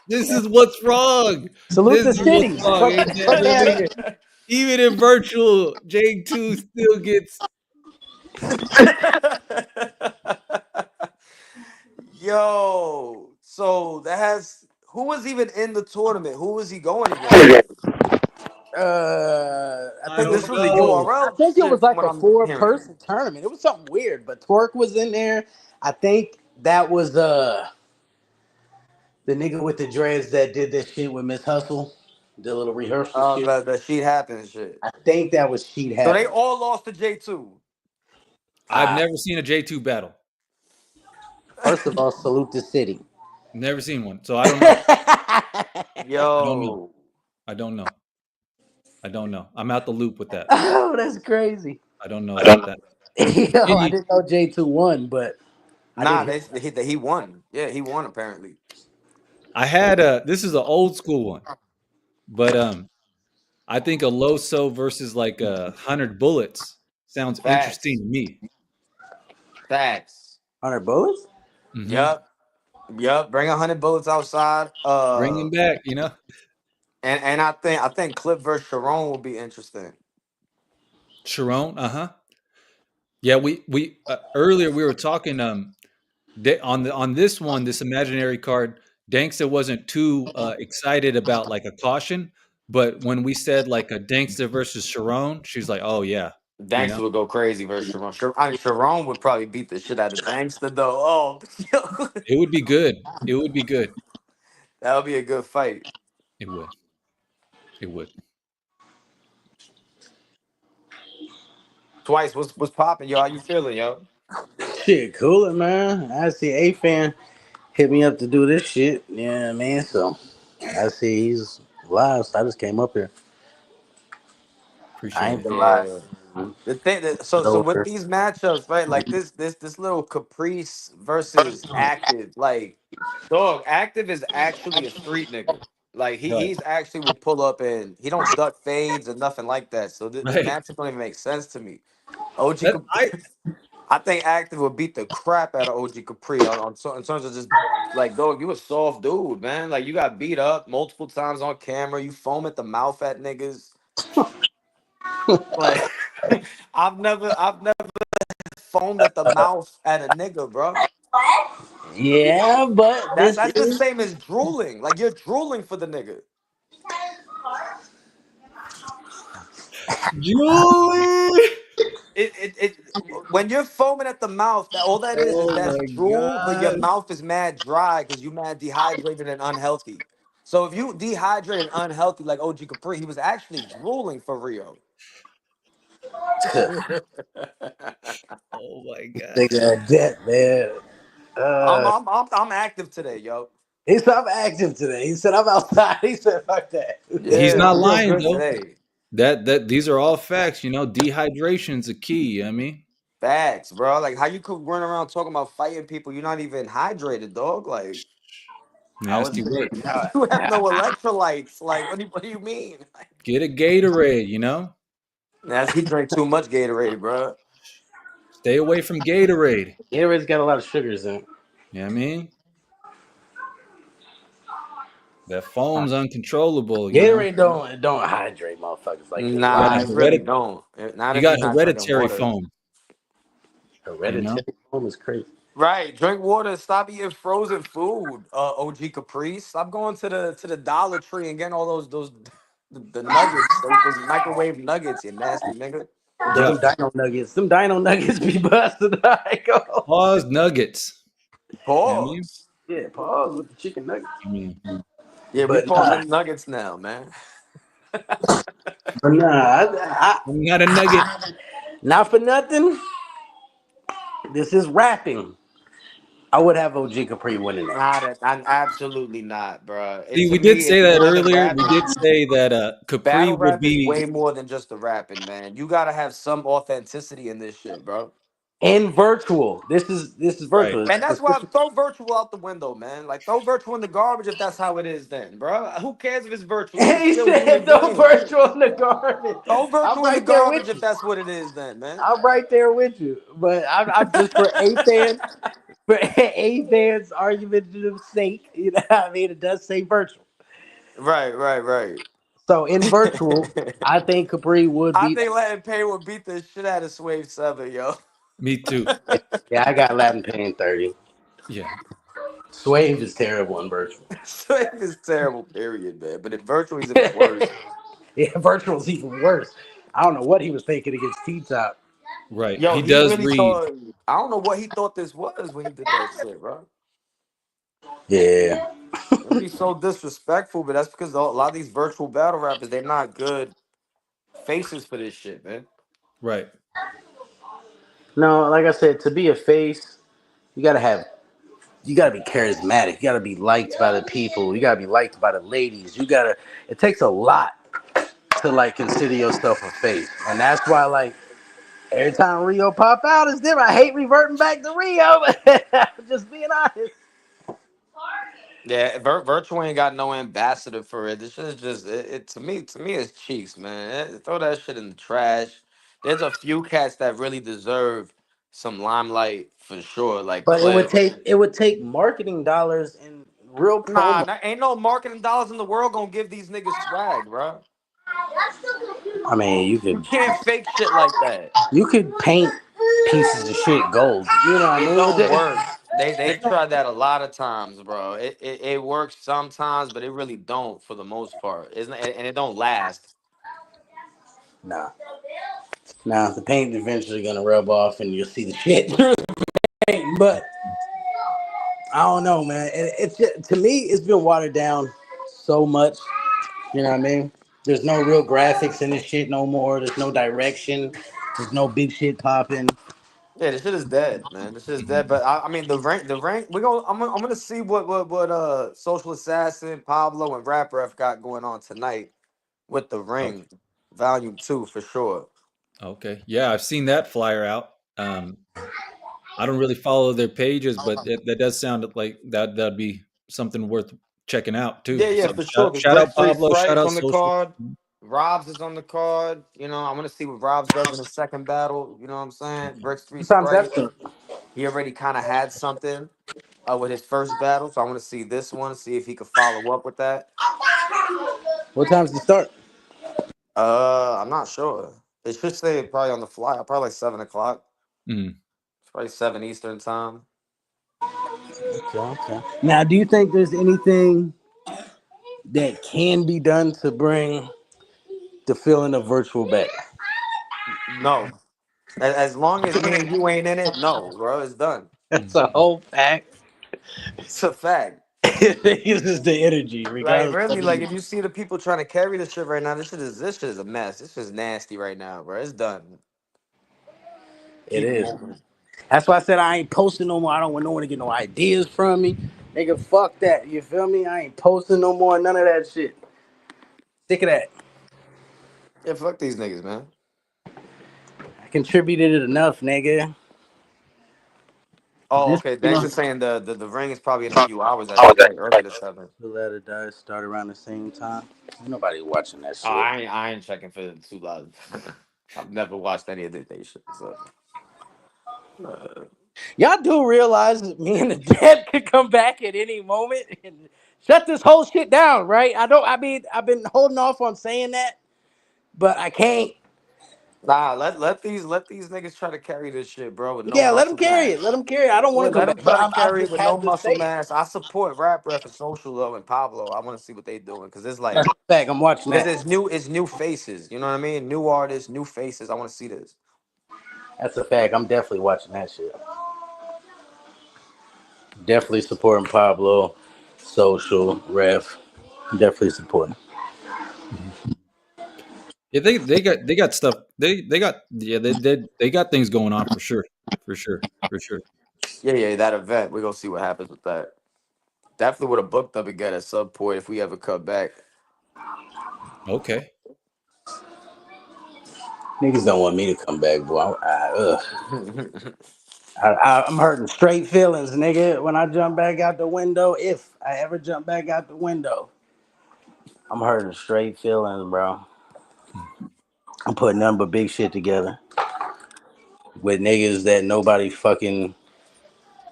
This is what's wrong. Salute This the is what's city. wrong. Fuck, Ain't that fuck out of really? here. Even in virtual, J2 still gets. Yo, so that has who was even in the tournament? Who was he going against? I I think Because don't this was a know. I URL think it was shit from like what a I'm hearing. 4-person tournament. It was something weird, but Twerk was in there. I think that was the nigga with the dreads that did that shit with Miss Hustle, the little rehearsal shit. The sheet happens shit. I think that was Sheet So they Happen. all lost to J2. I've never seen a J2 battle. First of all, salute the city. Never seen one. So I don't know. I don't know. Yo. I don't know. I don't know. I'm out the loop with that. Oh, that's crazy. I don't know about that. Yo, I Any, didn't know J2 won, but I did Nah, hear. he won. Yeah, he won apparently. I had a. This is an old school one, but I think a Loso versus like 100 bullets sounds interesting Facts. to me. Facts. 100 bullets? Hmm. Yup. Yup. Bring 100 bullets outside. Bring him back, And I think Clip versus Sharon will be interesting. Sharon, yeah. We earlier we were talking on this one, this imaginary card. Dankster wasn't too excited about like a caution, but when we said like a Dankster versus Sharon, she's like, oh yeah, you know, Dankster would go crazy versus Sharon. I mean, Sharon would probably beat the shit out of Dankster though. Oh, it would be good. It would be good. that would be a good fight. It would. It would. Twice, what's popping, yo? How you feeling, yo? Shit, cooler, man. I see A fan hit me up to do this shit. Yeah, man. So I see he's live. So I just came up here. I Appreciate ain't it. been live. Yeah. The thing that so with Over. these matchups, right? Like this little Caprice versus Active, like dog, Active is actually a street nigga. Like Right. he's actually will pull up and he don't duck fades or nothing like that. So this Right. matchup don't even make sense to me. OG, That I I think Active will beat the crap out of OG Capri in terms of just like dog, you a soft dude, man. Like you got beat up multiple times on camera. You foam at the mouth at niggas. Like I've never foamed at the mouth at a nigga, bro. Yeah, but That's this that's the is same as drooling. Like you're drooling for the nigga. Julie. It when you're foaming at the mouth, that all that is Oh that's my drool, but your god. mouth is mad dry because you mad dehydrated and unhealthy. So if you dehydrated and unhealthy like OG Capri, he was actually drooling for Rio. Oh my god. nigga death, man. I'm, Uh, I'm I'm I'm active today, yo. he said I'm active today. He said I'm outside. He said fuck that. He's Yeah, not I'm doing lying good though. today. That these are all facts, you know. Dehydration's a key, I mean. Facts, bro. Like how you could run around talking about fighting people, you're not even hydrated, dog. Like I was Nasty work. you have no electrolytes. Like what do you mean? Get a Gatorade, you know? That's he drank too much Gatorade, bro. Stay away from Gatorade. Gatorade's got a lot of sugars in it. You know what I mean? That foam's uncontrollable, you know? Gatorade don't hydrate motherfuckers like that. You got Nah, a it really hereditary don't. Not you if got you're not drinking hereditary water. foam, you know? Hereditary form is crazy. Right, drink water. Stop eating frozen food. OG Caprice. Stop going to the Dollar Tree and getting all those the nuggets, those microwave nuggets. You nasty nigga. Yeah, Yup. them dino nuggets be busted. I go. Pause nuggets. You know what I mean? Pause. Yeah, pause with the chicken nuggets. I mean, Yeah, we But pausing nuggets now, man. nah, I'm not a nugget. not for nothing. This is rapping. I would have OG Capri winning that. I'm absolutely not, bro. It See, to we did me, say it's that more than earlier. We rapping. did say that Capri Battle would rap is be way more than just the rapping, man. You gotta have some authenticity in this shit, bro. And virtual. This is right. virtual. And that's why I throw virtual out the window, man. Like throw virtual in the garbage if that's how it is, then, bro. Who cares if it's virtual? He's He still a said human throw being. virtual in the garbage. Throw I'm virtual in the right there with garbage if you. that's what it is, then, man. I'm right there with you. But I'm just for A fan, for A fans argumentative sake. You know what I mean? It does say virtual. Right, right, right. So in virtual, I think Capri would I beat. think Latin Pay would beat the shit out of Swave 7, yo. Me too. Yeah, I got Latin Pain 30. Yeah. Swave is terrible in virtual. Swave is terrible, period, man. But in virtual, he's even worse. Yeah, virtual's even worse. I don't know what he was thinking against T Top. Right. Yo, He he does really read. thought. I don't know what he thought this was when he did that shit, bro. Yeah. It'd be so disrespectful, but that's because a lot of these virtual battle rappers, they're not good faces for this shit, man. Right. No, like I said, to be a face, you gotta have you gotta be charismatic. You gotta be liked by the people. You gotta be liked by the ladies. It takes a lot to like consider yourself a face. And that's why like every time Rio pop out is different. I hate reverting back to Rio, just being honest. Yeah, virtual ain't got no ambassador for it. This shit is just it to me it's cheeks, man. Throw that shit in the trash. There's a few cats that really deserve some limelight for sure, like But Clip. it would take marketing dollars and real Nah, promo. ain't no marketing dollars in the world gonna give these niggas swag, bro. I mean, You can't fake shit like that. you could paint pieces of shit gold. You know what I It mean? don't work. They tried that a lot of times, bro. It works sometimes, but it really don't for the most part. Isn't and it don't last. Nah, nah. The paint eventually gonna rub off, and you'll see the shit through the paint. But I don't know, man. It's just, to me, it's been watered down so much. You know what I mean? There's no real graphics in this shit no more. There's no direction. There's no big shit popping. Yeah, this shit is dead, man. This shit is dead. But I mean, the rank. I'm gonna see what Social Assassin, Pablo, and Rap Ref got going on tonight with the Okay. ring, Volume 2 for sure. Okay. Yeah, I've seen that flyer out. I don't really follow their pages, but that does sound like that'd be something worth checking out too. Yeah, So for sure. Because shout out Brick Street Pablo, shout Fright's out on the Social. card. Robs is on the card. You know, I want to see what Robs does in his second battle. You know what I'm saying? Brick Street Sometimes Sprite. that's He already kind of had something with his first battle, so I want to see this one, see if he could follow up with that. what time's the start? I'm not sure. It should say probably on the fly, probably like 7 o'clock. Mm. It's probably 7 Eastern time. Okay. Now, do you think there's anything that can be done to bring the feeling of virtual back? No, as long as me and you ain't in it, no, bro, it's done. That's a whole fact. It's a fact. This is the energy, Like regardless. really, like if you see the people trying to carry this shit right now, this shit is a mess. This shit is nasty right now, bro. It's done. It Keep it is. moving. That's why I said I ain't posting no more. I don't want no one to get no ideas from me. Nigga, fuck that. You feel me? I ain't posting no more. None of that shit. Sick of that. Yeah, fuck these niggas, man. I contributed enough, nigga. Oh, This, okay. you Thanks know, for saying the ring is probably in a few hours. That shit's like early to 7. the letter does start around the same time. Ain't nobody watching that Oh, shit. I ain't checking for the 2 live. I've never watched any of they shit. So Y'all do realize that me and the dad could come back at any moment and shut this whole shit down, right? I mean, I've been holding off on saying that, but I can't. nah, let these niggas try to carry this shit, bro, with no Yeah, let them muscle carry it. mass. Let them carry it. I don't want Yeah, to come let them back, but try to I carry it just with no have to say muscle it. mass. I support Rap Ref and Social Low and Pablo. I want to see what they doing because it's That's like a fact. I'm watching because that. it's new faces. You know what I mean? New artists, new faces. I want to see this. That's a fact. I'm definitely watching that shit. Definitely supporting Pablo, Social, Ref. Definitely supporting. Mhm. Yeah, they got stuff. They got they got things going on for sure. For sure. For sure. Yeah, that event. We're gonna see what happens with that. Definitely would have booked up again at some point if we ever cut back. Okay. Niggas don't want me to come back, boy. I'm hurting straight feelings, nigga. When I jump back out the window, if I ever jump back out the window, I'm hurting straight feelings, bro. I'm putting nothing but big shit together with niggas that nobody fucking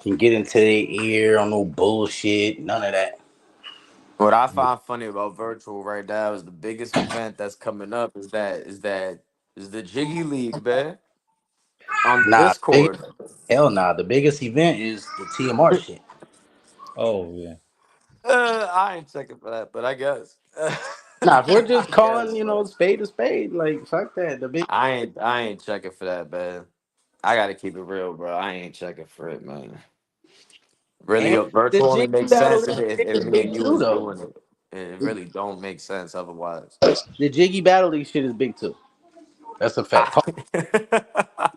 can get into their ear on no bullshit. None of that. What I find funny about virtual right now is the biggest event that's coming up is the Jiggy League, man, on the Nah, Discord. hell nah. The biggest event is the TMR shit. Oh yeah. I ain't checking for that, but I guess. Nah, if we're I just calling, guess, bro. spade to spade, like fuck that. The big I ain't checking for that, man. I gotta keep it real, bro. I ain't checking for it, man. Really, and the virtual only Jiggy makes battle sense this if, shit if is me big and you too, was though. doing it. It really don't make sense otherwise. The Jiggy battle league shit is big too. That's a fact. Ah.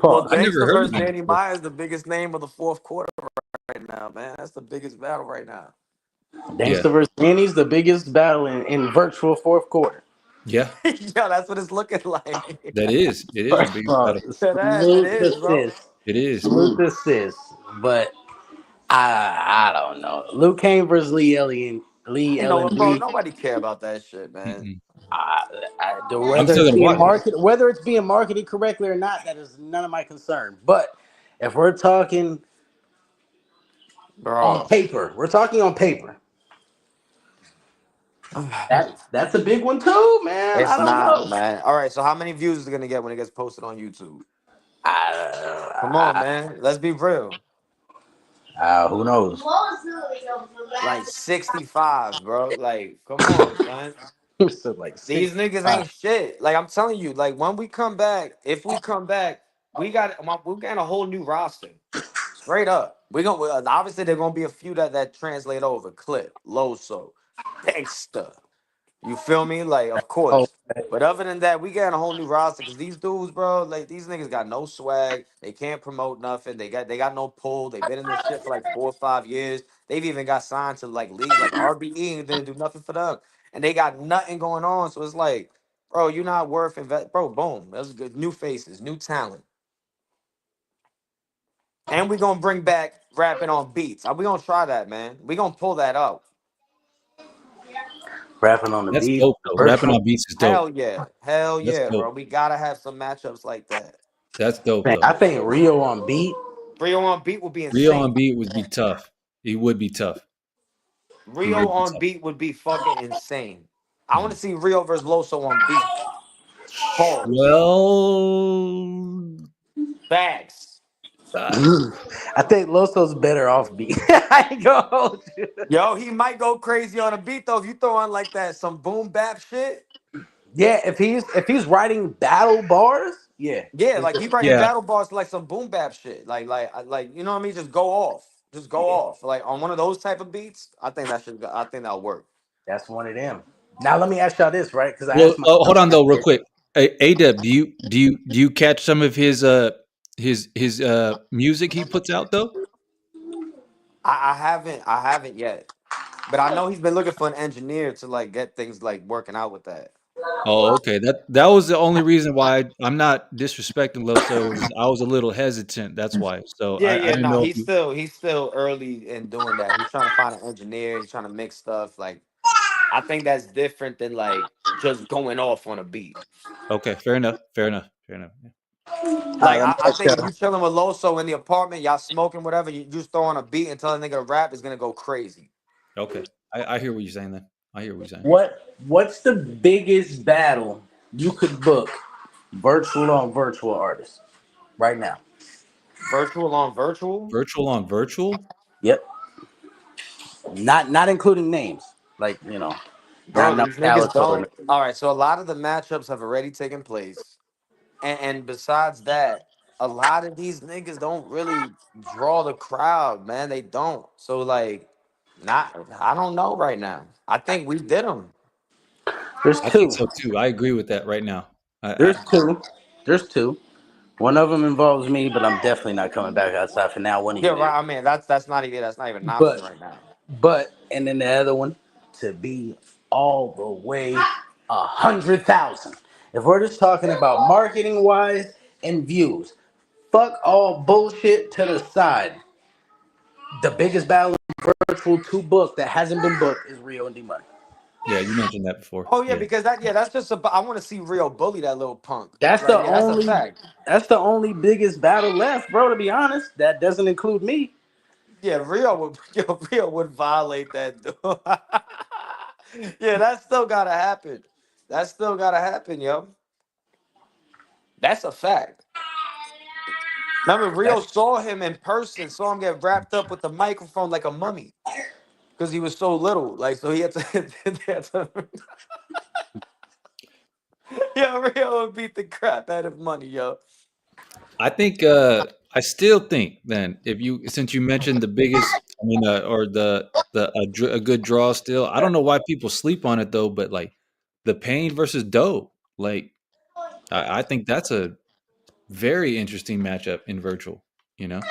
Well, Pause. I never Gangsta heard of versus them Danny before. Maya is the biggest name of the fourth quarter right now, man. That's the biggest battle right now. Yeah. Gangsta versus Annie's the biggest battle in virtual fourth quarter. Yeah. Yeah, that's what it's looking like. That is. It is the First biggest battle. pause. That ass, it Salute is, the bro. sis. It is. Salute the sis. But I don't know. Luke Kane versus Lee You know Ellen what, bro? B. Nobody care about that shit, man. Mm-mm. I'm Whether still it's gonna being watch it. marketed, whether it's being marketed correctly or not, that is none of my concern. But if we're talking bro. On paper. We're talking on paper. That's a big one too, man. I It's don't not, know. man. All right, so how many views is it gonna get when it gets posted on YouTube? Come on, I, man. Let's be real. who knows? Like 65, bro. Like, come on, son. So like These niggas 65. ain't shit. Like I'm telling you, like when we come back, if we come back, we're getting a whole new roster. Straight up. Obviously there're gonna be a few that translate over. Clip, Loso, Dexter. You feel me? Like, of Oh, course. But other than that, we getting a whole new roster because these dudes, bro, like these niggas got no swag. They can't promote nothing. They got no pull. They've been in this shit for like 4 or 5 years. They've even got signed to like leagues like RBE and didn't do nothing for them. And they got nothing going on. So it's like, bro, you're not worth invest. Bro, boom. That's good. New faces, new talent. And we gonna bring back rapping on beats. We gonna try that, man. We gonna pull that out. rapping on the That's beat, dope though. Rapping virtual. on beats is dope. Hell That's yeah, dope. bro. We gotta have some matchups like that. That's dope Man, I though. think Rio on beat. Rio on beat would be Rio on insane. beat would be tough. He would be tough. He Rio would be on tough. beat would be fucking insane. I want Mhm. to see Rio versus Loso on beat. Pause. Well, Facts. uh, I think Loso's better off beat. I ain't gonna hold you. Yo, he might go crazy on a beat though. If you throw on like that some boom bap shit, Yeah, if he's writing battle bars, yeah. yeah, like he writing yeah. battle bars like some boom bap shit. Like you know what I mean? Just go off. Just go Yeah. off. Like on one of those type of beats, I think that'll work. That's one of them. Now let me ask y'all this, right? Because I Well, asked my hold on though, real quick. Adeb, do you catch some of his music he puts out though? I haven't yet. But I know he's been looking for an engineer to like get things like working out with that. Oh, okay. That was the only reason why I'm not disrespecting Lil So. I was a little hesitant. That's why. So Yeah, I yeah, didn't no, know if he's you. still he's still early in doing that. He's trying to find an engineer. He's trying to mix stuff. Like I think that's different than like just going off on a beat. Okay, fair enough. Fair enough. Fair enough. Yeah. Like let me I ask think if y'all. you chilling with Loso in the apartment, y'all smoking whatever, you just throw on a beat and tell a nigga to rap is gonna go crazy. Okay, I hear what you're saying. Then I hear what you're saying. What's the biggest battle you could book virtual on virtual artists right now? Virtual on virtual, Virtual on virtual. Yep. Not including names. Like, not bro. no These niggas Calico or don't. All right, so a lot of the matchups have already taken place. And besides that, a lot of these niggas don't really draw the crowd, man. They don't. So like, not. I don't know right now. I think we did them. there's I think two. so too. I agree with that right now. There's two. There's two. One of them involves me, but I'm definitely not coming back outside for now Yeah, anyway. right. I mean, that's not even an option But right now. and then the other one to be all the way 100,000. If we're just talking about marketing wise and views, fuck all bullshit to the side. The biggest battle in virtual to book that hasn't been booked is Rio and D Money. Yeah, you mentioned that before. Oh yeah, Yeah. because that's just I want to see real bully that little punk. That's the Like yeah, that's a only fact. that's the only biggest battle left, bro. To be honest, that doesn't include me. Yeah, Rio would violate that. Dude. Yeah, that still gotta happen. That still gotta happen, yo. That's a fact. Remember, Rio That's saw him in person, saw him get wrapped up with the microphone like a mummy because he was so little. Like, so he had to. They had to yeah, Rio would beat the crap out of money, yo. I think I still think then if you since you mentioned the biggest I mean or a good draw still I don't know why people sleep on it though but like the Pain versus Doe like I think that's a very interesting matchup in virtual you know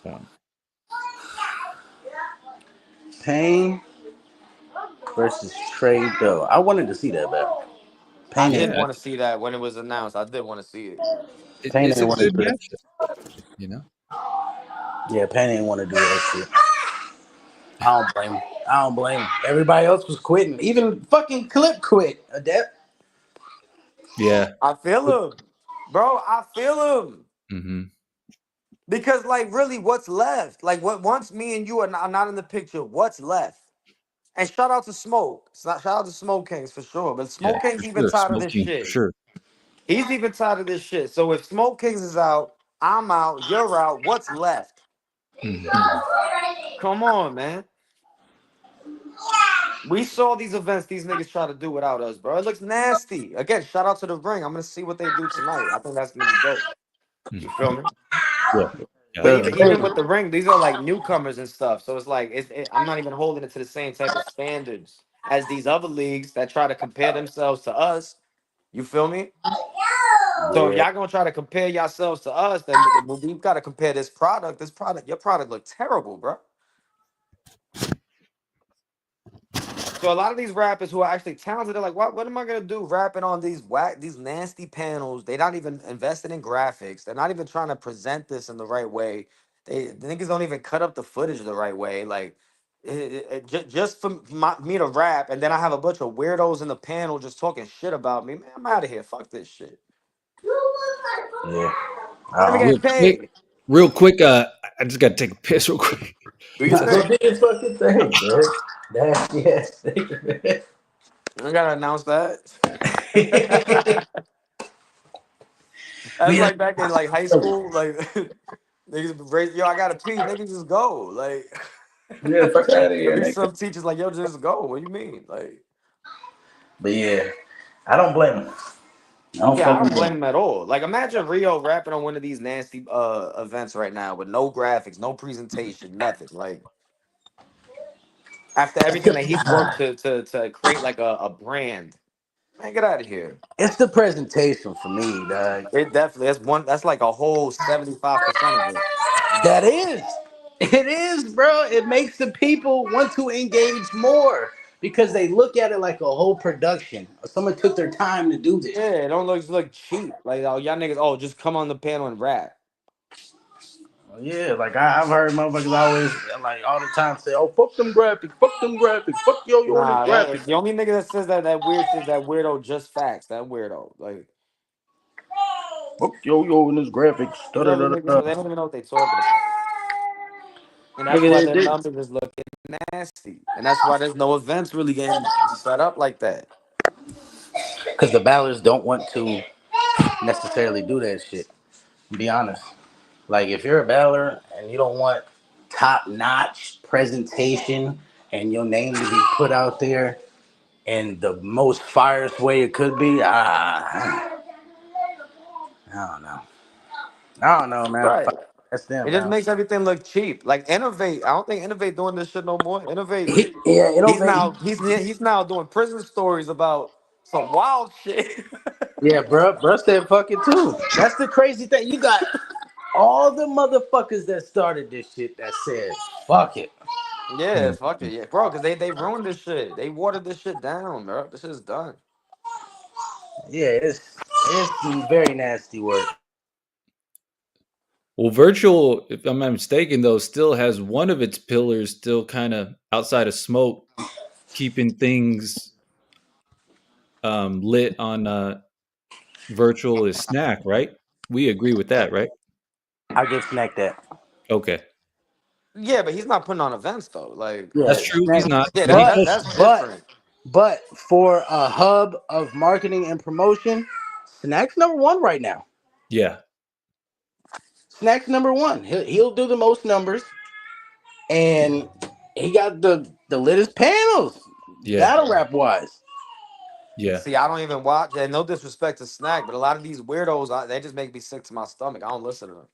so, Pain versus Trade Dough. I wanted to see that battle. I Pain did ain't yeah want to see that when it was announced. I did want to see it. Pain it's a ain't want to good do that. matchup you know Yeah, Pain ain't want to do that shit. I don't blame him. I don't blame him. Everybody else was quitting. Even fucking Clip quit. Adept. yeah I feel him, bro. I feel him. hmm Because like really, what's left? Like what once me and you are not in the picture, what's left? And shout out to Smoke. Shout out to Smoke Kings for sure. But Yeah, Smoke Kings for even sure. tired of this Smoking for shit. sure. He's even tired of this shit. So if Smoke Kings is out, I'm out, you're out, what's left? Mhm. Come on, man. We saw these events these niggas try to do without us, bro. It looks nasty. Again, shout out to the ring. I'm gonna see what they do tonight. I think that's gonna be dope. You feel me? Yeah. Yeah, But I even agree. even with the ring, these are like newcomers and stuff. So it's like I'm not even holding it to the same type of standards as these other leagues that try to compare themselves to us. You feel me? So if Yeah. y'all gonna try to compare yourselves to us, then we've got to compare this product. This product, your product look terrible, bro. So a lot of these rappers who are actually talented, they're like, what am I gonna do rapping on these nasty panels? They're not even invested in graphics. They're not even trying to present this in the right way. The niggas don't even cut up the footage the right way. Like, just for me to rap, and then I have a bunch of weirdos in the panel just talking shit about me. Man, I'm out of here. Fuck this shit. Yeah. I don't even Real get quick, paid. real quick. I just got to take a piss real quick. Do your Nah, go thing. do your fucking thing, man. Nasty ass nigga, I gotta announce that. man. That's Man, like back in like high school, like niggas raise, yo, I gotta pee, niggas just go. Like yeah, fuck out of there here, be nigga. some teachers like, yo, just go. What do you mean? Like, But yeah, I don't blame him. I don't yeah, I fucking don't blame blame him. him at all. Like, imagine Rio rapping on one of these nasty events right now with no graphics, no presentation, nothing. Like after everything that he's worked to create like a brand. Man, get out of here. It's the presentation for me, dog. It definitely that's like a whole 75% of it. That is. It is, bro. It makes the people want to engage more because they look at it like a whole production. Someone took their time to do this. Yeah, it don't look cheap. Like, oh, y'all niggas, oh, just come on the panel and rap. Yeah, like I've heard motherfuckers always like all the time say, "Oh, fuck them graphics, fuck yo and his Nah, graphics." the only nigga that says that weird shit is that weirdo just facts. That weirdo. Like Fuck yo and his graphics. Da these da other da niggas, da. they don't even know what they talking about. And that's why Nigga, their numbers is looking nasty. And that's why there's no events really getting set up like that. because the ballers don't want to necessarily do that shit. Be honest. Like if you're a baller and you don't want top notch presentation and your name to be put out there in the most fierce way it could be, I don't know. I don't know, man. Right. Fuck, that's them, It just man. makes everything look cheap. Like Innovate, I don't think Innovate doing this shit no more. Innovate, Yeah, he's innovate. now he's now doing prison stories about some wild shit. Yeah, bro said fuck it too. That's the crazy thing. You got all the motherfuckers that started this shit that said fuck it. Yeah, Mhm. fuck it, yeah, bro. Because they ruined this shit. They watered this shit down, bro. This shit's done. Yeah, it's some very nasty work. Well, virtual, if I'm not mistaken, though, still has one of its pillars still kind of outside of smoke, keeping things lit on virtual is snack, right? We agree with that, right? I get snacked at. Okay, Yeah, but he's not putting on events though. Like, Yeah, that's true. He's snack. not, yeah, but he's that's hosting. But different. but for a hub of marketing and promotion, Snack's number one right now. Yeah, Snack's number one. He'll do the most numbers, and he got the littest panels, yeah, battle rap wise. yeah. See, I don't even watch. And no disrespect to Snack, but a lot of these weirdos, they just make me sick to my stomach. I don't listen to them.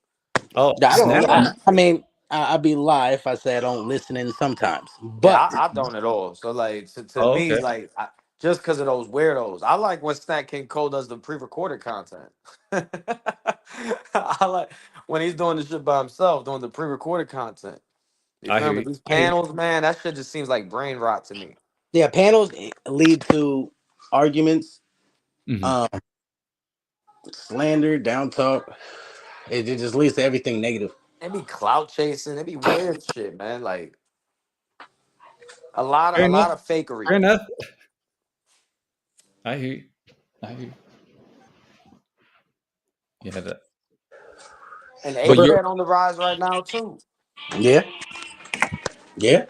Oh, I snack. don't. I mean, I'd be lie if I say I don't listen in sometimes. Yeah, But I don't at all. So like to Oh, me, okay. like just because of those weirdos, I like when Snack King Cole does the pre-recorded content. I like when he's doing the shit by himself, doing the pre-recorded content. You I feel hear me? you. These I hear you. panels, man, that shit just seems like brain rot to me. yeah, panels lead to arguments, Mhm. um, slander, down talk. It just leads to everything negative. It be clout chasing. It be weird shit, man. Like Fair a enough. lot of Fair fakery. enough. I hear you. I hear you. Yeah, And But you're A-Fan on the rise right now too. Yeah, yeah.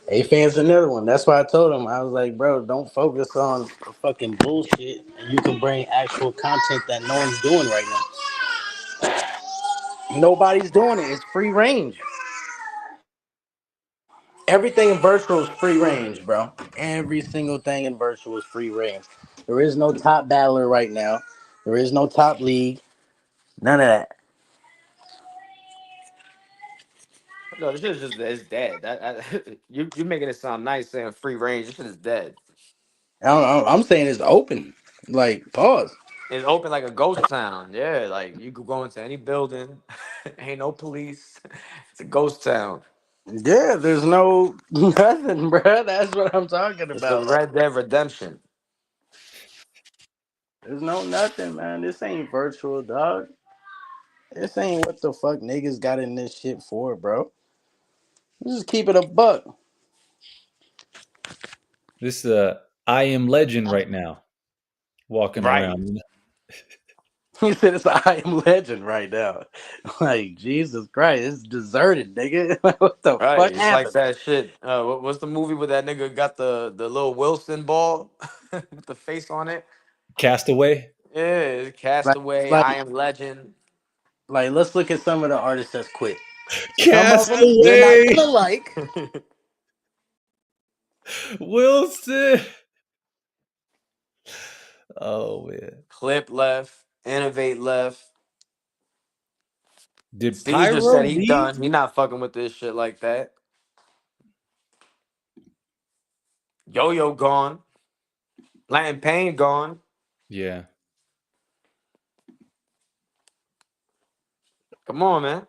A Fan's another one. That's why I told him, I was like, bro, don't focus on fucking bullshit, and you can bring actual content that no one's doing right now. Nobody's doing it. It's free range. Everything in virtual is free range, bro. Every single thing in virtual is free range. There is no top battler right now. There is no top league. None of that. No, this shit is just it's dead. You making it sound nice saying free range. This shit is dead. I'm saying it's open. Like, pause. It's open like a ghost town. Yeah, like you could go into any building. Ain't no police. It's a ghost town. Yeah, there's no nothing, bro. That's what I'm talking It's the about. Like, Red Dead Redemption. there's no nothing, man. This ain't virtual, dog. This ain't what the fuck niggas got in this shit for, bro. Just keep it a buck. this I am legend right now, walking Right. around. He said it's a I am legend right now. Like, Jesus Christ, it's deserted, nigga. What the Right. fuck It's like happened? that shit. What's the movie where that nigga got the little Wilson ball with the face on it? Castaway. Yeah, it's Like, Castaway, like, I Am Legend. let's look at some of the artists that's quit. Some of them you're not Castaway. gonna like. Wilson. Oh man. Clip left, Innovate left. Did Caesar Pyro said he leave? done. He not fucking with this shit like that. Yo-Yo gone. Latin Pain gone. Yeah. Come on, man.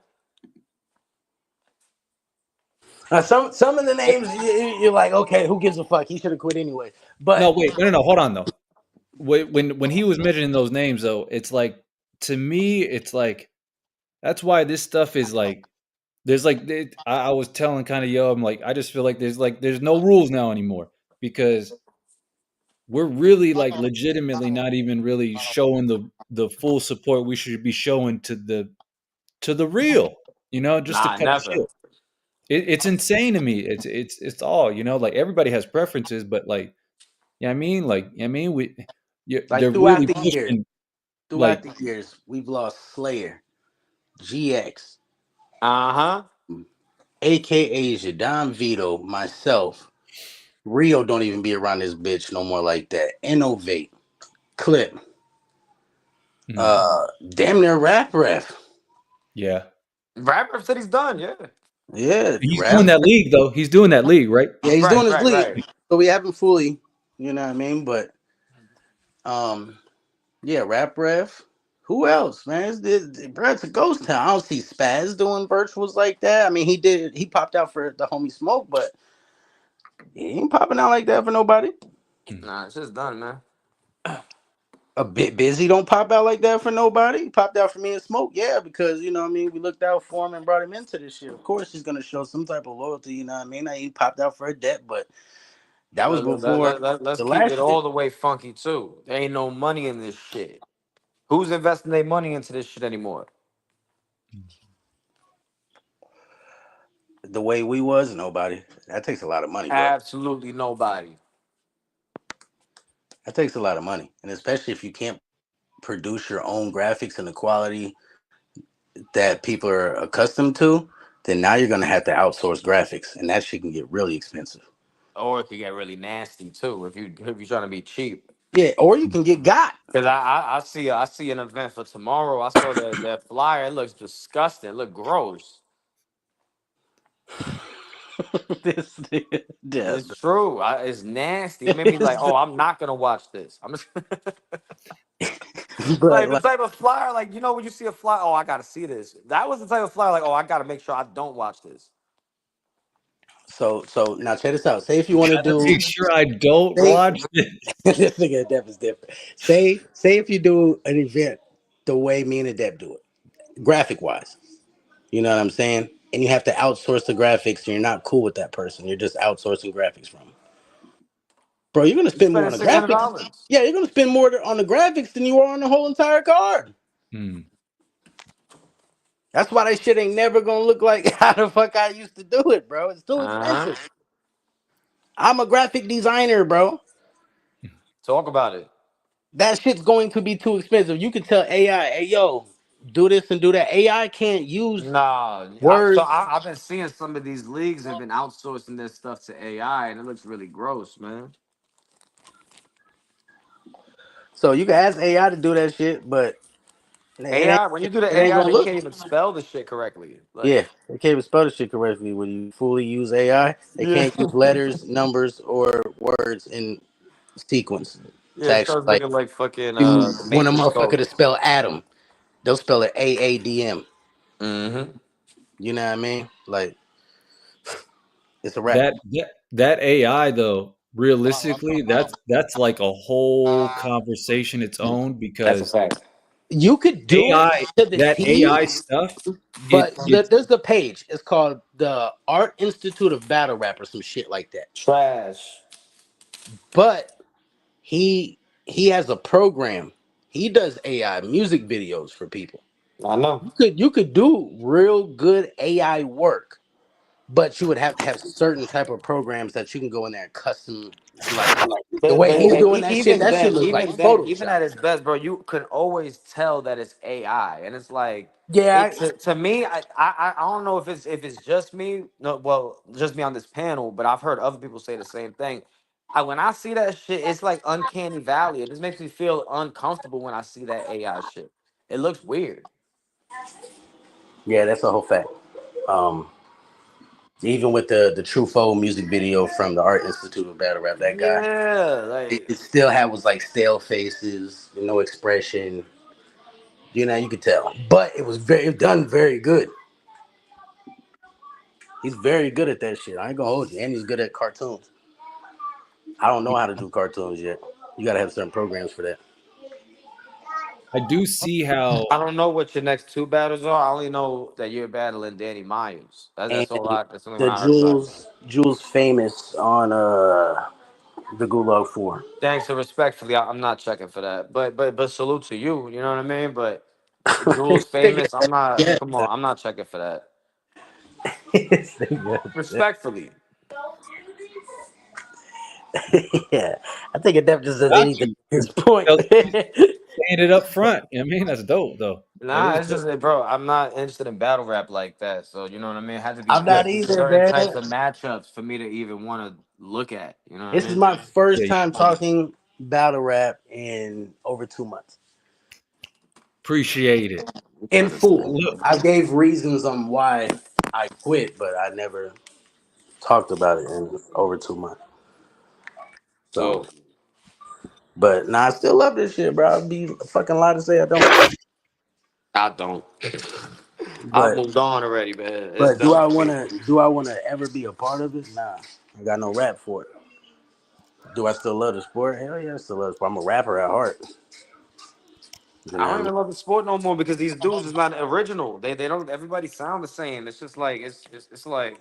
Some of the names you're like, okay, who gives a fuck? He should have quit anyway. But No, wait. No. Hold on though. When he was mentioning those names though, it's like to me, it's like that's why this stuff is like there's like I was telling kind of I'm like I just feel like there's no rules now anymore because we're really like legitimately not even really showing the full support we should be showing to the real, just to Nah, cut the never. shit. It's insane to me. It's all, like everybody has preferences, but like, I mean, like they're really pushing like throughout the years, we've lost Slayer, GX, Uh-huh. aka Jadon Vito, myself. Rio don't even be around this bitch no more like that. Innovate, Clip, mm, damn near Rap Ref. yeah. Rapper said he's done, yeah. Yeah, He's Rap. doing that league though. He's doing that league, right? Yeah, he's doing Right, his right, league, right. so we haven't fully, you know what I mean. But yeah, Rap Ref. Who else, man? Bro, it's a ghost town. I don't see Spaz doing virtuals like that. I mean, he popped out for the homie Smoke, but he ain't popping out like that for nobody. Mm. Nah, it's just done, man. A bit busy don't pop out like that for nobody. He popped out for me and Smoke, yeah, because you know what I mean, we looked out for him and brought him into this shit. Of course he's gonna show some type of loyalty, you know what I mean? He popped out for a debt, but that was before Let's the keep last it shit. all the way funky too. There ain't no money in this shit. Who's investing their money into this shit anymore? The way we was, nobody. That takes a lot of money, bro. Absolutely nobody. That takes a lot of money. And especially if you can't produce your own graphics in the quality that people are accustomed to, then now you're gonna have to outsource graphics. And that shit can get really expensive. Or it could get really nasty too if you're trying to be cheap. Yeah, or you can get got. Cause I see an event for tomorrow. I saw that flyer. It looks disgusting. It look gross. This nigga dead. It's true. It's nasty. It made me like, oh, I'm not gonna watch this. I'm just But like the like, type of flyer, like when you see a flyer, oh, I gotta see this. That was the type of flyer, like, oh, I gotta make sure I don't watch this. so now check this out. Say if you want to Gotta do make sure I don't say watch it. this nigga Depp is different. Say if you do an event the way me and the Depp do it, graphic wise. You know what I'm saying? And you have to outsource the graphics, and you're not cool with that person. You're just outsourcing graphics from them. Bro, you're gonna You spend more spending on the six hundred graphics. dollars. Yeah, you're gonna spend more on the graphics than you are on the whole entire card. Hmm. That's why that shit ain't never gonna look like how the fuck I used to do it, bro. It's too Uh-huh. expensive. I'm a graphic designer, bro. Talk about it. That shit's going to be too expensive. You can tell AI, hey yo, do this and do that. AI can't use Nah, words. I've been seeing some of these leagues have been outsourcing this stuff to AI, and it looks really gross, man. So you can ask AI to do that shit, but AI, when you do the it ain't AI, gonna they look. can't even spell the shit correctly. Like, Yeah, they can't even spell the shit correctly when you fully use AI. They yeah, can't use letters, numbers, or words in sequence yeah, to it actually starts like looking like fucking do the when a Matrix motherfucker code. to spell Adam. They'll spell it AADM. Mm-hmm. You know what I mean? Like it's a rap. That AI though, realistically, that's like a whole conversation its own That's a because fact. You could do it AI to the that T, AI stuff, but it there's the page. It's called the Art Institute of Battle Rap or some shit like that. Trash. But he has a program. He does AI music videos for people. I know. You could do real good AI work, but you would have to have certain type of programs that you can go in there and custom like the way he's doing that shit. That shit looks like Even Photoshop. at its best, bro, you could always tell that it's AI, and it's like Yeah, it to me. I don't know if it's just me. No, well, just me on this panel, but I've heard other people say the same thing. When I see that shit, it's like uncanny valley. It just makes me feel uncomfortable when I see that AI shit. It looks weird. yeah, that's a whole fact. Um, Even with the True Foe music video from the Art Institute of Battle Rap, that guy, Yeah, it still had was like stale faces, no expression. You could tell, but it was done very good. He's very good at that shit. I ain't gonna hold you, and he's good at cartoons. I don't know how to do cartoons yet. You gotta have certain programs for that. I do see how I don't know what your next two battles are. I only know that you're battling Danny Myers. And That's all I. That's the only the one I heard about. Jules famous on the Gulag 4. Thanks, so respectfully, I'm not checking for that. But salute to you. You know what I mean. But Jules famous. I'm not. yeah. Come on, I'm not checking for that. Respectfully, Yeah, I think it definitely does got anything you. at this point. Saying it up front. I mean, that's dope though. That nah. is It's dope. just that, bro. I'm not interested in battle rap like that. So you know what I mean. It had to be I'm not either, certain types man. of matchups for me to even want to look at. You know what I This is mean? my first Yeah, time talking battle rap in over 2 months. appreciate it. In full. Look, I gave reasons on why I quit, but I never talked about it in over 2 months. So, So but nah, I still love this shit, bro. I'd be a fucking lie to say I don't. I don't. I've But moved on already, man. It's but do done I for me. wanna ever be a part of it? Nah. I got no rap for it. Do I still love the sport? Hell yeah, I still love the sport. I'm a rapper at heart. You I know what don't I mean? even love the sport no more because these dudes is not original. They don't. Everybody sound the same. It's just like it's like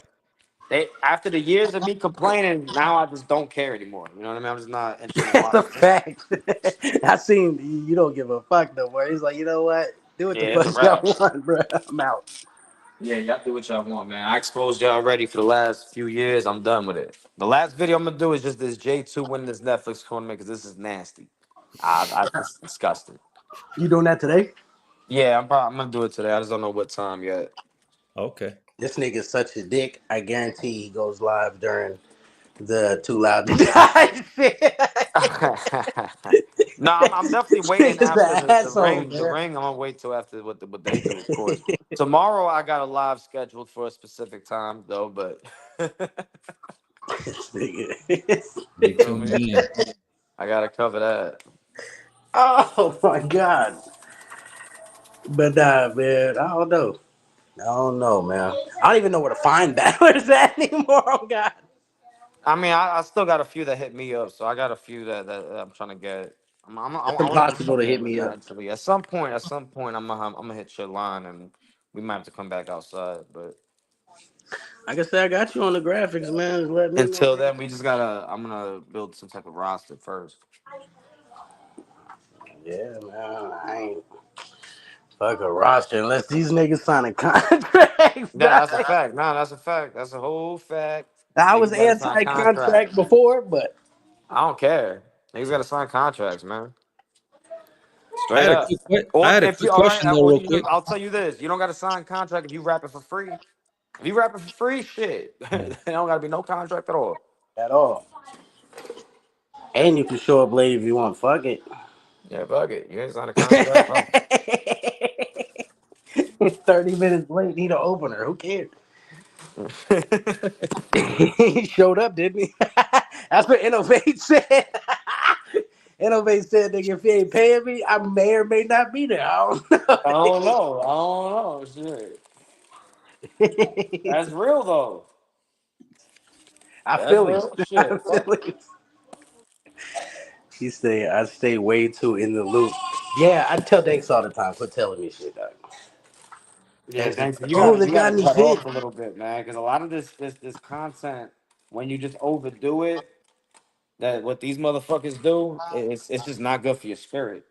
they after the years of me complaining, now I just don't care anymore. You know what I mean? I'm just not interested in That's a watching it. fact. I seen you don't give a fuck no more. He's like, you know what? Do what the Yeah, it's fuck a y'all wrap. want, bro. I'm out. Yeah, y'all do what y'all want, man. I exposed y'all already for the last few years. I'm done with it. The last video I'm gonna do is just this J2 winning this Netflix tournament because this is nasty. It's disgusting. You doing that today? Yeah, I'm gonna do it today. I just don't know what time yet. okay. This nigga's such a dick. I guarantee he goes live during the Too Loud to Die shit. No, I'm definitely waiting Nigga's after an the asshole, ring. The man. ring, I'm gonna wait till after what they do, of course. Tomorrow I got a live scheduled for a specific time though, but This nigga. They feel tuned me? in. I gotta cover that. Oh my god. But nah, man, I don't know. I don't know, man. I don't even know where to find battlers at anymore. Oh god. I mean, I still got a few that hit me up, so I got a few that I'm trying to get. It's I want to do impossible some to hit games me up. eventually. At some point, I'm gonna hit your line, and we might have to come back outside. But Like I said, I got you on the graphics, man. Just let me know. until then, we just gotta. I'm gonna build some type of roster first. Yeah, man. I ain't Fuck a roster unless these niggas sign a contract. Yeah, that's a fact. Nah, that's a fact. That's a whole fact. I was Niggas gotta sign anti-contract contracts. before, but I don't care. Niggas gotta sign contracts, man. I Straight had a up. quick que- I Or had a if you quick all right, question though, real quick. I'll tell you this: you don't gotta sign contract if you rap it for free. If you rap it for free, shit, there don't gotta be no contract at all. at all. And you can show up late if you want. Fuck it. Yeah, fuck it. You ain't signed a contract. Fuck 30 minutes late, need an opener. Who cares? it. He showed up, didn't he? That's what Innovate said. Innovate said, nigga, if he ain't paying me, I may or may not be there. I don't know. I don't know. I don't know. Shit, that's real though. I That's feel him. real I shit. Fuck. feel him. He say I stay way too in the loop. Yeah, I tell Danks all the time. Quit telling me shit, dog. Yeah, Danks is thanks. like, oh, they You gotta got any cut fit. off a little bit, man, because a lot of this content, when you just overdo it, that what these motherfuckers do, it's just not good for your spirit.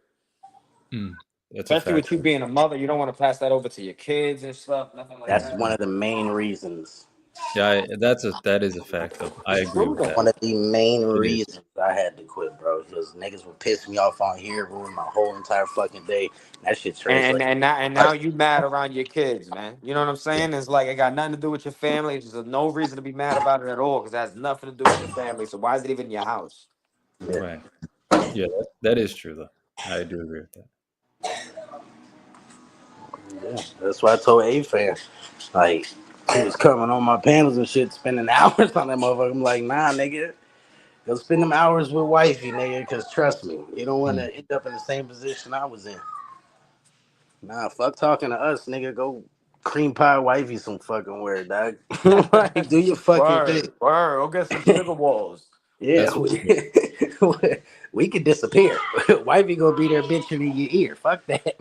Mm, that's a Especially fact. with you being a mother, you don't want to pass that over to your kids and stuff, nothing like That's that. one of the main reasons. Yeah, that is a fact though. I It's agree true with though. that. One of the main It is. reasons I had to quit, bro, because niggas would piss me off on here, ruin my whole entire fucking day. That shit translates. And now you mad around your kids, man. You know what I'm saying? It's like it got nothing to do with your family. It's just no reason to be mad about it at all because it has nothing to do with your family. So why is it even in your house? Yeah. Right. Yeah, that is true though. I do agree with that. Yeah, that's why I told A-Fan, like, he was coming on my panels and shit, spending hours on that motherfucker. I'm like, nah, nigga, go spend them hours with wifey, nigga, because trust me, you don't want Mm. to end up in the same position I was in. Nah, fuck talking to us, nigga. Go cream pie wifey some fucking word, dog. Like, do your fucking thing. Word. Go get some sugar walls. Yeah, That's what's up. we could disappear. Wifey gonna be there bitching in your ear. Fuck that.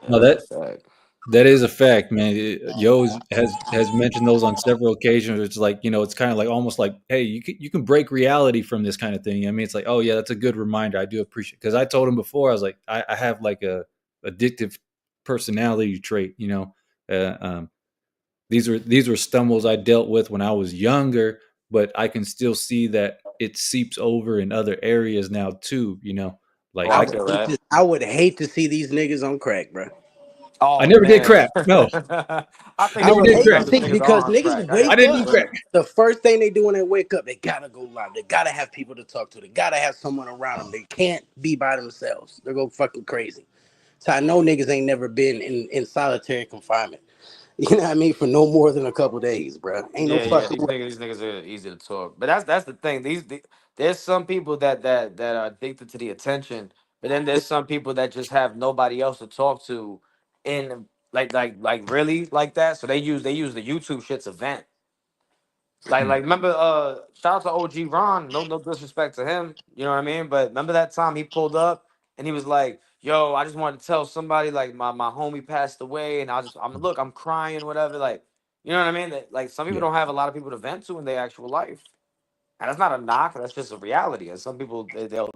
No, That's a fact. that is a fact, man. Yo has mentioned those on several occasions. It's like, it's kind of like almost like, hey, you can break reality from this kind of thing. I mean, it's like, oh yeah, that's a good reminder. I do appreciate, because I told him before, I was like, I have like a addictive personality trait. Uh, um, these were stumbles I dealt with when I was younger, but I can still see that it seeps over in other areas now too. Oh, Like I I feel that. I would hate to see these niggas on crack, bro. I Oh never did man. crack. No, I I think I never it's would did just hate to crack. because the see niggas because are on niggas crack. I I gotta wake be didn't do up. real. crack. The first thing they do when they wake up, they gotta go live. They gotta have people to talk to. They gotta have someone around them. They can't be by themselves. They go fucking crazy. So I know niggas ain't never been in solitary confinement. You know what I mean? For no more than a couple days, bro. Ain't no Yeah. fucking way. These niggas are easy to talk. But that's the thing. There's some people that are addicted to the attention, but then there's some people that just have nobody else to talk to, in like really like that. So they use the YouTube shit to vent. Hmm. Remember shout out to OG Ron, no disrespect to him, you know what I mean? But remember that time he pulled up and he was like, yo, I just wanted to tell somebody like my homie passed away and I'm crying, whatever. Like, you know what I mean? That, like some people Yeah. don't have a lot of people to vent to in their actual life. And that's not a knock, that's just a reality. And some people they'll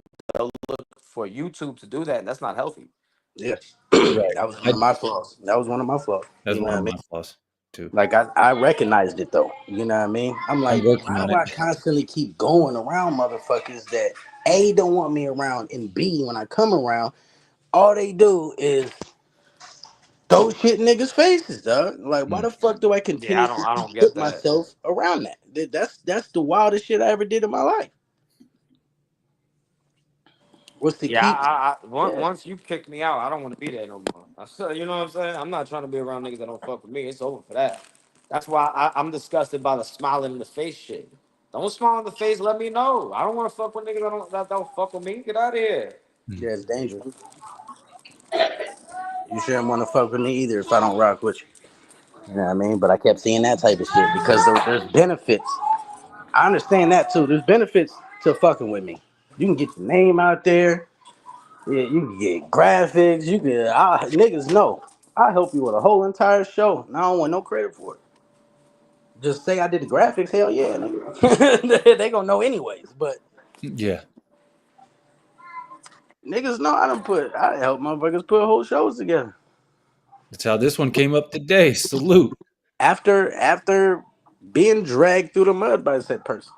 look for YouTube to do that, and that's not healthy. Yeah. Right. That was one I, of my flaws. That was one of my flaws. that's You know one what I of mean? my flaws too. Like I recognized it though. You know what I mean? I'm I'm like, working why on do it. I constantly keep going around motherfuckers that A don't want me around and B when I come around, all they do is throw shit in niggas' faces, dog. Like why Hmm. the fuck do I Yeah, continuously I don't get put that. myself around that? That's the wildest shit I ever did in my life. Was to Yeah, keep yeah. once you kick me out, I don't want to be there no more. You know what I'm saying? I'm not trying to be around niggas that don't fuck with me. It's over for that. That's why I'm disgusted by the smiling in the face shit. Don't smile in the face. Let me know. I don't want to fuck with niggas that don't fuck with me. Get out of here. Hmm. Yeah, it's dangerous. You shouldn't want to fuck with me either if I don't rock with you. You know what I mean? But I kept seeing that type of shit because there's benefits. I understand that too. There's benefits to fucking with me. You can get your name out there. Yeah, you can get graphics. You can niggas know. I help you with a whole entire show, and I don't want no credit for it. Just say I did the graphics. Hell yeah, nigga. They gonna know anyways. But Yeah. niggas know I help motherfuckers put whole shows together. That's how this one came up today. Salute. After being dragged through the mud by said person.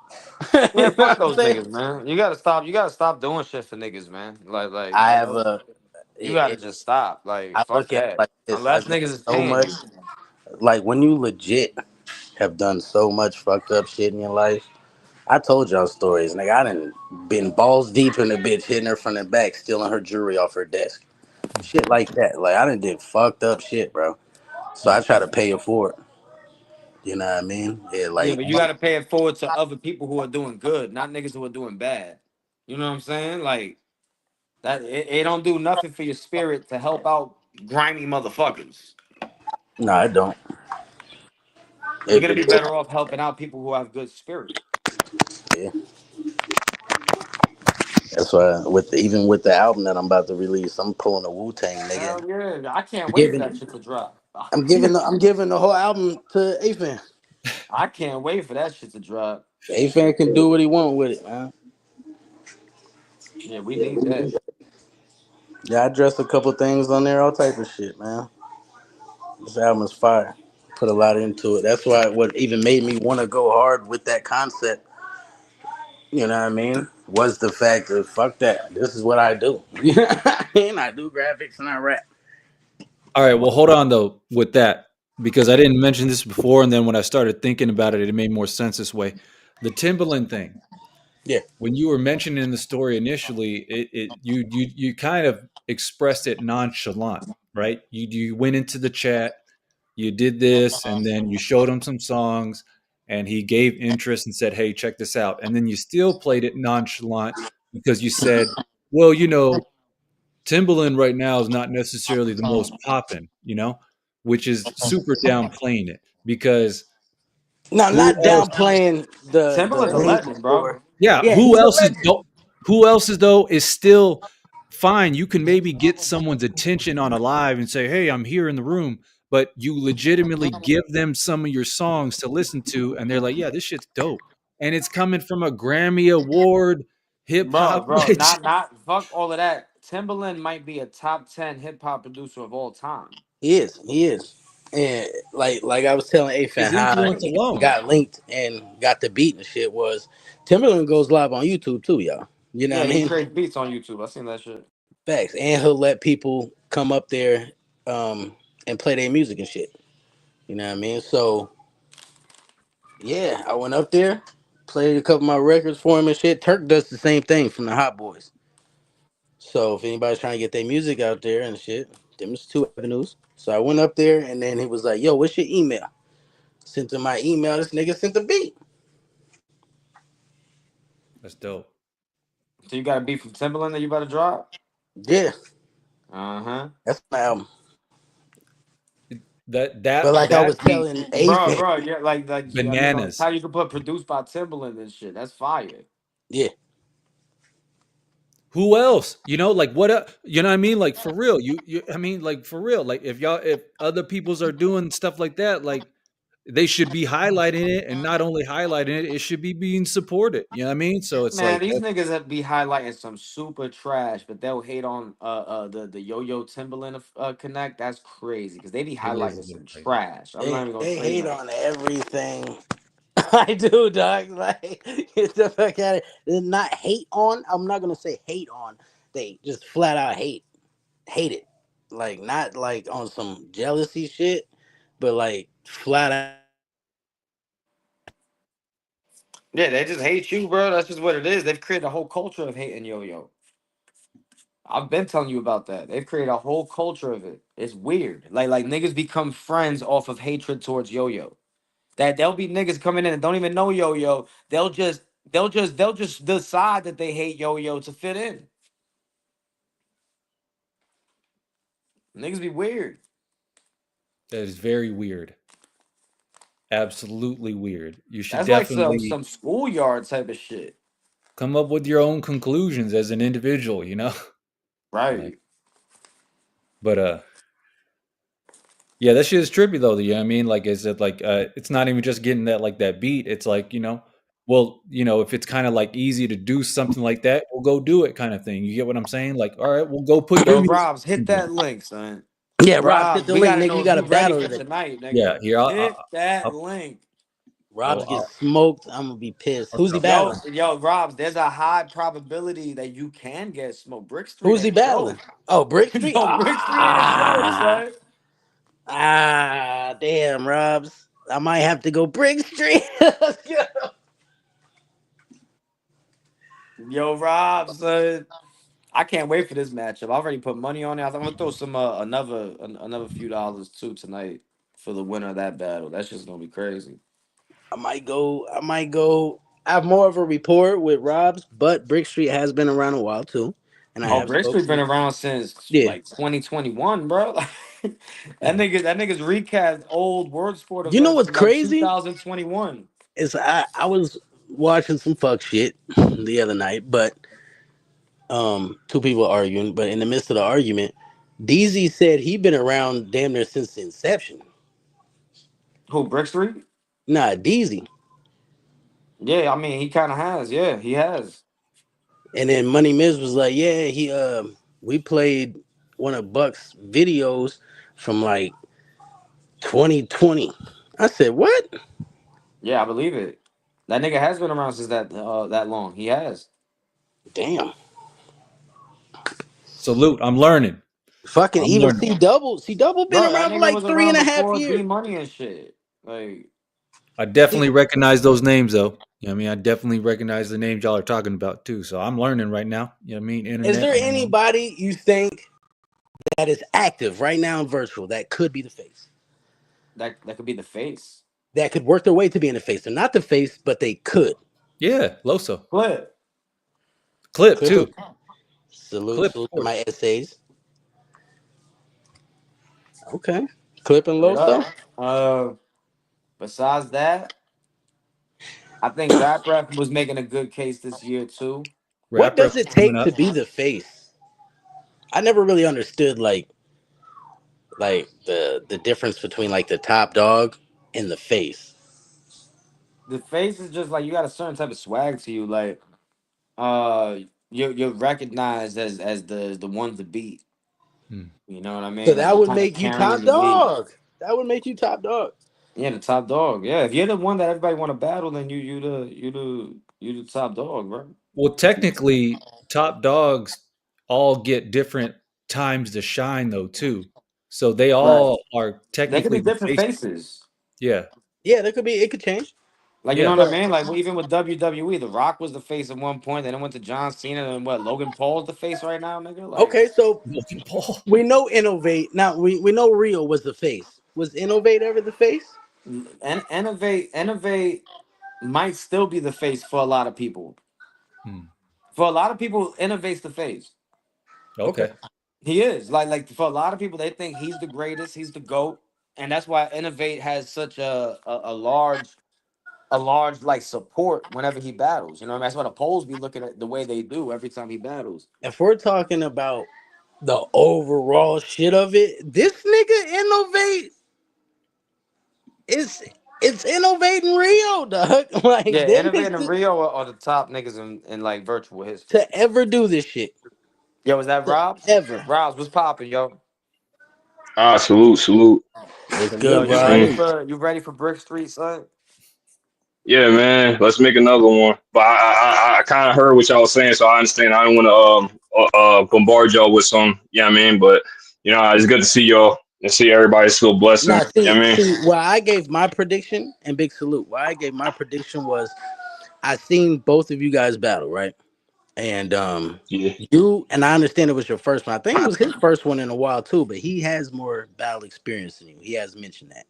You Man, know fuck what I'm those saying? niggas, man. You gotta stop. You gotta stop doing shit for niggas, man. I have You gotta it, just stop. Like, I fuck look at it that. like this. Unless I've done niggas is so paying much. you. Like when you legit have done so much fucked up shit in your life. I told y'all stories, nigga. I done been balls deep in the bitch, hitting her from the back, stealing her jewelry off her desk. Shit like that. Like I done did fucked up shit, bro. So I try to pay it forward. You know what I mean? Yeah, Yeah, like but you gotta pay it forward to other people who are doing good, not niggas who are doing bad. You know what I'm saying? Like that. It don't do nothing for your spirit to help out grimy motherfuckers. no, I don't. You're If gonna it, be better off helping out people who have good spirit. yeah, that's why even with the album that I'm about to release, I'm pulling a Wu Tang nigga. Hell yeah, I can't wait for Giving that shit to drop. I'm giving the whole album to A-Fan. I can't wait for that shit to drop. A-Fan can do what he want with it, man. Yeah, we need that. Yeah, I addressed a couple things on there, all type of shit, man. This album is fire. Put a lot into it. That's why what even made me want to go hard with that concept, you know what I mean, was the fact that fuck that. This is what I do. You know what I mean? I do graphics and I rap. All right, well, hold on though with that because I didn't mention this before, and then when I started thinking about it, it made more sense this way. The Timberland thing. Yeah. When you were mentioning the story initially, you kind of expressed it nonchalant, right? You went into the chat, you did this, and then you showed him some songs, and he gave interest and said, "Hey, check this out," and then you still played it nonchalant because you said, "Well, Timbaland right now is not necessarily the most poppin', which is super downplaying it because No, who not else? downplaying the Timberland's a hate legend, bro. or Yeah, yeah, he's a legend. who else is though is still fine. You can maybe get someone's attention on a live and say, "Hey, I'm here in the room," but you legitimately give them some of your songs to listen to, and they're like, "Yeah, this shit's dope," and it's coming from a Grammy Award hip hop Bro, legend. not fuck all of that. Timberland might be a top 10 hip hop producer of all time. He is. And like I was telling His A-Fan how I influence alone. got linked and got the beat and shit was Timberland goes live on YouTube too, y'all. You know Yeah, what I he mean? creates beats on YouTube. I seen that shit. Facts. And he'll let people come up there and play their music and shit. You know what I mean? So yeah, I went up there, played a couple of my records for him and shit. Turk does the same thing from the Hot Boys. So if anybody's trying to get their music out there and shit, there's two avenues. So I went up there and then he was like, "Yo, what's your email?" Sent him my email. This nigga sent the beat. That's dope. So you got a beat from Timberland that you about to drop? Yeah, Uh-huh. that's my album. That But that like I was that beat telling Bro, A-Fan, bro, yeah, like I mean, like bananas. how you can put produced by Timberland and shit. That's fire. yeah, Who else? Like what? You know what I mean? Like for real. I mean, like for real. Like if other people's are doing stuff like that, like they should be highlighting it, and not only highlighting it, it should be being supported. You know what I mean? So it's Man, like these niggas that be highlighting some super trash, but they'll hate on the Yo-Yo Timberland connect. That's crazy because they be it is a highlighting little some crazy. trash. I'm not they even gonna they say hate nothing. on everything. I do, dog. Like get the fuck out of it. They're not hate on. I'm not gonna say hate on. They just flat out hate it. Like not like on some jealousy shit, but like flat out. Yeah, they just hate you, bro. That's just what it is. They've created a whole culture of hating Yo-Yo. I've been telling you about that. They've created a whole culture of it. It's weird. Like niggas become friends off of hatred towards Yo-Yo. That there'll be niggas coming in and don't even know Yo-Yo. They'll just decide that they hate Yo-Yo to fit in. Niggas be weird. That is very weird. Absolutely weird. You should That's like some definitely some schoolyard type of shit. come up with your own conclusions as an individual. Like, Right. but yeah, that shit is trippy though. You know what I mean? Like, is it like it's not even just getting that beat. It's like, well, if it's kind of like easy to do something like that, we'll go do it kind of thing. You get what I'm saying? Like, all right, we'll go put your Yo, music. Robs, hit that link, son. Yeah, Rob, hit Rob, the we link, gotta nigga. know You if got a you ready battle for today. tonight, Yeah, nigga. here Hit that I'll, link. Rob's get I'll smoked. I'm gonna be pissed. Who's he battling? Yo, Rob, there's a high probability that you can get smoked. Brick Street Who's he ain't battling? joke. Oh, Brick Street. Yo, Brick Street ain't joke, son. Damn, Robs. I might have to go Brick Street. Let's go. Yo, Rob, son. I can't wait for this matchup. I already put money on it. I'm gonna throw some another few dollars too tonight for the winner of that battle. That's just gonna be crazy. I might go. I have more of a rapport with Robs, but Brick Street has been around a while too, and I Oh, have Brick spoke Street been to. around since Yeah, like 2021, bro. That nigga's recapped old word sport you know events what's from like crazy 2021. is I was watching some fuck shit the other night, but two people arguing, but in the midst of the argument, DZ said he been around damn near since the inception. Who, Brick Street? Nah, DZ. Yeah, I mean he kind of has. Yeah, he has. And then Money Miz was like, yeah, we played one of Buck's videos from like 2020. I said, what? Yeah, I believe it. That nigga has been around since that long. He has. Damn. salute. I'm learning. Fucking I'm even learning. C double been Bro, that around for nigga like was three and around a half before D years. Money and shit. Like, I definitely recognize those names though. You know what I mean? I definitely recognize the names y'all are talking about too. So I'm learning right now. You know what I mean? Is Internet. there anybody you think that is active right now in virtual that could be the face? that could be the face. That could work their way to being the face. They're not the face, but they could. Yeah, Loso. Clip. Clip Clipper. too. Salute Clip, of to course. my essays. Okay. Clip and Straight Loso. up. Besides that, I think Rap Rap was making a good case this year too. What Rap does Rep it coming take to up. be the face? I never really understood like the difference between like the top dog and the face. The face is just like you got a certain type of swag to you. Like, uh, you're recognized as the one to beat. Hmm. You know what I So mean? Like that you're would kind of make you carrying top the weight. dog. That would make you top dog. Yeah, the top dog. Yeah, if you're the one that everybody want to battle, then you the top dog, bro. Well, technically, top dogs all get different times to shine though too. So they Right. all are They could technically be the different face. faces. Yeah. Yeah, it could change. Like, you know Yeah. what I But mean? Like, well, even with WWE, The Rock was the face at one point. Then it went to John Cena, and what, Logan Paul's the face right now, nigga. Like, okay, so Logan Paul. we know Innovate. Now we know Rio was the face. Was Innovate ever the face? and innovate might still be the face for a lot of people. Hmm. For a lot of people, innovates the face. Okay. Okay. He is like for a lot of people, they think he's the greatest, he's the goat, and that's why innovate has such a large like support whenever he battles. You know, what I mean? That's why the polls be looking at the way they do every time he battles. If we're talking about the overall shit of it, this nigga Innovate is it's innovating Rio, dog. Like Yeah, them innovate is and Rio are the top niggas in like virtual history. to ever do this shit. Yo, is that To Rob's? ever. Rob's, what's popping, yo? Salute. What's Yo, good, You you know what I ready Rob? mean? for Brick Street, son? Yeah, man. Let's make another one. But I kind of heard what y'all was saying, so I understand. I don't want to bombard y'all with some. Yeah, I mean, but it's good to see y'all and see everybody still blessing. Now, Yeah, I mean, see, why I gave my prediction and big salute. Why I gave my prediction was I seen both of you guys battle, right? And yeah, you and I understand it was your first one. I think it was his first one in a while too, but he has more battle experience than you. He has mentioned that.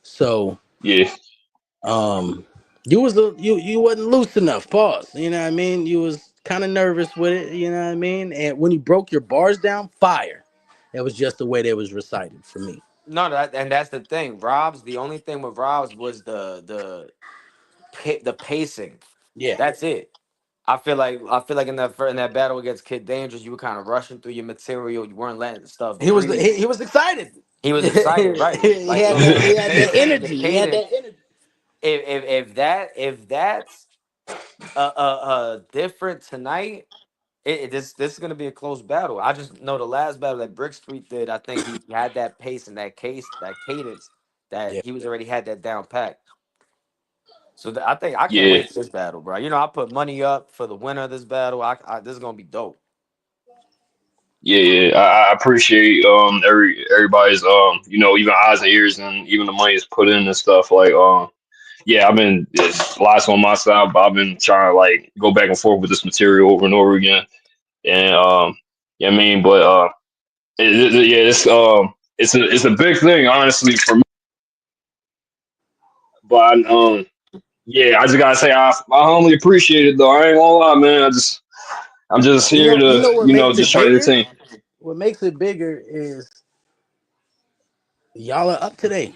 So yeah. um you wasn't loose enough. Pause. You know what I mean? You was kind of nervous with it. You know what I mean? And when you broke your bars down, fire. That was just the way they was recited for me. No, and that's the thing. Rob's the only thing with Rob's was the pacing. Yeah. That's it. I feel like in that battle against Kid Dangerous, you were kind of rushing through your material. You weren't letting stuff He was breathe. he was excited. He was he excited, right? Like had so, that the he had that pacing, the energy. He had cadence. that energy. If that's different tonight, This is gonna be a close battle. I just know the last battle that Brick Street did. I think he had that pace and that cadence that Yeah. he was already had that down pat. So I think I can't Yeah, wait for this battle, bro. You know, I put money up for the winner of this battle. This is gonna be dope. yeah. I appreciate everybody's even eyes and ears and even the money is put in and stuff like yeah, I've been it's lots on my side, but I've been trying to like go back and forth with this material over and over again. And yeah, I mean, but yeah, it's a big thing honestly for me. But yeah, I just gotta say I humbly appreciate it though. I ain't gonna lie, man. I'm just here You to know what makes just it try to bigger? entertain. What makes it bigger is y'all are up today.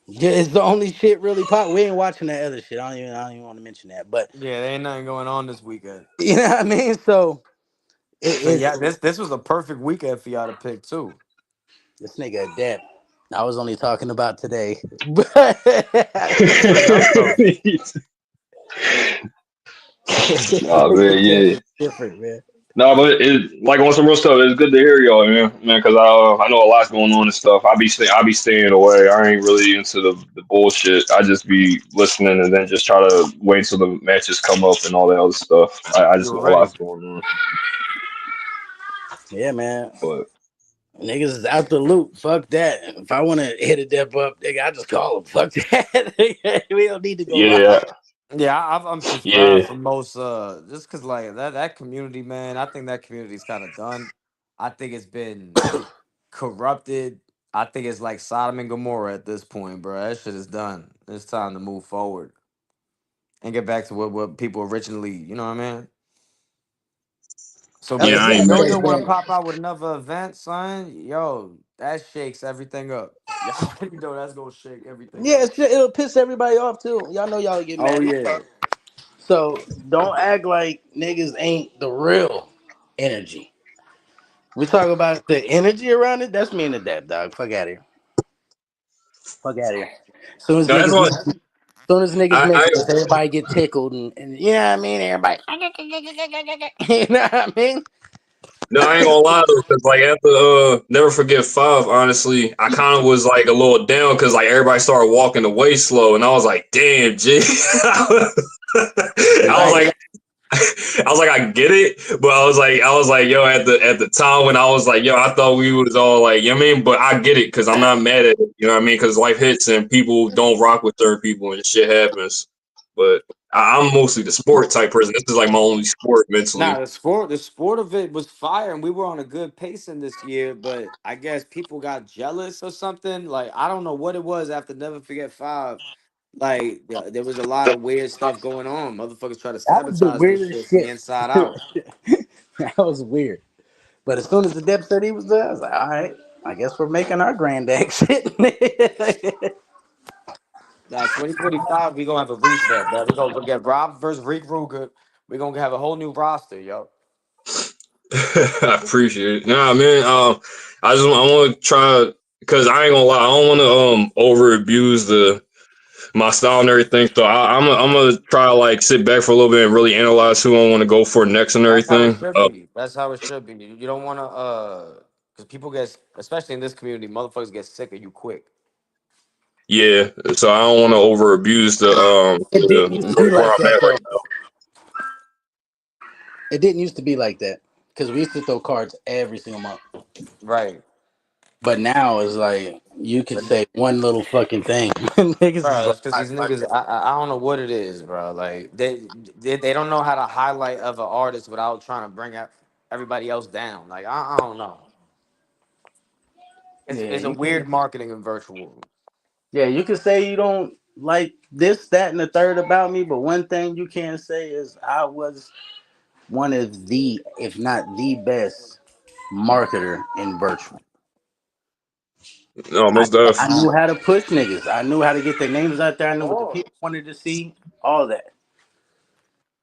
Yeah, it's the only shit really pop. We ain't watching that other shit. I don't even want to mention that. But Yeah, there ain't nothing going on this weekend. you know what I mean? So So yeah, it's this was a perfect weekend for y'all to pick too. this nigga a dep. I was only talking about today. But That's what's up though. Oh man, Dep yeah. is different, man. No, but it like on some real stuff. It's good to hear y'all, man. Because I know a lot's going on and stuff. I be staying away. I ain't really into the bullshit. I just be listening and then just try to wait till the matches come up and all that other stuff. I just You know a already. lot's going on. Yeah, man. But Niggas is out the loop. Fuck that. If I want to hit a dep up, nigga, I just call him. Fuck that. We don't need to go live. yeah, Yeah, I'm subscribed yeah, for most just cause like that community, man. I think that community's kind of done. I think it's been corrupted. I think it's like Sodom and Gomorrah at this point, bro. That shit is done. It's time to move forward and get back to what people originally, you know what I mean? So That's yeah. Brick, I you ain't sure mad. you because don't want to man, pop out with another event, son? Yo, that shakes everything up. Y'all already know that's gonna shake everything yeah, up. it'll piss everybody off too. Y'all know y'all get Oh mad. yeah. So don't act like niggas ain't the real energy. We talk about the energy around it. That's me and the dad, dog. Fuck out of here. Fuck out of here. Soon as No, that's niggas, what soon as niggas I mention this, everybody get tickled and you know what I mean. Everybody, you know what I mean. no, I ain't gonna lie though, because like after Never Forget 5, honestly, I kind of was like a little down because like everybody started walking away slow, and I was like, damn, G. I was Right. like, I get it, but I was like, yo, at the time when I was like, yo, I thought we was all like, you know what I mean, but I get it because I'm not mad at it, you know what I mean, because life hits and people don't rock with third people and shit happens, but I'm mostly the sport type person. This is like my only sport Nah, mentally. the sport of it was fire, and we were on a good pace in this year. But I guess people got jealous or something. Like I don't know what it was after Never Forget 5. Like there was a lot of weird stuff going on. Motherfuckers try to That was the sabotage this weirdest shit from the shit. inside out. That was weird. But as soon as the dep said he was there, I was like, all right, I guess we're making our grand exit. Now 2025, we gonna have a reset, man. We gonna get Rob versus Rick Ruger. We gonna have a whole new roster, yo. I appreciate it. Nah, man. I want to try because I ain't gonna lie. I don't want to over abuse my style and everything. So I'm gonna try to like sit back for a little bit and really analyze who I want to go for next and That's how it everything. should be. That's how it should be. You don't want to, because people get, especially in this community, motherfuckers get sick of you quick. Yeah. So I don't want to over abuse It didn't used to be where like I'm that at right though. It didn't used to be like that because we used to throw cards every single month. Right. But now it's like you could say one little fucking thing. Niggas is Bro, like, that's because "All these right, fuck niggas, it." I don't know what it is, bro. Like they don't know how to highlight other artists without trying to bring everybody else down. Like I don't know. Yeah, It's a you can. weird marketing in virtual. Yeah, you can say you don't like this, that, and the third about me, but one thing you can't say is I was one of the, if not the best, marketer in virtual. now. No, I, most deaf. I knew how to push niggas. I knew how to get their names out there. I knew what the Oh, people wanted to see. All that.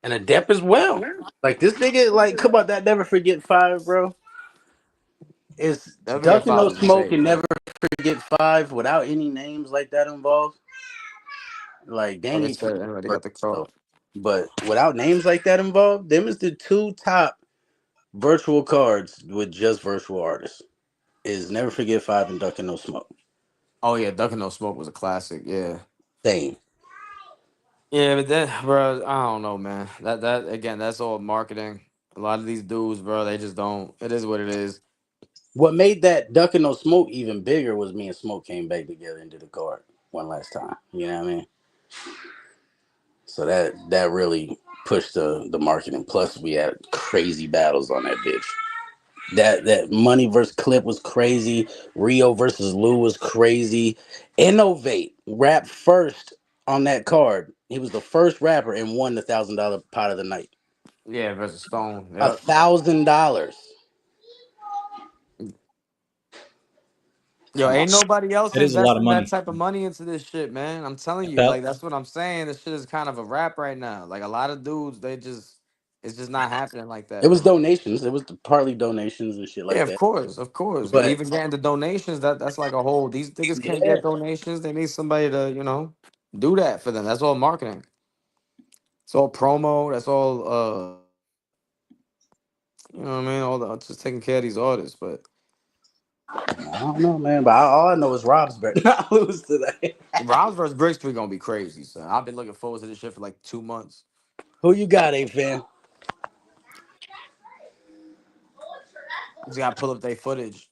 And a dep as well. Like this nigga, like, come on, that Never Forget 5, bro. Is Never Forget Ducking 5 No is Smoke and insane, Never bro. Forget 5 without any names like that involved. Like, Like I Danny said, everybody work got the stuff. call. But without names like that involved, them is the two top virtual cards with just virtual artists is Never Forget 5 and Ducking No Smoke. Oh yeah, Duck and No Smoke was a classic. Yeah. Same. Yeah, but then, bro, I don't know, man. That again, that's all marketing. A lot of these dudes, bro, they just don't. It is what it is. What made that Ducking No Smoke even bigger was me and Smoke came back together and did a card one last time. You know what I mean? So that really pushed the marketing. Plus, we had crazy battles on that bitch. That Money versus Clip was crazy. Rio versus Lou was crazy. Innovate rap first on that card. He was the first rapper and won the $1,000 pot of the night. Yeah, versus Stone. Yep. $1,000. Yo, Come on. ain't nobody else That is a lot of investing that money. type of money into this shit, man. I'm telling you, About like that's what I'm saying. This shit is kind of a wrap right now. Like a lot of dudes, it's just not happening like It that. was donations. It was partly donations and shit Yeah, like that. of course. But But even getting the donations, that's like a whole. These niggas can't yeah, get donations. They need somebody to, do that for them. That's all marketing. It's all promo. That's all. You know what I mean? All the just taking care of these artists. But I don't know, man. But all I know is Rob's better not lose today. Rob's versus Brick Street gonna be crazy. So I've been looking forward to this shit for like 2 months. Who you got, A-Fan? Just gotta pull up their footage.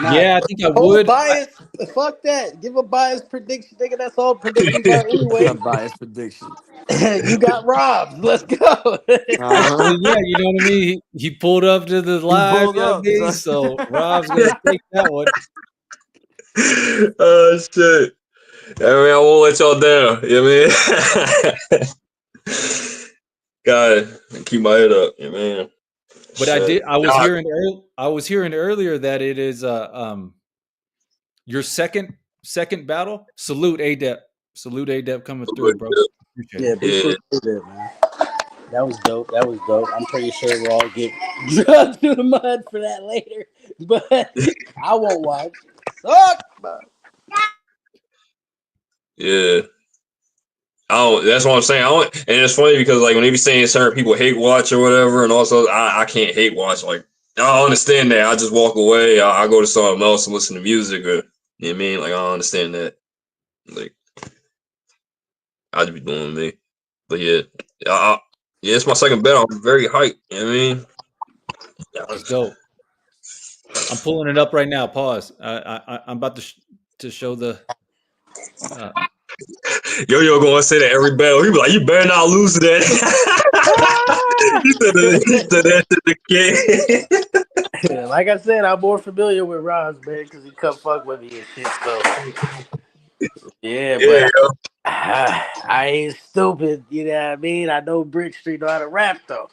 Nah, yeah, I think I hold would. bias. Fuck that. Give a bias prediction, nigga. That's all predictions are A anyway. biased prediction. You got Rob. Let's go. Actually, Uh-huh. yeah, you know what I mean. He pulled up to the He live, pulled you know what I up. mean. So. So Rob's gonna take that one. Oh shit! I mean, I won't let y'all down. You know what I mean? Gotta keep my head up. You know what I mean? But I Shit. did. I was Nah, hearing. I was hearing earlier that it is your second battle. Salute ADEP. Salute ADEP coming through, bro. Appreciate it. Yeah, big yeah. salute to that, man. That was dope. That was dope. I'm pretty sure we'll all get drugged through the mud for that later. But I won't watch. Suck. Yeah. I don't, that's what I'm saying. I don't, and it's funny because like when they be saying certain people hate watch or whatever, and also I can't hate watch. Like I understand that. I just walk away. I go to something else and listen to music. Or, you know what I mean? Like I don't understand that. Like I just be doing me. But yeah, yeah, it's my second bet. I'm very hyped. You know what I mean? That's dope. I'm pulling it up right now. Pause. I'm about to show the. Uh, Yo, gonna say that every battle. He be like, you better not lose to that. he said that to the kid. Like I said, I'm more familiar with Rob's, man, because he come fuck with me and shit. So yeah, Yeah, but yo. I ain't stupid. You know what I mean? I know Brick Street know how to rap though.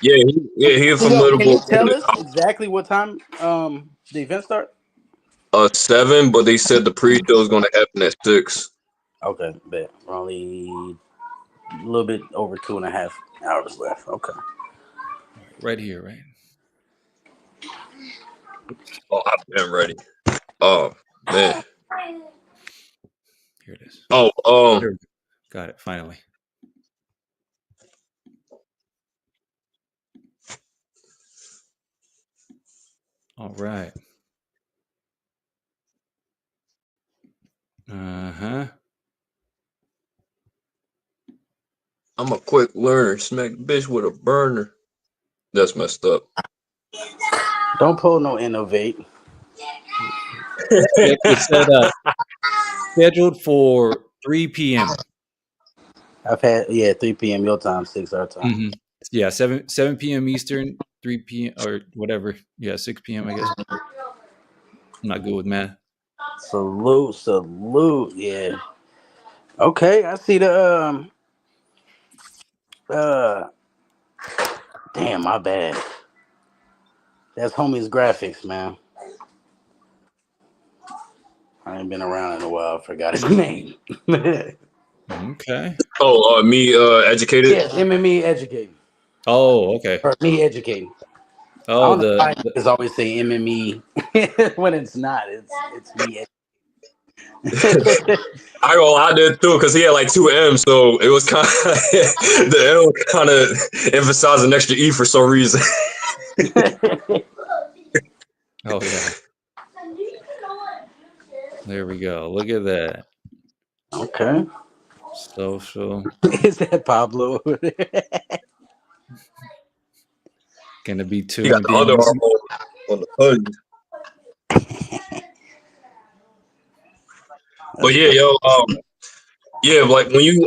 He's a So, yo, can formidable you tell opponent. us exactly what time the event start? 7, but they said the pre-show is gonna happen at 6. Okay, bet. We're only a little bit over 2.5 hours left. Okay. right here, right. Oh, I've been ready. Oh man. Here it is. Oh, There we go. Got it. Finally. All right. Uh-huh. I'm a quick learner. Smack bitch with a burner. That's messed up. Don't pull no innovate. It said scheduled for 3 p.m. I've had 3 p.m. your time, 6 our time. Mm-hmm. Yeah, 7 p.m. Eastern, 3 p.m. or whatever. Yeah, 6 p.m. I guess. I'm not good with math. Salute. Yeah. Okay, I see the damn, my bad. That's homie's graphics, man. I ain't been around in a while. I forgot his name. Okay. Oh, me educated. Yes, MME educating. Oh, okay. Or me educating. I Oh, don't know why niggas always say MME when it's not. It's me educating. I did too because he had like 2 M's, so it was kind of the M kind of emphasized an extra E for some reason. Oh yeah. There we go. Look at that. Okay. Social. Is that Pablo over there? Gonna be You got tuned the in. Under Armour on the hood. But That's yeah, dope. yo, yeah, like when you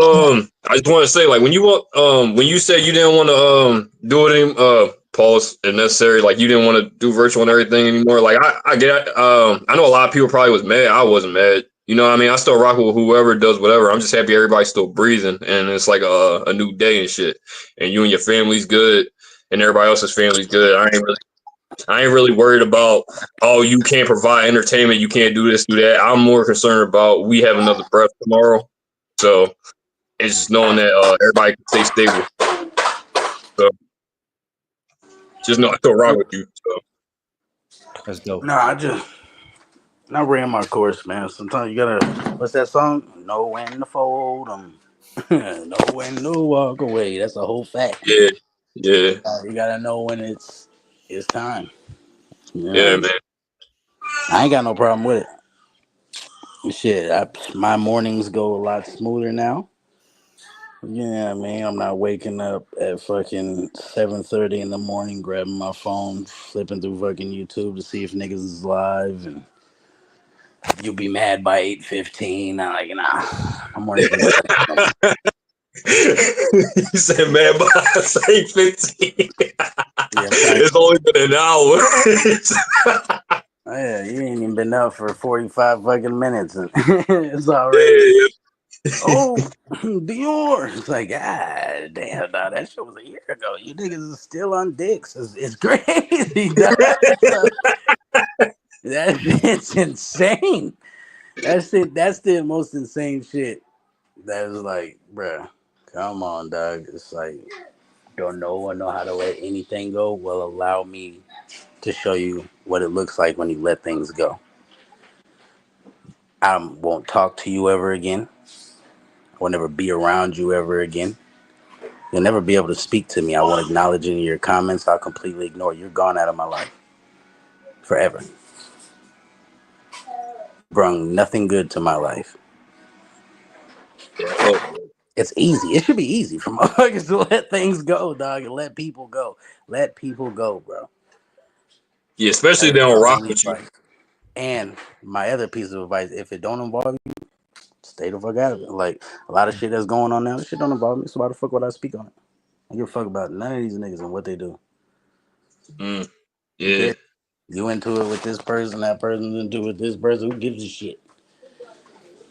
I just want to say, like when you said you didn't want to do it in pause if necessary, like you didn't want to do virtual and everything anymore. Like I get I know a lot of people probably was mad. I wasn't mad. You know what I mean? I still rock with whoever does whatever. I'm just happy everybody's still breathing and it's like a new day and shit. And you and your family's good and everybody else's family's good. I ain't really worried about, oh, you can't provide entertainment, you can't do this, do that. I'm more concerned about we have another breath tomorrow. So it's just knowing that everybody can stay stable. So just know I still rock with you. So That's dope. Nah, I ran my course, man. Sometimes you gotta. What's that song? Know when to fold 'em. Know when to walk away. That's a whole fact. yeah, yeah, You gotta know when it's time. You yeah, know, man. I ain't got no problem with it. Shit, my mornings go a lot smoother now. Yeah, man, I'm not waking up at fucking 7:30 in the morning, grabbing my phone, flipping through fucking YouTube to see if niggas is live, and you'll be mad by 8:15. I'm like, nah, my mornings been going. You said, man, but I say 15. Yeah, I'm trying. It's only been an hour. Oh, yeah, you ain't even been up for 45 fucking minutes, and it's already. Yeah, Oh, Dior. It's like, ah, damn, dog, that shit was a year ago. You niggas is still on dicks. It's crazy, dog. That shit's insane. That's the most insane shit. That is like, bruh, come on, dog. It's like, don't no one know how to let anything go. Well, allow me to show you what it looks like when you let things go. I won't talk to you ever again. I will never be around you ever again. You'll never be able to speak to me. I won't acknowledge any of your comments. I'll completely ignore you. You're gone out of my life forever. Brung nothing good to my life. It's easy. It should be easy for motherfuckers to let things go, dog, and let people go. Let people go, bro. yeah, especially if That they is don't my rock only with you. advice. And my other piece of advice: if it don't involve you, stay the fuck out of it. Like a lot of shit that's going on now, this shit don't involve me. So why the fuck would I speak on it? I give a fuck about none of these niggas and what they do. Mm, Who yeah. cares? You into it with this person, that person's into it with this person. Who gives a shit?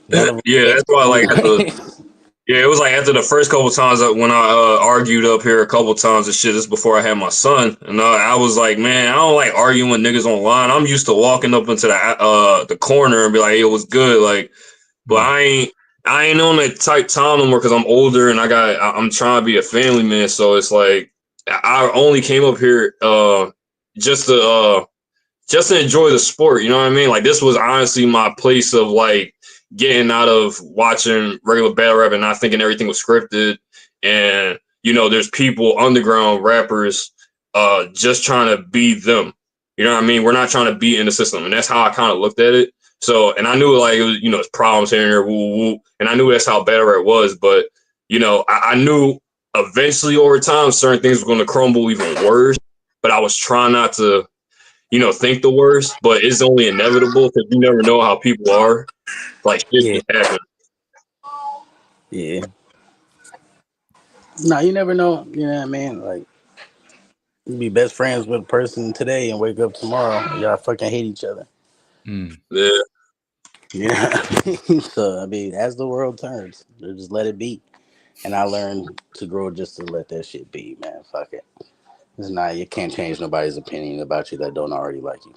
None of them Yeah, care that's why like at the anyway. yeah, it was like after the first couple times when I argued up here a couple times and shit. This before I had my son, and I was like, man, I don't like arguing with niggas online. I'm used to walking up into the corner and be like, hey, it was good, like, but I ain't on that type time no more because I'm older and I'm trying to be a family man. So it's like I only came up here just to just to enjoy the sport. You know what I mean? Like this was honestly my place of like getting out of watching regular battle rap and not thinking everything was scripted. And you know, there's people, underground rappers, just trying to be them. You know what I mean? We're not trying to be in the system, and that's how I kind of looked at it. So, and I knew like it was, you know, it's problems here and there, woo woo, and I knew that's how battle rap was. But you know, I knew eventually over time certain things were going to crumble even worse. But I was trying not to, you know, think the worst, but it's only inevitable because you never know how people are. Like shit Yeah, just happens. yeah. No, you never know. You know what I mean? Like, you be best friends with a person today and wake up tomorrow and y'all fucking hate each other. Yeah, Yeah. So, I mean, as the world turns, just let it be. And I learned to grow just to let that shit be, man. Fuck it. It's not, you can't change nobody's opinion about you that don't already like you.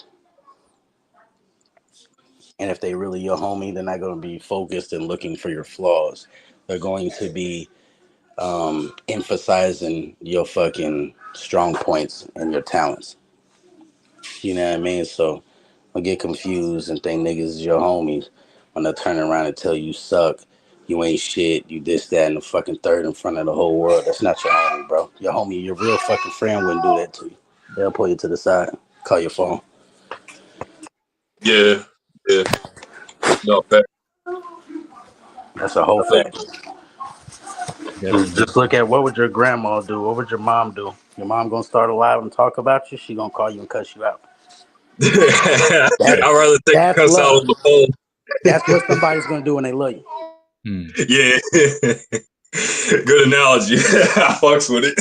And if they really your homie, they're not going to be focused and looking for your flaws. They're going to be emphasizing your fucking strong points and your talents. You know what I mean? So I get confused and think niggas is your homies when they turn around and tell you suck, you ain't shit, you this, that, and the fucking third in front of the whole world. That's not your homie, bro. Your homie, your real fucking friend wouldn't do that to you. They'll pull you to the side, call your phone. Yeah, yeah. No, fact. That's a whole I feel fact. Definitely. Just look at what would your grandma do? What would your mom do? Your mom gonna start a live and talk about you. She gonna call you and cuss you out. you. That I'd rather take the that's cuss out on love. the phone. That's what somebody's gonna do when they love you. Hmm. Yeah. Good analogy. I fucks with it.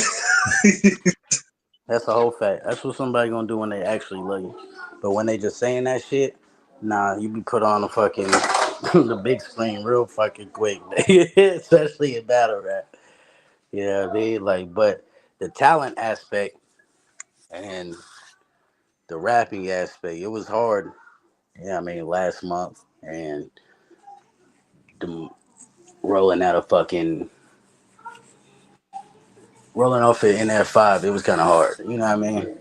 That's a whole fact. That's what somebody gonna do when they actually love you. But when they just saying that shit, nah, you be put on the fucking the big screen real fucking quick, especially in battle rap. Yeah, they like, but the talent aspect and the rapping aspect, it was hard. Yeah, I mean, last month and the, rolling out a fucking rolling off an NF5, it was kind of hard. You know what I mean?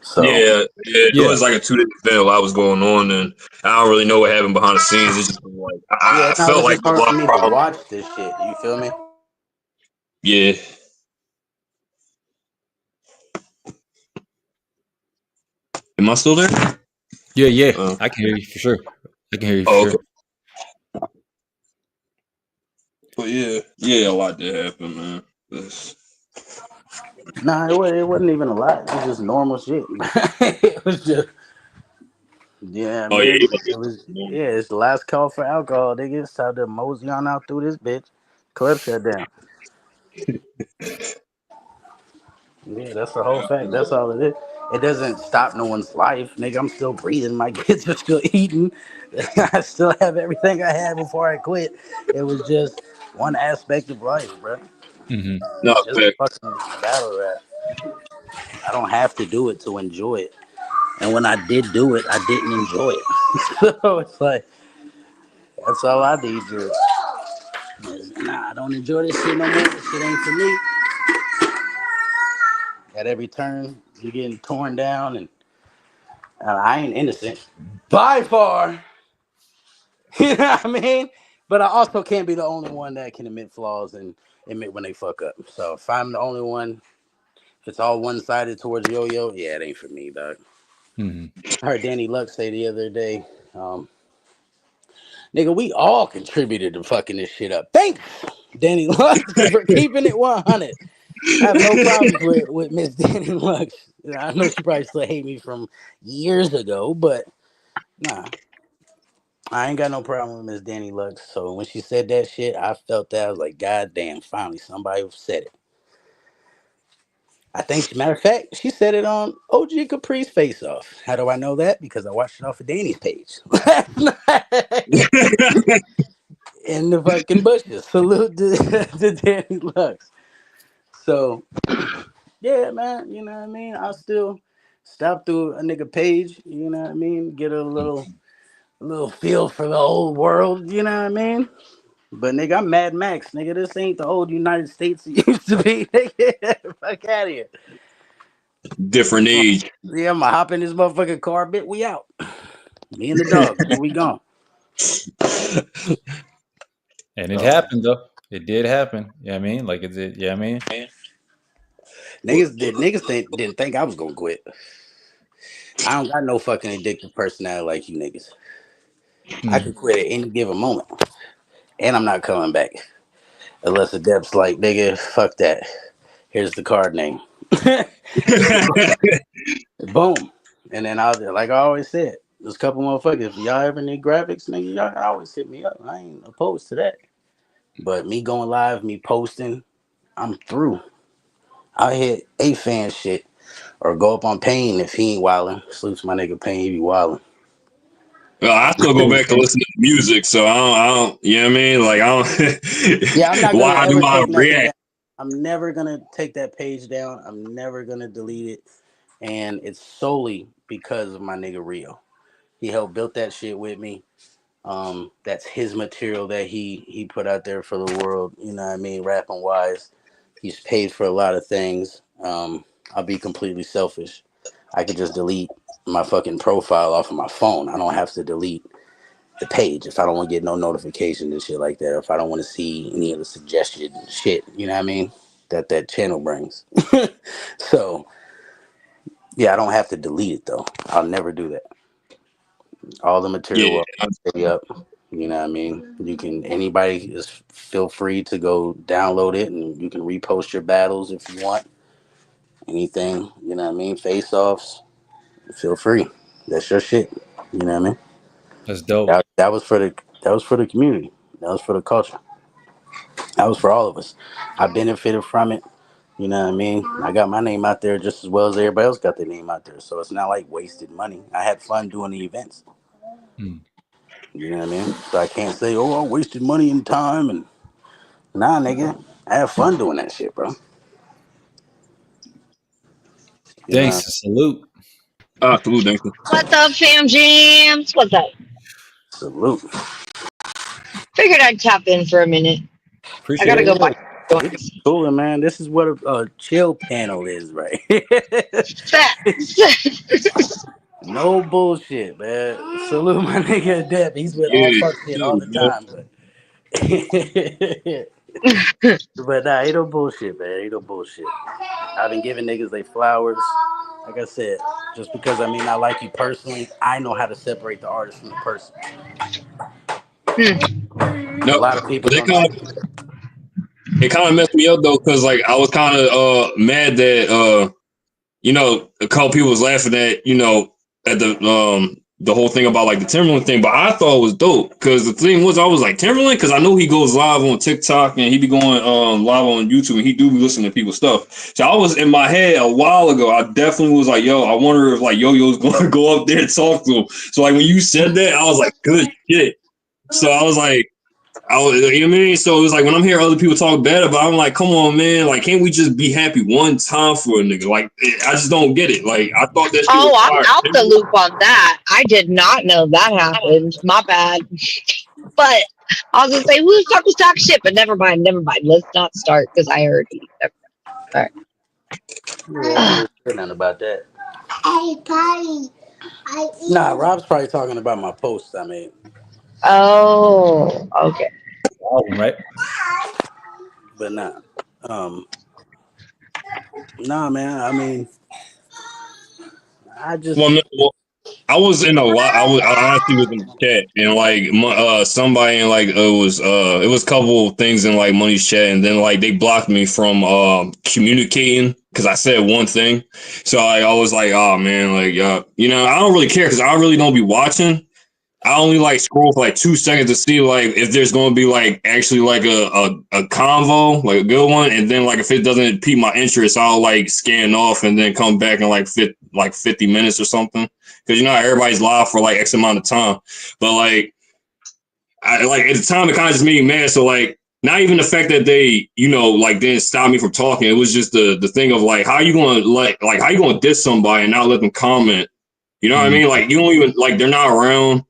So Yeah, yeah. It Yeah. was like a 2 day event. A lot was going on, and I don't really know what happened behind the scenes. It's just like yeah, I no, it felt was like just a hard lot for of me to problems. watch this shit. You feel me? Yeah. Am I still there? Yeah, yeah. Uh, I can hear you for sure. I can hear you for oh, sure. okay. But yeah, yeah, a lot did happen, man. This- Nah, it wasn't even a lot. It was just normal shit. It was just, yeah, Oh yeah, man. It was, yeah, it's the last call for alcohol. They get time to mosey on out through this bitch. Club shut down. Yeah, that's the whole fact. That's all it is. It doesn't stop no one's life, nigga. I'm still breathing. My kids are still eating. I still have everything I had before I quit. It was just one aspect of life, bro. Hmm. no, It's just fact. fucking battle rap. I don't have to do it to enjoy it. And when I did do it, I didn't enjoy it. So it's like, that's all I need to. Nah, I don't enjoy this shit no more. This shit ain't for me. At every turn, you're getting torn down, and I ain't innocent by far. You know what I mean? But I also can't be the only one that can admit flaws and admit when they fuck up. So if I'm the only one, if it's all one sided towards Yo Yo, yeah, it ain't for me, dog. Hmm. I heard Danny Luck say the other day, um, nigga, we all contributed to fucking this shit up. Thanks, Danny Luck, for keeping it 100. I have no problems with Miss Danny Luck. I know she probably still hate me from years ago, but nah, I ain't got no problem with Miss Danny Lux. So when she said that shit, I felt that. I was like, God damn, finally somebody said it. I think, matter of fact, she said it on OG Capri's Face Off. How do I know that? Because I watched it off of Danny's page last night in the fucking bushes. Salute to Danny Lux. So, yeah, man, you know what I mean? I'll still stop through a nigga page, you know what I mean? Get a little feel for the old world, you know what I mean? But nigga, I'm Mad Max, nigga. This ain't the old United States it used to be. Nigga, fuck out of here. Different age. Yeah, I'ma hop in this motherfucking car, bit. We out. Me and the dog, nigga, we gone. And it So happened though. It did happen. Yeah, I mean, like it did. Yeah, I mean. didn't think I was gonna quit. I don't got no fucking addictive personality like you niggas. I Mm. could quit at any given moment, and I'm not coming back unless the depth's like, nigga, fuck that. Here's the card name. Boom. And then like I always said, there's a couple motherfuckers. If y'all ever need graphics, nigga, y'all can always hit me up. I ain't opposed to that. But me going live, me posting, I'm through. I hit a fan shit or go up on Pain if he ain't wildin'. Salute to my nigga Pain, he be wildin'. Well, I still go back to listen to music, so I don't, you know what I mean? Like, I Yeah, I'm don't, not gonna why do ever I take nothing down. react? I'm never gonna take that page down. I'm never gonna delete it. And it's solely because of my nigga Rio. He helped build that shit with me. That's his material that he put out there for the world. You know what I mean? Rapping wise, he's paid for a lot of things. I'll be completely selfish. I could just delete my fucking profile off of my phone. I don't have to delete the page if I don't want to get no notifications and shit like that. If I don't want to see any of the suggested shit, you know what I mean? that channel brings. So yeah, I don't have to delete it though. I'll never do that. All the material Yeah. will stay up. You know what I mean? You can anybody is feel free to go download it and you can repost your battles if you want. Anything, you know what I mean? Face offs, feel free. That's your shit. You know what I mean? That's dope. That was for the community. That was for the culture. That was for all of us. I benefited from it. You know what I mean? I got my name out there just as well as everybody else got their name out there. So it's not like wasted money. I had fun doing the events. Hmm. You know what I mean? So I can't say, oh, I wasted money and time. And nah, nigga, I have fun doing that shit, bro. You know, Thanks. Salute. Salute, thank you. What's up, fam jams? What's up? salute. Figured I'd tap in for a minute. I Appreciate gotta it. go Yeah, buy we can joints. be cooler, man. This is what a chill panel is, right? Facts. No bullshit, man. Salute my nigga Depp. He's with all Yeah, fuck shit all the yeah. time, but but nah, ain't no bullshit, man. Ain't no bullshit. I've been giving niggas they flowers. Like I said, just because I mean I like you personally, I know how to separate the artist from the person. A No, lot of people they don't know. kind of it kind of messed me up though, because like I was kind of mad that a couple people was laughing at at the whole thing about like the Timberland thing, but I thought it was dope because the thing was I was like Timberland because I know he goes live on TikTok and he be going live on YouTube and he do be listening to people's stuff. So I was in my head a while ago. I definitely was like, yo, I wonder if like Yo-Yo's going to go up there and talk to him. So like when you said that, I was like, good shit. So I was like. You know what I mean? So it was like when I'm hearing other people talk bad about it, I'm like, come on, man. Like, can't we just be happy one time for a nigga? Like, I just don't get it. Like, I thought that shit Oh, was I'm fire. out the loop on that. I did not know that happened. My bad. But I was gonna say, who the fuck was talking shit? But never mind, never mind. Let's not start because I already. All right. Yeah, I ain't heard nothing about that. Nah, Rob's probably talking about my post I made. Oh, okay. Right. But um, nah, man. I mean, I just Well, no, well, I was in a lot. I honestly was in the chat and like somebody and like it was a couple of things in like Money's chat and then like they blocked me from communicating because I said one thing. So I was like, oh man, like I don't really care because I really don't be watching. I only like scroll for like 2 seconds to see like if there's going to be like actually like a convo, like a good one, and then like if it doesn't pique my interest, I'll like scan off and then come back in like 50 minutes or something. Because how everybody's live for like X amount of time, but like I like at the time it kind of just made me mad. So like not even the fact that they like didn't stop me from talking. It was just the thing of like how you going to like how you going to diss somebody and not let them comment. You know what I mean? Like you don't even like they're not around.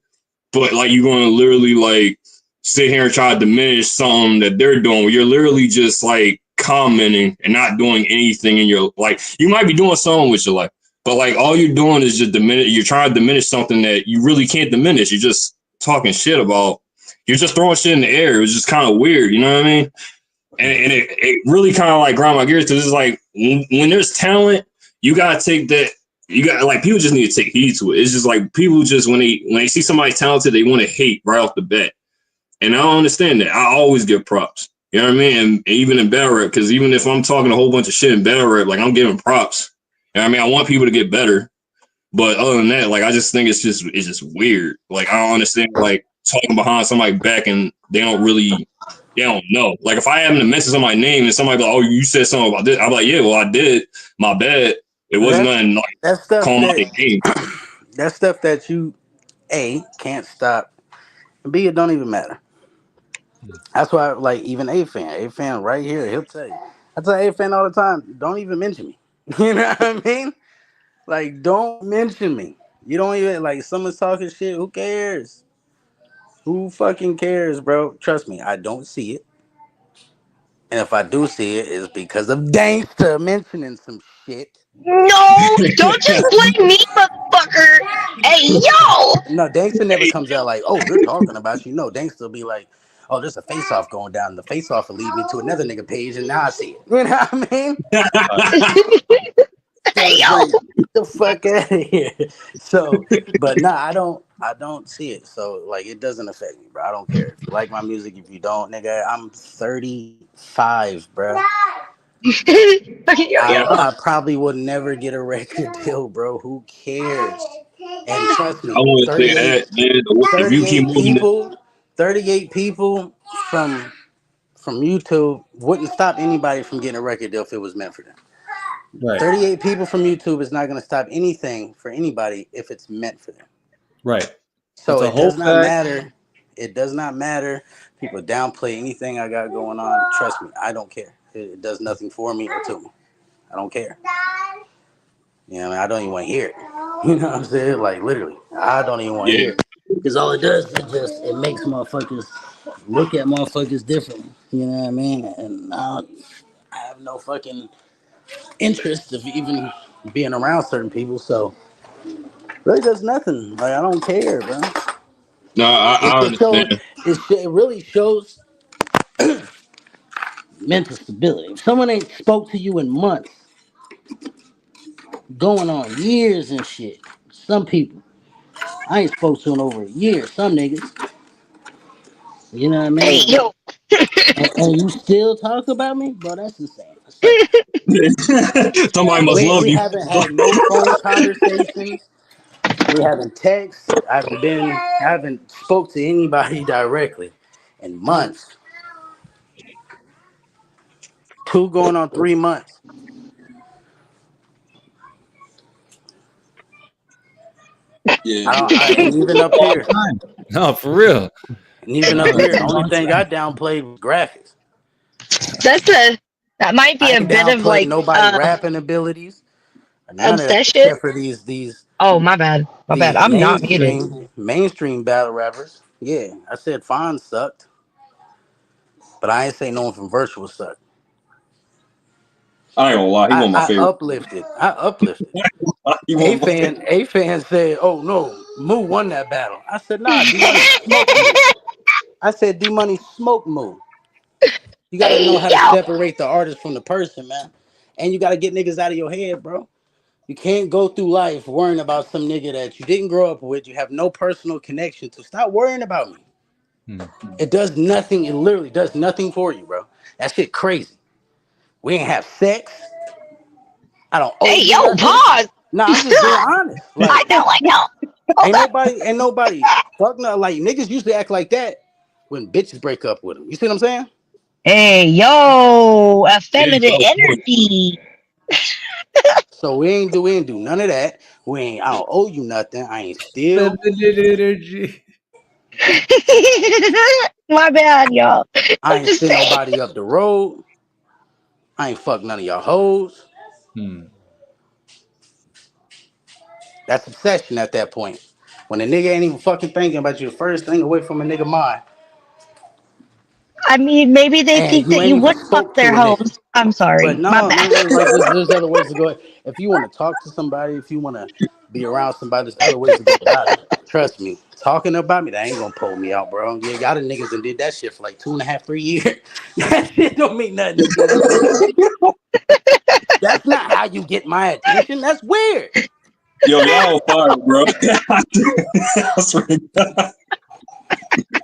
But like you're going to literally like sit here and try to diminish something that they're doing. Where you're literally just like commenting and not doing anything in your like. You might be doing something with your life, but like all you're doing is just diminish. You're trying to diminish something that you really can't diminish. You're just talking shit about. You're just throwing shit in the air. It was just kind of weird. You know what I mean? And it really kind of like grind my gears because it's like when there's talent, you gotta take that. You got like people just need to take heed to it. It's just like people just when they see somebody talented, they want to hate right off the bat, and I don't understand that. I always give props. You know what I mean? And even in battle rap, because even if I'm talking a whole bunch of shit in battle rap, like I'm giving props. You know what I mean? I want people to get better, but other than that, like I just think it's just weird. Like I don't understand like talking behind somebody's back and they don't know. Like if I happen to mention somebody's name and somebody be like, oh, you said something about this, I'm like, yeah, well, I did. My bad. It wasn't nothing like that's stuff calling out that the game. that's stuff that you can't stop, and B, it don't even matter. That's why like even A-Fan right here, he'll tell you. I tell A-Fan all the time, don't even mention me. You know what I mean? Like don't mention me. You don't even like someone's talking shit. Who cares? Who fucking cares, bro? Trust me, I don't see it. And if I do see it, it's because of Dankster mentioning some shit. No, don't just blame me, motherfucker. Hey, yo. No, Dankster never comes out like, oh, they're talking about you. No, Dankster be like, oh, there's a face off going down. The face off will lead me to another nigga page, and now I see it. You know what I mean? So Hey it's yo. like, get the fuck out of here. So, but nah, I don't see it. So like, it doesn't affect me, bro. I don't care if you like my music. If you don't, nigga, I'm 35, bro. Okay, yo yo. I probably would never get a record deal, bro. Who cares? And trust I me, wouldn't say 38, that, man. If you keep 38 moving it, people, 38 people from YouTube wouldn't stop anybody from getting a record deal if it was meant for them. Right. 38 people from YouTube is not going to stop anything for anybody if it's meant for them. Right. So It's a it whole does not fact. matter. It does not matter. People downplay anything I got going on. Trust me, I don't care. It does nothing for me or to me. I don't care. You know, I don't even want to hear it. You know what I'm saying? Like, literally, I don't even want to yeah. hear it. Because all it does is it makes motherfuckers look at motherfuckers differently. You know what I mean? And I have no fucking interest of even being around certain people. So, really does nothing. Like, I don't care, bro. No, I It shows, understand. it really shows mental stability. If someone ain't spoke to you in months, going on years and shit, some people, I ain't spoke to in over a year. Some niggas, you know what I Hey mean? yo. And you still talk about me, bro? That's insane. Respect. Somebody must love We you. haven't had no phone conversations. We haven't texted. I haven't spoke to anybody directly in months. 2 going on 3 months. Yeah. And even up All here, the time. No, for real. the only thing I downplayed was graphics. That might be I a ain't bit of downplaying like nobody rapping abilities or none of that, obsession. except for these Oh my bad. My bad. I'm not muted. mainstream battle rappers. Yeah, I said Fonz sucked, but I ain't say no one from Virtual sucked. I ain't gonna lie, he wasn't my I favorite. uplifted. I uplifted. He wasn't my favorite. A fan said, "Oh no, Moo won that battle." I said, "Nah, D Money smoked Moo." I said, "D Money smoked Moo." You gotta know Hey how to yo. separate the artist from the person, man, and you gotta get niggas out of your head, bro. You can't go through life worrying about some nigga that you didn't grow up with. You have no personal connection to. Stop worrying about me. Hmm. It does nothing. It literally does nothing for you, bro. That shit crazy. We ain't have sex. I don't owe Hey you yo. nothing. Pause. Nah, I'm just being honest. I Like, know. I know. Hold up. ain't nobody fuck no, like niggas usually act like that when bitches break up with them. You see what I'm saying? Hey yo. Yeah, Effeminate so cool. energy. So we ain't do none of that. I don't owe you nothing. I ain't steal. Feminine energy. My bad, y'all. I I'm ain't just send saying. nobody up the road. I ain't fuck none of y'all hoes. Hmm. That's obsession at that point. When a nigga ain't even fucking thinking about you, the first thing away from a nigga mind. I mean, maybe they And think you that ain't you even would fuck spoke their to a nigga. hoes. I'm But sorry. My no, bad. no, like there's other ways to go. If you want to talk to somebody, if you want to be around somebody, there's other ways to go about it. Trust me. Talking about me, that ain't gonna pull me out, bro. Yeah, y'all the niggas and did that shit for like 2.5, 3 years. That shit don't mean nothing to me. That's not how you get my attention. That's weird. Yo, y'all fire, bro. I swear to God.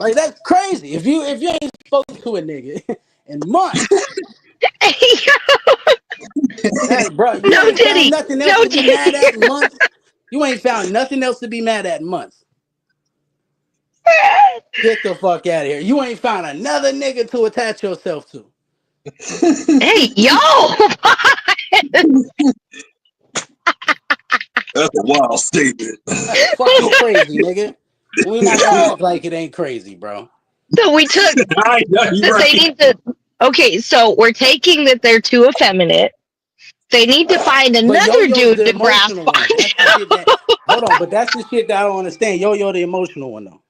Like that's crazy. If you ain't spoken to a nigga in months, that bro, you No ain't found titty. nothing else No to be mad titty. at in months. You ain't found nothing else to be mad at in months. Get the fuck out of here. You ain't found another nigga to attach yourself to. Hey, yo. That's a wild statement. That's fucking crazy, nigga. We not gonna act like it ain't crazy, bro. So we took You that they right. need to. Okay, so we're taking that they're too effeminate. They need to find But another Yo-Yo's dude the to grasp emotional one. onto. That's the shit that. Hold on, but that's the shit that I don't understand. Yo-Yo the emotional one though.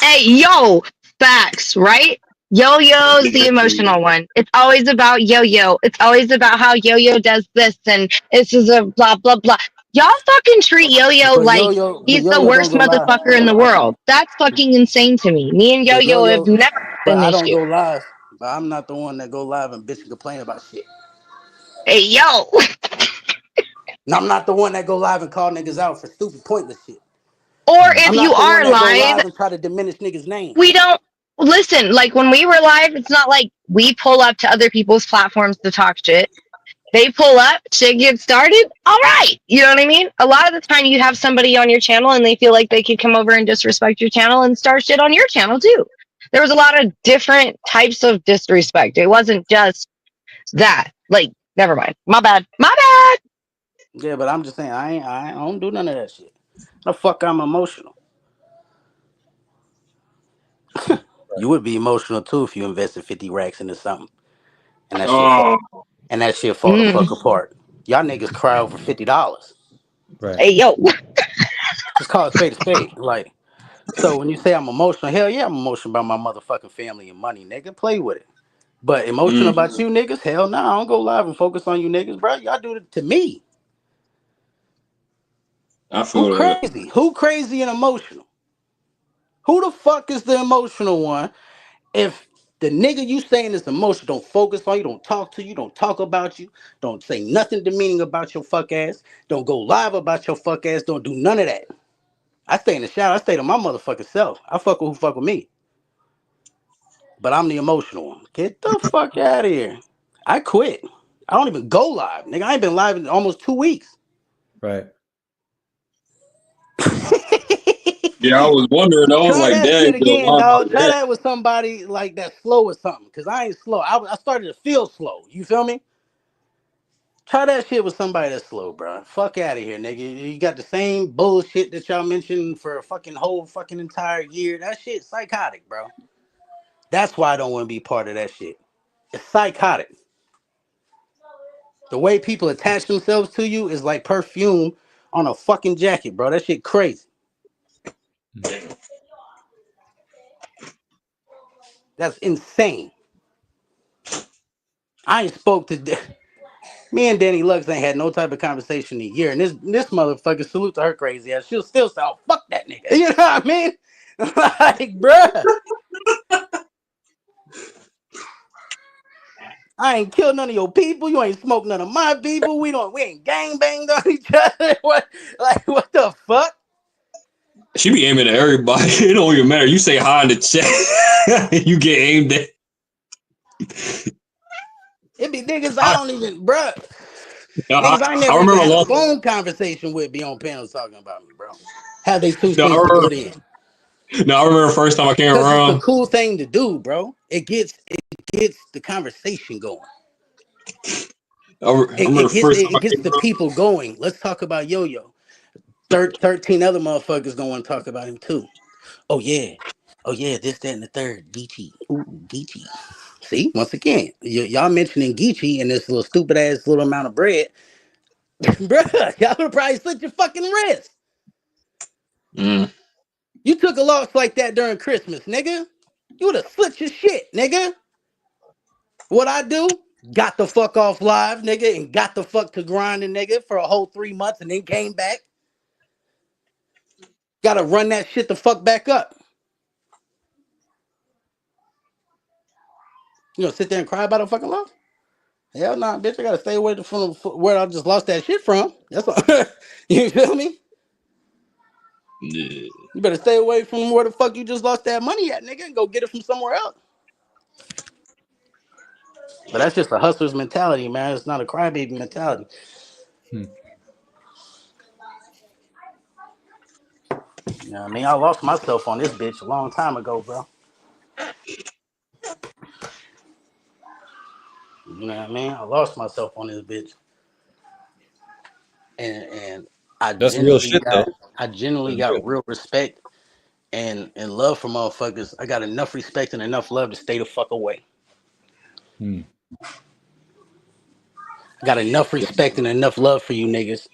Hey, yo, facts, right? Yo-Yo's the emotional one. It's always about Yo-Yo. It's always about how Yo-Yo does this and this is a blah blah blah. Y'all fucking treat Yo-Yo But like but he's the Yo-Yo don't worst go live. motherfucker in the world. That's fucking insane to me. Me and But Yo-Yo have Yo-Yo, never had but an I don't issue. go live. But I'm not the one that go live and bitch and complain about shit. Hey, yo. And I'm not the one that go live and call niggas out for stupid, pointless shit. Or I'm if you not the one are that go live, live and try to diminish niggas' name. we don't listen. Like when we were live, it's not like we pull up to other people's platforms to talk shit. They pull up, shit gets started. All right. You know what I mean? A lot of the time you have somebody on your channel and they feel like they could come over and disrespect your channel and start shit on your channel too. There was a lot of different types of disrespect. It wasn't just that. Like, never mind. My bad. My bad. Yeah, but I'm just saying, I don't do none of that shit. The fuck I'm emotional. You would be emotional too if you invested 50 racks into something and Oh, that shit fall the fuck apart. Y'all niggas cry over $50. Right. Hey, yo. Just call it spade a spade. Like, so when you say I'm emotional, hell yeah, I'm emotional about my motherfucking family and money, nigga. Play with it. But emotional about you niggas, hell no, I don't go live and focus on you niggas, bro. Y'all do it to me. I Who feel that. crazy? Who crazy and emotional? Who the fuck is the emotional one? If the nigga you saying is emotional, don't focus on you, don't talk to you, don't talk about you, don't say nothing demeaning about your fuck ass, don't go live about your fuck ass, don't do none of that. I stay in the shower, I stay to my motherfucking self. I fuck with who fuck with me. But I'm the emotional one. Get the fuck out of here. I quit. I don't even go live. Nigga, I ain't been live in almost 2 weeks. Right. Yeah, I was wondering. I was Try like, that dang, shit yo, again, why dog. about Try that? that with somebody like that's slow or something. Cause I ain't slow. I started to feel slow. You feel me? Try that shit with somebody that's slow, bro. Fuck out of here, nigga. You got the same bullshit that y'all mentioned for a fucking whole fucking entire year. That shit psychotic, bro. That's why I don't want to be part of that shit. It's psychotic. The way people attach themselves to you is like perfume on a fucking jacket, bro. That shit crazy. That's insane. I ain't spoke to me and Danny Lux ain't had no type of conversation in a year, and this motherfucker salute to her crazy ass. She'll still say, "Oh, fuck that nigga." You know what I mean? Like, bruh, I ain't killed none of your people. You ain't smoked none of my people. We ain't gang banged on each other. What the fuck? She be aiming at everybody. It don't even matter. You say hi in the chat, you get aimed at. It be niggas I I, don't even, bruh. I, Niggas I I never even remember a had a long. phone conversation with be on panels talking about me, bro. Have they 2 No, I cents to remember. put in? No, I remember the first time I came Cause it's a around. cool thing to do, bro. It gets the conversation going. I remember the first time It I gets came the around. people going. Let's talk about Yo-Yo. 13 other motherfuckers gonna want to talk about him too. Oh yeah. Oh yeah, this, that, and the third. Geechee. Ooh, Geechee. See, once again, y'all mentioning Geechee and this little stupid ass little amount of bread. Bruh, y'all would probably slit your fucking wrist. You took a loss like that during Christmas, nigga. You would have slit your shit, nigga. What I do? Got the fuck off live, nigga, and got the fuck to grinding, nigga, for a whole 3 months and then came back. Gotta run that shit the fuck back up. You know, sit there and cry about a fucking loss? Hell nah, bitch. I gotta stay away from where I just lost that shit from. That's all. You feel me? Yeah. You better stay away from where the fuck you just lost that money at, nigga, and go get it from somewhere else. But that's just a hustler's mentality, man. It's not a crybaby mentality. Hmm. You know what I mean? I lost myself on this bitch a long time ago, bro. You know what I mean? I lost myself on this bitch. And I That's real genuinely shit, though. That's got real. real respect and love for motherfuckers. I got enough respect and enough love to stay the fuck away. Hmm. I got enough respect and enough love for you niggas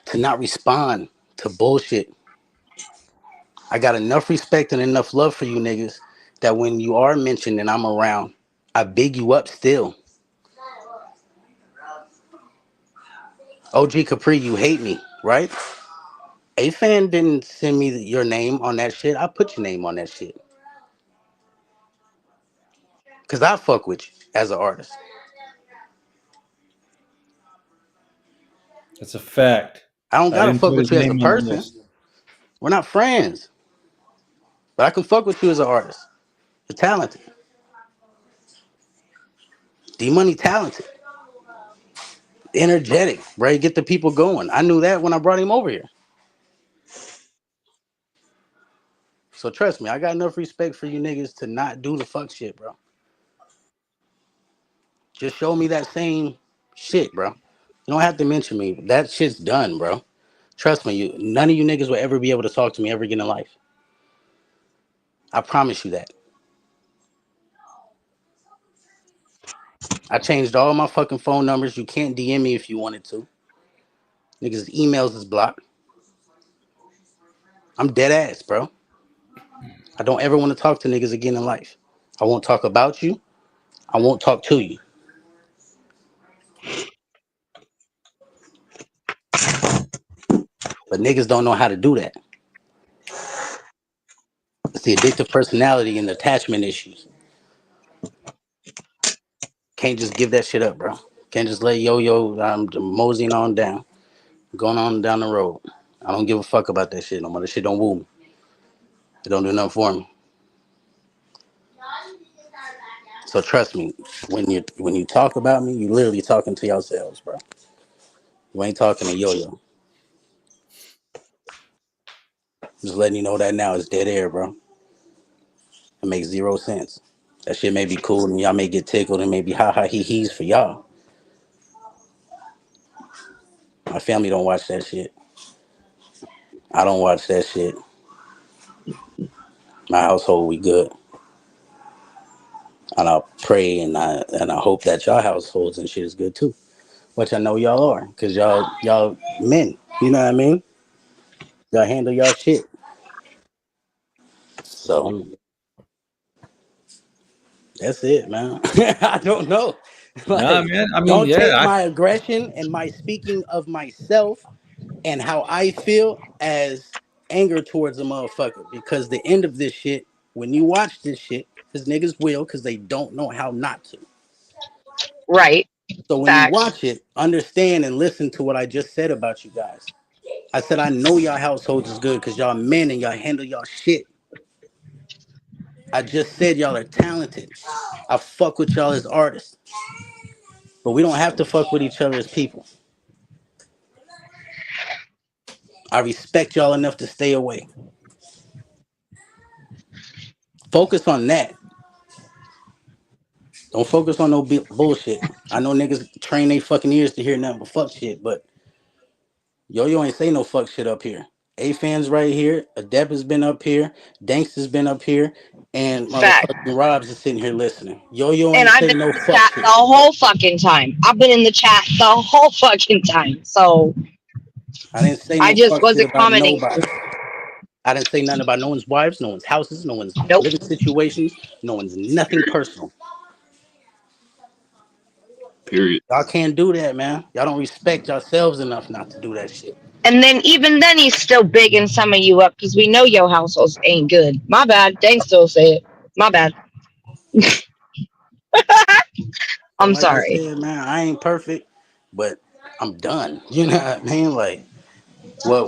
to not respond to bullshit. I got enough respect and enough love for you niggas that when you are mentioned and I'm around, I big you up still. OG Capri, you hate me, right? A fan didn't send me your name on that shit. I put your name on that shit. Cause I fuck with you as an artist. That's a fact. I don't I gotta didn't fuck put with his you as a name on the person. list. We're not friends. But I can fuck with you as an artist. You're talented. D Money talented. Energetic, right? Get the people going. I knew that when I brought him over here. So trust me, I got enough respect for you niggas to not do the fuck shit, bro. Just show me that same shit, bro. You don't have to mention me. That shit's done, bro. Trust me, none of you niggas will ever be able to talk to me ever again in life. I promise you that. I changed all my fucking phone numbers. You can't DM me if you wanted to. Niggas' emails is blocked. I'm dead ass, bro. I don't ever want to talk to niggas again in life. I won't talk about you. I won't talk to you. But niggas don't know how to do that. It's the addictive personality and the attachment issues. Can't just give that shit up, bro. Can't just let I'm moseying on down. Going on down the road. I don't give a fuck about that shit no more. That shit don't woo me. It don't do nothing for me. So trust me, when you talk about me, you literally talking to yourselves, bro. You ain't talking to Yo-Yo. Just letting you know that now it's dead air, bro. It makes zero sense. That shit may be cool and y'all may get tickled and maybe ha ha he he's for y'all. My family don't watch that shit. I don't watch that shit. My household, we good. And I pray and I hope that y'all households and shit is good too. Which I know y'all are, cause y'all men. You know what I mean? Y'all handle y'all shit. So that's it, man. I don't know. Nah, Like, man. I mean, don't take yeah. my aggression and my speaking of myself and how I feel as anger towards a motherfucker. Because the end of this shit, when you watch this shit, because niggas will, because they don't know how not to. Right. So when you Facts. watch it, understand and listen to what I just said about you guys. I said I know y'all households is good because y'all men and y'all handle y'all shit. I just said y'all are talented. I fuck with y'all as artists. But we don't have to fuck with each other as people. I respect y'all enough to stay away. Focus on that. Don't focus on no bullshit. I know niggas train their fucking ears to hear nothing but fuck shit, but Yo ain't say no fuck shit up here. A fans right here. Adep has been up here. Danks has been up here, and Fact. motherfucking Robs is sitting here listening. Yo And ain't I've say been no in the fuck chat shit. the whole fucking time. I've been in the chat the whole fucking time. So I didn't say I no just fuck shit wasn't about commenting. nobody. I didn't say nothing about no one's wives, no one's houses, no one's Nope. living situations, no one's nothing personal. Period. Y'all can't do that, man. Y'all don't respect yourselves enough not to do that shit. And then even then he's still bigging some of you up because we know your households ain't good. My bad. Dang still say it. My bad. But I'm like I sorry. said, man, I ain't perfect, but I'm done. You know what I mean? Like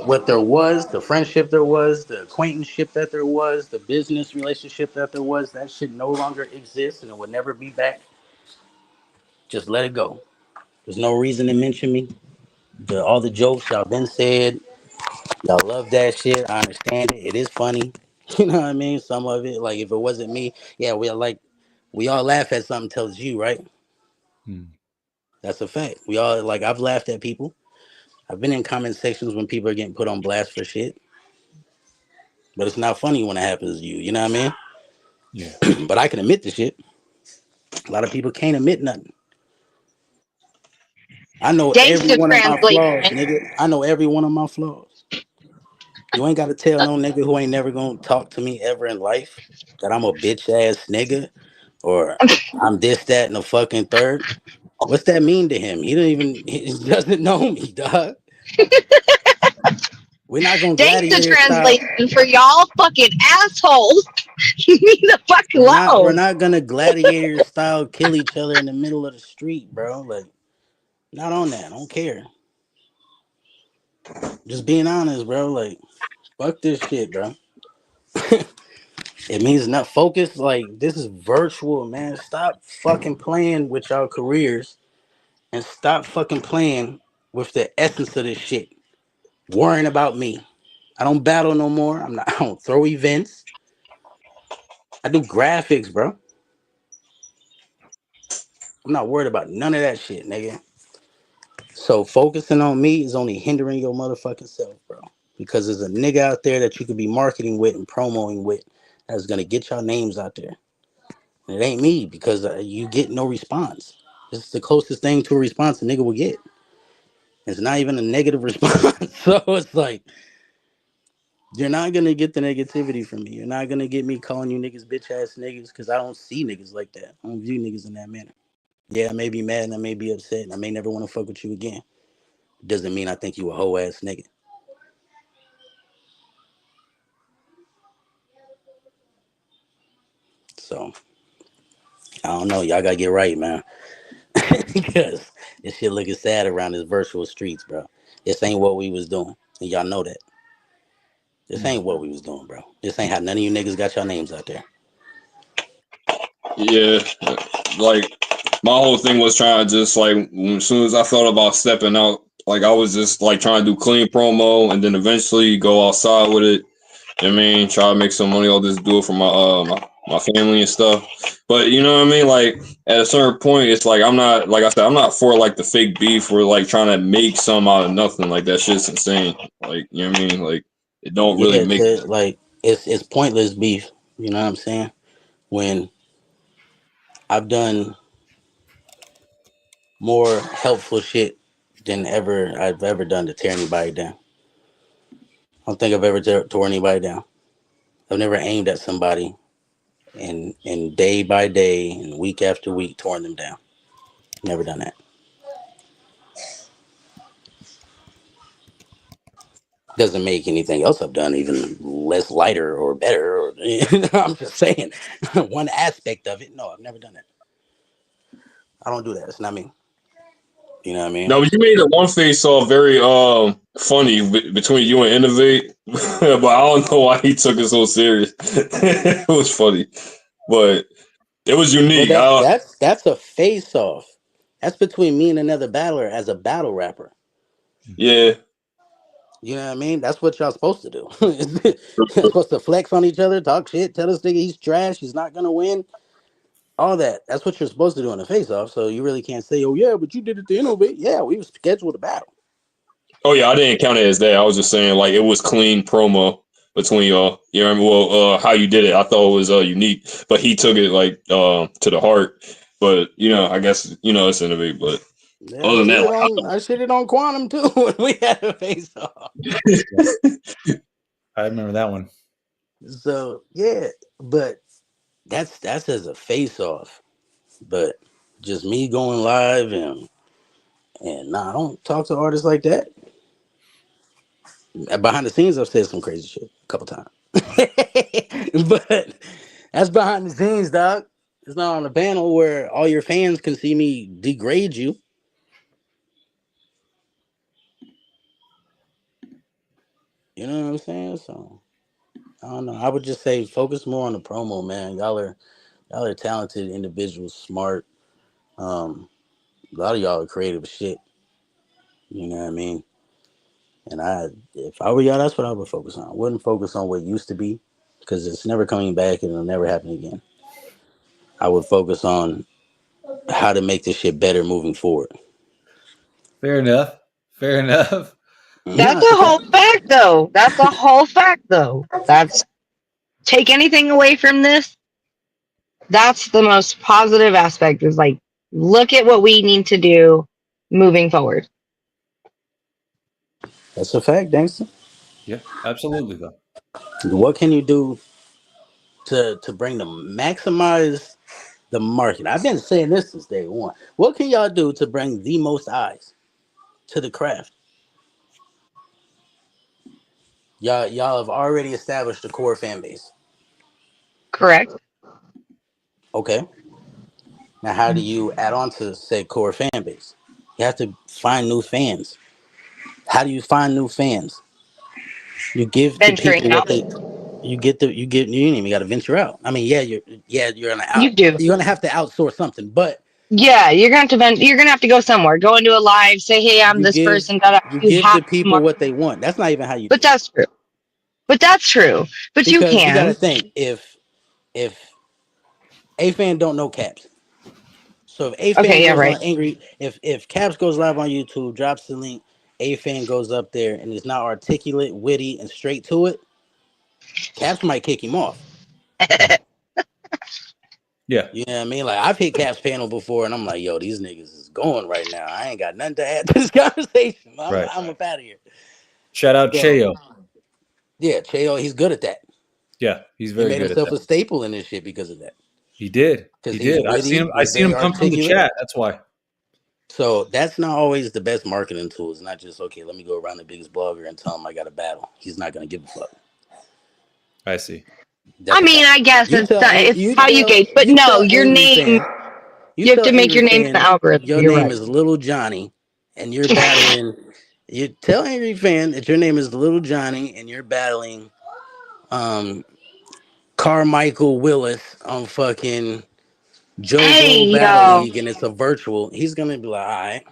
what there was, the friendship there was, the acquaintanceship that there was, the business relationship that there was, that shit no longer exists and it will never be back. Just let it go. There's no reason to mention me. All the jokes y'all been said, y'all love that shit. I understand it. It is funny. You know what I mean? Some of it, like if it wasn't me, yeah, we all laugh at something tells you, right? Hmm. That's a fact. We all like I've laughed at people. I've been in comment sections when people are getting put on blast for shit. But it's not funny when it happens to you. You know what I Yeah. mean? But I can admit the shit. A lot of people can't admit nothing. I know every Gangster one of my flaws, translation. nigga. I know every one of my flaws. You ain't got to tell no nigga who ain't never gonna talk to me ever in life that I'm a bitch ass nigga or I'm this, that, and the fucking third. What's that mean to him? He doesn't know me, dog. We're not gonna Gangsta gladiator style. translation for y'all fucking assholes. Leave me the fuck We're alone. not gonna gladiator style kill each other in the middle of the street, bro. Like, not on that. I don't care. Just being honest, bro. Like, fuck this shit, bro. It means not focus. Like, this is virtual, man. Stop fucking playing with y'all careers and stop fucking playing with the essence of this shit. Worrying about me. I don't battle no more. I don't throw events. I do graphics, bro. I'm not worried about none of that shit, nigga. So focusing on me is only hindering your motherfucking self, bro. Because there's a nigga out there that you could be marketing with and promoting with that's gonna get your names out there. And it ain't me because you get no response. It's the closest thing to a response a nigga will get. It's not even a negative response. So it's like, you're not gonna get the negativity from me. You're not gonna get me calling you niggas bitch ass niggas because I don't see niggas like that. I don't view niggas in that manner. Yeah, I may be mad and I may be upset and I may never want to fuck with you again. Doesn't mean I think you a hoe ass nigga. So I don't know. Y'all gotta get right, man. Because this shit looking sad around these virtual streets, bro. This ain't what we was doing. And y'all know that. This ain't what we was doing, bro. This ain't how none of you niggas got your names out there. Yeah, like my whole thing was trying to just like as soon as I thought about stepping out, like I was just like trying to do clean promo and then eventually go outside with it. You know what I mean, try to make some money. I'll just do it for my family and stuff. But you know what I mean, like at a certain point, it's like I'm not, like I said, I'm not for like the fake beef or like trying to make some out of nothing. Like that shit's insane. Like, you know what I mean, like it don't really Yeah, make. like it's pointless beef. You know what I'm saying? When I've done more helpful shit than I've ever done to tear anybody down. I don't think I've ever tore anybody down. I've never aimed at somebody and day by day and week after week torn them down. Never done that. Doesn't make anything else I've done even less lighter or better. Or, I'm just saying one aspect of it. No, I've never done that. I don't do that. It's not me. You know what I mean? No, you made a one face off very funny between you and Innovate, but I don't know why he took it so serious. It was funny, but it was Well, unique. that's a face off. That's between me and another battler as a battle rapper. Yeah. You know what I mean? That's what y'all supposed to do. You're supposed to flex on each other, talk shit, tell this nigga he's trash, he's not gonna win. All that. That's what you're supposed to do in a face off. So you really can't say, oh yeah, but you did it to Innovate. Yeah, we was scheduled a battle. Oh yeah, I didn't count it as that. I was just saying like it was clean promo between y'all. You know, well, how you did it, I thought it was unique, but he took it like to the heart. But you know, I guess it's Innovate. But Yeah, other than that, like, I shitted on Quantum too when we had a face off. I remember that one. So yeah, but that's as a face off. But just me going live and nah, I don't talk to artists like that. Behind the scenes, I've said some crazy shit a couple times, but that's behind the scenes, dog. It's not on the panel where all your fans can see me degrade you. You know what I'm saying? So I don't know. I would just say focus more on the promo, man. Y'all are talented individuals, smart. A lot of y'all are creative as shit. You know what I mean? And if I were y'all, that's what I would focus on. I wouldn't focus on what used to be because it's never coming back and it'll never happen again. I would focus on how to make this shit better moving forward. Fair enough. Fair enough. That's a whole fact, though. That's a whole fact, though. That's take anything away from this. That's the most positive aspect. Is like look at what we need to do moving forward. That's a fact, gangster. Yeah, absolutely though. What can you do to bring the maximize The market. I've been saying this since day one. What can y'all do to bring the most eyes to the craft? Y'all have already established a core fan base. Correct. Okay. Now, how do you add on to said core fan base? You have to find new fans. How do you find new fans? You give the Venturing people what out. they. You ain't even got to venture out. I mean, You do. you're gonna have to outsource something, but Yeah, you're gonna have to you're gonna have to go somewhere. Go into a live, say, "Hey, I'm you this give person." That you you give have the to people what they want. That's not even how you But do it, that's true. But that's true. But you because you got to can. think if a fan don't know Caps. So if A fan Okay, yeah, goes on right. angry, if Caps goes live on YouTube, drops the link, A fan goes up there and is not articulate, witty, and straight to it, Caps might kick him off. Yeah. You know what I mean? Like I've hit Caps panel before, and I'm like, yo, these niggas is going right now. I ain't got nothing to add to this conversation. Right. I'm up out of here. Shout out So Cheo. yeah, Cheo, he's good at that. Yeah, he's He very made good at himself that. a staple in this shit because of that. He did. Because He he's did. witty, I he's seen very him come from the articulate. chat. That's why. So that's not always the best marketing tool. It's not just okay. Let me go around the biggest blogger and tell him I got a battle. He's not gonna give a fuck. I see. That's I a mean, fact. I guess You tell it's you how you tell gauge. But you no, tell your angry name. fan. You You have tell to make angry your name in the fan algorithm. your You're name right. is Little Johnny, and you're battling. You tell angry fan that your name is Little Johnny, and you're battling um Carmichael Willis on fucking JoJo Hey, Battle yo. League, and it's a virtual. He's gonna be like, all right,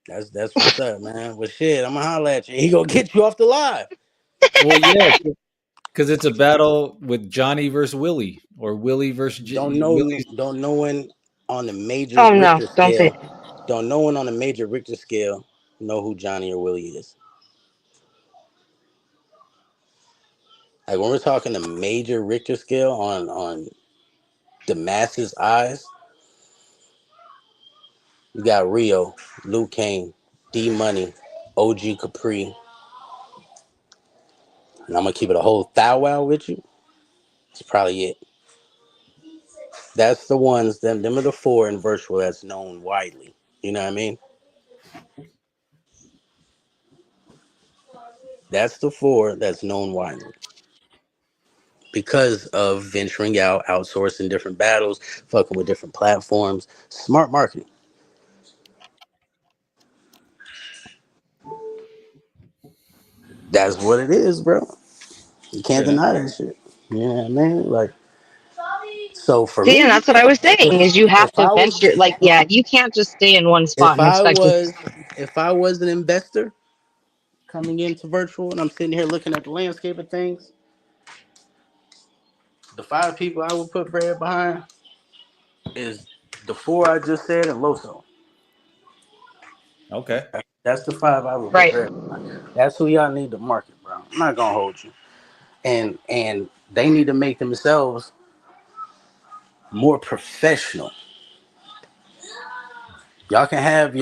that's what's up, man. But shit, I'm gonna holler at you. He gonna get you off the live. Well, yeah, because it's a battle with Johnny versus Willie, or Willie versus Willie's. Don't know when on the major Oh no, Richter don't say. scale. Don't no one on the major Richter scale know who Johnny or Willie is. Like when we're talking the major Richter scale on the masses' eyes, you got Rio, Luke Kane, D Money, OG Capri, and I'm gonna keep it a whole thou wow with you. It's probably it. That's the ones. Them are the four in virtual that's known widely. You know what I mean? That's the four that's known widely because of venturing out, outsourcing different battles, fucking with different platforms. Smart marketing. That's what it is, bro. You can't Yeah. deny that shit. You know what I mean? Like, so for See, and me, that's what I was saying. Is you have if to I was venture. Like, yeah, you can't just stay in one spot if and I expect to. was if I was an investor coming into virtual and I'm sitting here looking at the landscape of things, the five people I would put bread behind is the four I just said and Loso. Okay. That's the five I would put Right. bread behind. That's who y'all need to market, bro. I'm not gonna hold you. And they need to make themselves more professional. Y'all can have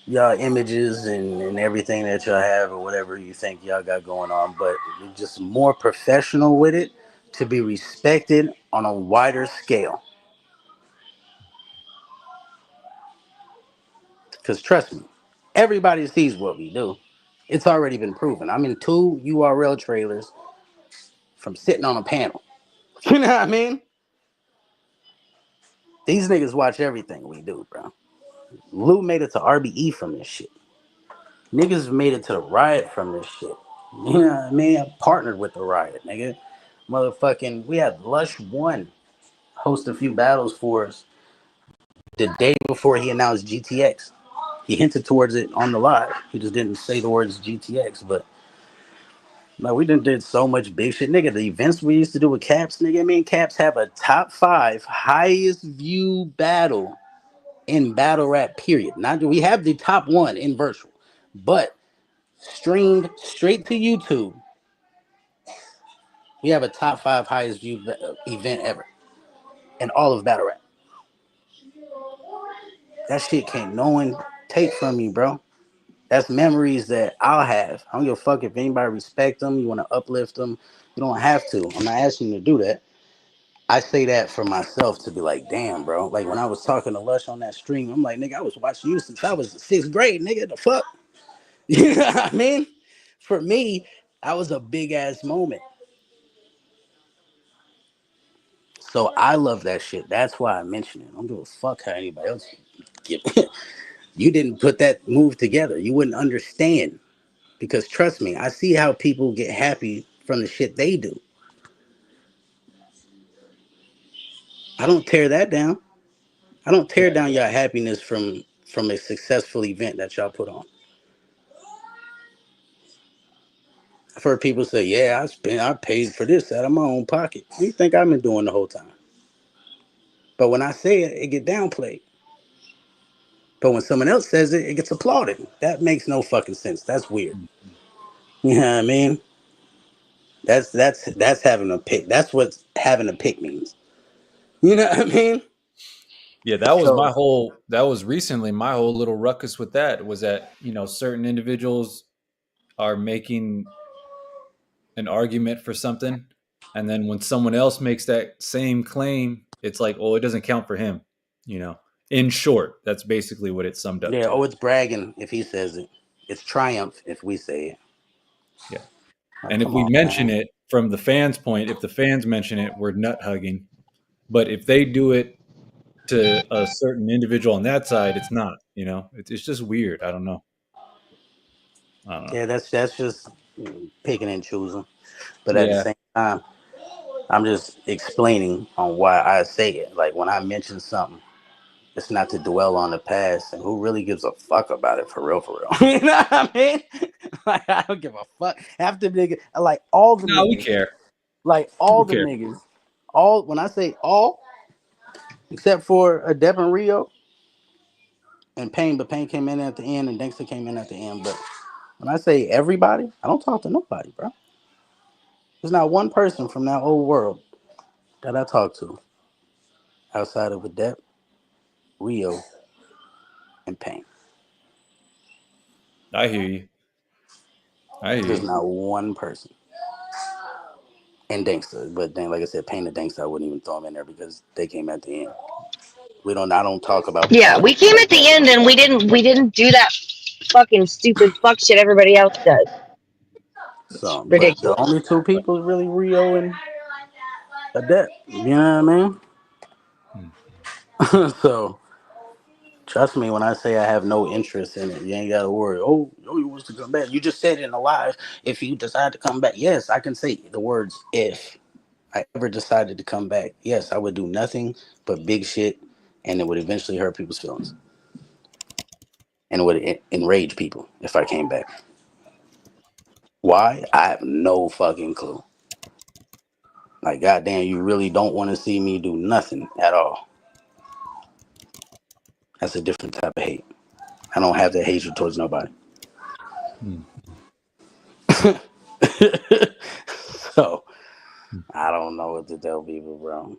y'all images and everything that y'all have or whatever you think y'all got going on, but you're just more professional with it to be respected on a wider scale. Because trust me, everybody sees what we do. It's already been proven. I'm in 2 URL trailers from sitting on a panel. You know what I mean? These niggas watch everything we do, bro. Lou made it to RBE from this shit. Niggas have made it to the riot from this shit. You know what I mean? I partnered with the riot, nigga. Motherfucking, we had Lush One host a few battles for us the day before he announced GTX. He hinted towards it on the live. He just didn't say the words GTX, but no, we done did so much big shit, nigga. The events we used to do with Caps, nigga. Me and Caps have a top 5 highest view battle in battle rap. Period. Not we have the top 1 in virtual, but streamed straight to YouTube, we have a top 5 highest view event ever in all of battle rap. That shit can't no one take from you, bro. That's memories that I'll have. I don't give a fuck if anybody respect them. You want to uplift them. You don't have to. I'm not asking you to do that. I say that for myself to be like, damn, bro. Like when I was talking to Lush on that stream, I'm like, nigga, I was watching you since I was 6th grade, nigga. The fuck, you know what I mean? For me, that was a big ass moment. So I love that shit. That's why I mention it. I don't give a fuck how anybody else get. You didn't put that move together. You wouldn't understand. Because trust me, I see how people get happy from the shit they do. I don't tear that down. I don't tear down your happiness from a successful event that y'all put on. I've heard people say, "Yeah, I paid for this out of my own pocket." What do you think I've been doing the whole time? But when I say it, it get downplayed. But when someone else says it, it gets applauded. That makes no fucking sense. That's weird. You know what I mean? That's having a pick. That's what having a pick means. You know what I mean? Yeah, that was So that was recently my whole little ruckus with that was that, certain individuals are making an argument for something, and then when someone else makes that same claim, it's like, oh, it doesn't count for him. In short, that's basically what it summed up yeah, to. oh, it's bragging if he says it. It's triumph if we say it. Yeah. Like, And if come we on, mention man. it from the fans' point, if the fans mention it, we're nut hugging. But if they do it to a certain individual on that side, it's not. It's just weird. I don't know. Yeah, that's just picking and choosing. But at the Yeah. same time, I'm just explaining on why I say it. Like when I mention something, it's not to dwell on the past, and who really gives a fuck about it for real, for real. You know what I mean? Like I don't give a fuck. Half the niggas, like all the No, we niggas, care. like all People the care. niggas, all when I say all, except for a Dep and Rio and Payne, but Payne came in at the end and Dexter came in at the end. But when I say everybody, I don't talk to nobody, bro. There's not one person from that old world that I talk to outside of Adept, Rio, and Payne. I hear you. There's not one person. And Dankster, but then, like I said, Payne and Dankster, I wouldn't even throw them in there because they came at the end. I don't talk about Yeah, we people came like at the that. end and we didn't do that fucking stupid fuck shit everybody else does. It's So, but the ridiculous. only two people is really Rio and Adept. You know what I mean? So, trust me when I say I have no interest in it. You ain't got to worry. Oh, he wants to come back. You just said it in the live. If you decide to come back, yes, I can say the words if I ever decided to come back. Yes, I would do nothing but big shit, and it would eventually hurt people's feelings. And it would enrage people if I came back. Why? I have no fucking clue. Like, goddamn, you really don't want to see me do nothing at all. That's a different type of hate. I don't have that hatred towards nobody. Hmm. So, I don't know what to tell people, bro.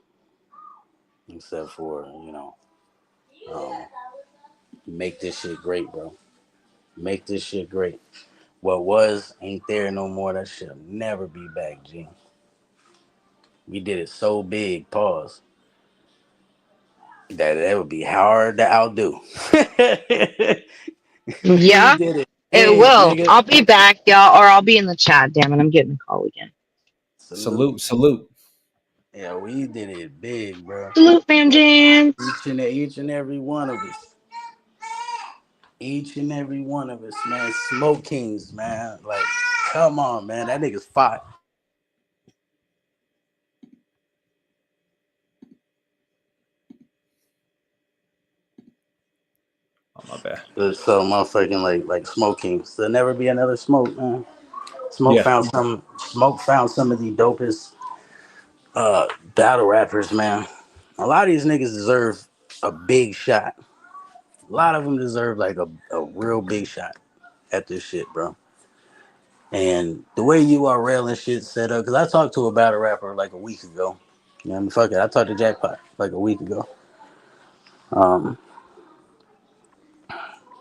Except for, um, make this shit great, bro. Make this shit great. What was ain't there no more. That shit'll never be back, G. We did it so big, pause, that would be hard to outdo. We Yeah, did it it big, will. nigga. I'll be back, y'all, or I'll be in the chat. Damn it, I'm getting a call again. Salute. Salute. Yeah, we did it big, bro. Salute, Fam Jam. Each and every one of us. Each and every one of us, man. Smoke Kings, man. Like, come on, man. That nigga's fire. Oh, my bad. So motherfucking like Smoke Kings. There'll never be another Smoke, man. Smoke Yeah. found some of the dopest battle rappers, man. A lot of these niggas deserve a big shot. A lot of them deserve like a real big shot at this shit, bro. And the way URL and shit set up, because I talked to a battle rapper like a week ago. You know, I mean, fuck it. I talked to Jackpot like a week ago. Um,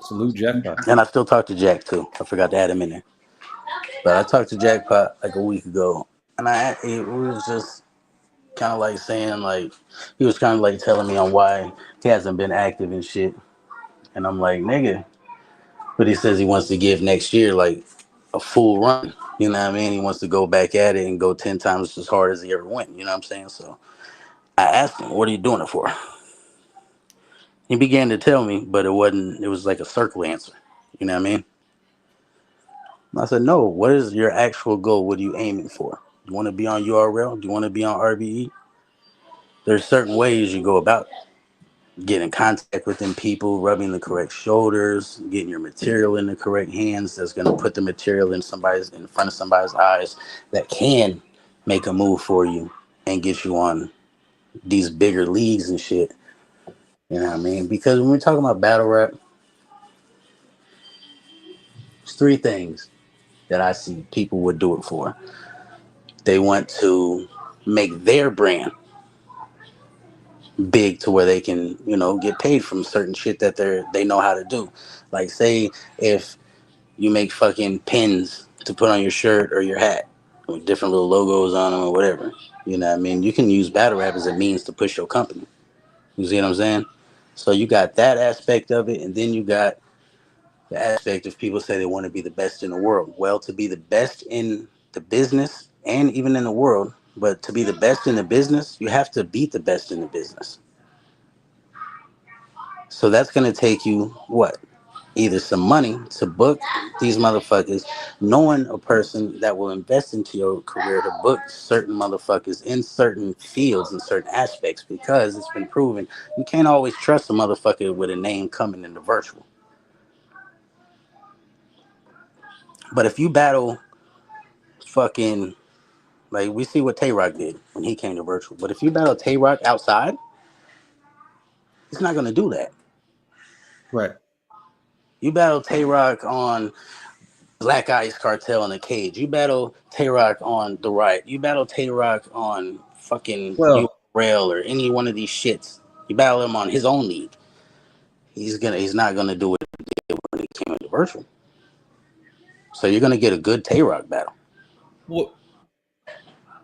Salute Jackpot. and I still talk to Jack too. I forgot to add him in there. But I talked to Jackpot like a week ago, and it was just kind of like saying like he was kind of like telling me on why he hasn't been active and shit. And I'm like, nigga, but he says he wants to give next year like a full run. You know what I mean? He wants to go back at it and go 10 times as hard as he ever went. You know what I'm saying? So I asked him, what are you doing it for? He began to tell me, but it was like a circle answer. You know what I mean? I said, no, what is your actual goal? What are you aiming for? You want to be on URL? Do you want to be on RBE? There's certain ways you go about getting in contact with them people, rubbing the correct shoulders, getting your material in the correct hands that's going to put the material in front of somebody's eyes that can make a move for you and get you on these bigger leagues and shit. You know what I mean? Because when we're talking about battle rap, there's three things that I see people would do it for. They want to make their brand big to where they can, get paid from certain shit that they know how to do. Like say if you make fucking pins to put on your shirt or your hat with different little logos on them or whatever. You know what I mean? You can use battle rap as a means to push your company. You see what I'm saying? So you got that aspect of it, and then you got the aspect of people say they want to be the best in the world. Well, to be the best in the business and even in the world, but to be the best in the business, you have to beat the best in the business. So that's going to take you what? Either some money to book these motherfuckers, knowing a person that will invest into your career to book certain motherfuckers in certain fields and certain aspects, because it's been proven you can't always trust a motherfucker with a name coming in the virtual. But if you battle fucking, like we see what Tay Rock did when he came to virtual, but if you battle Tay Rock outside, he's not going to do that. Right. You battle Tay Rock on Black Ice Cartel in a cage. You battle Tay Rock on the right. You battle Tay Rock on fucking Well, URL or any one of these shits. You battle him on his own league. He's not gonna do what he did when he came into virtual. So you're gonna get a good Tay Rock battle. what?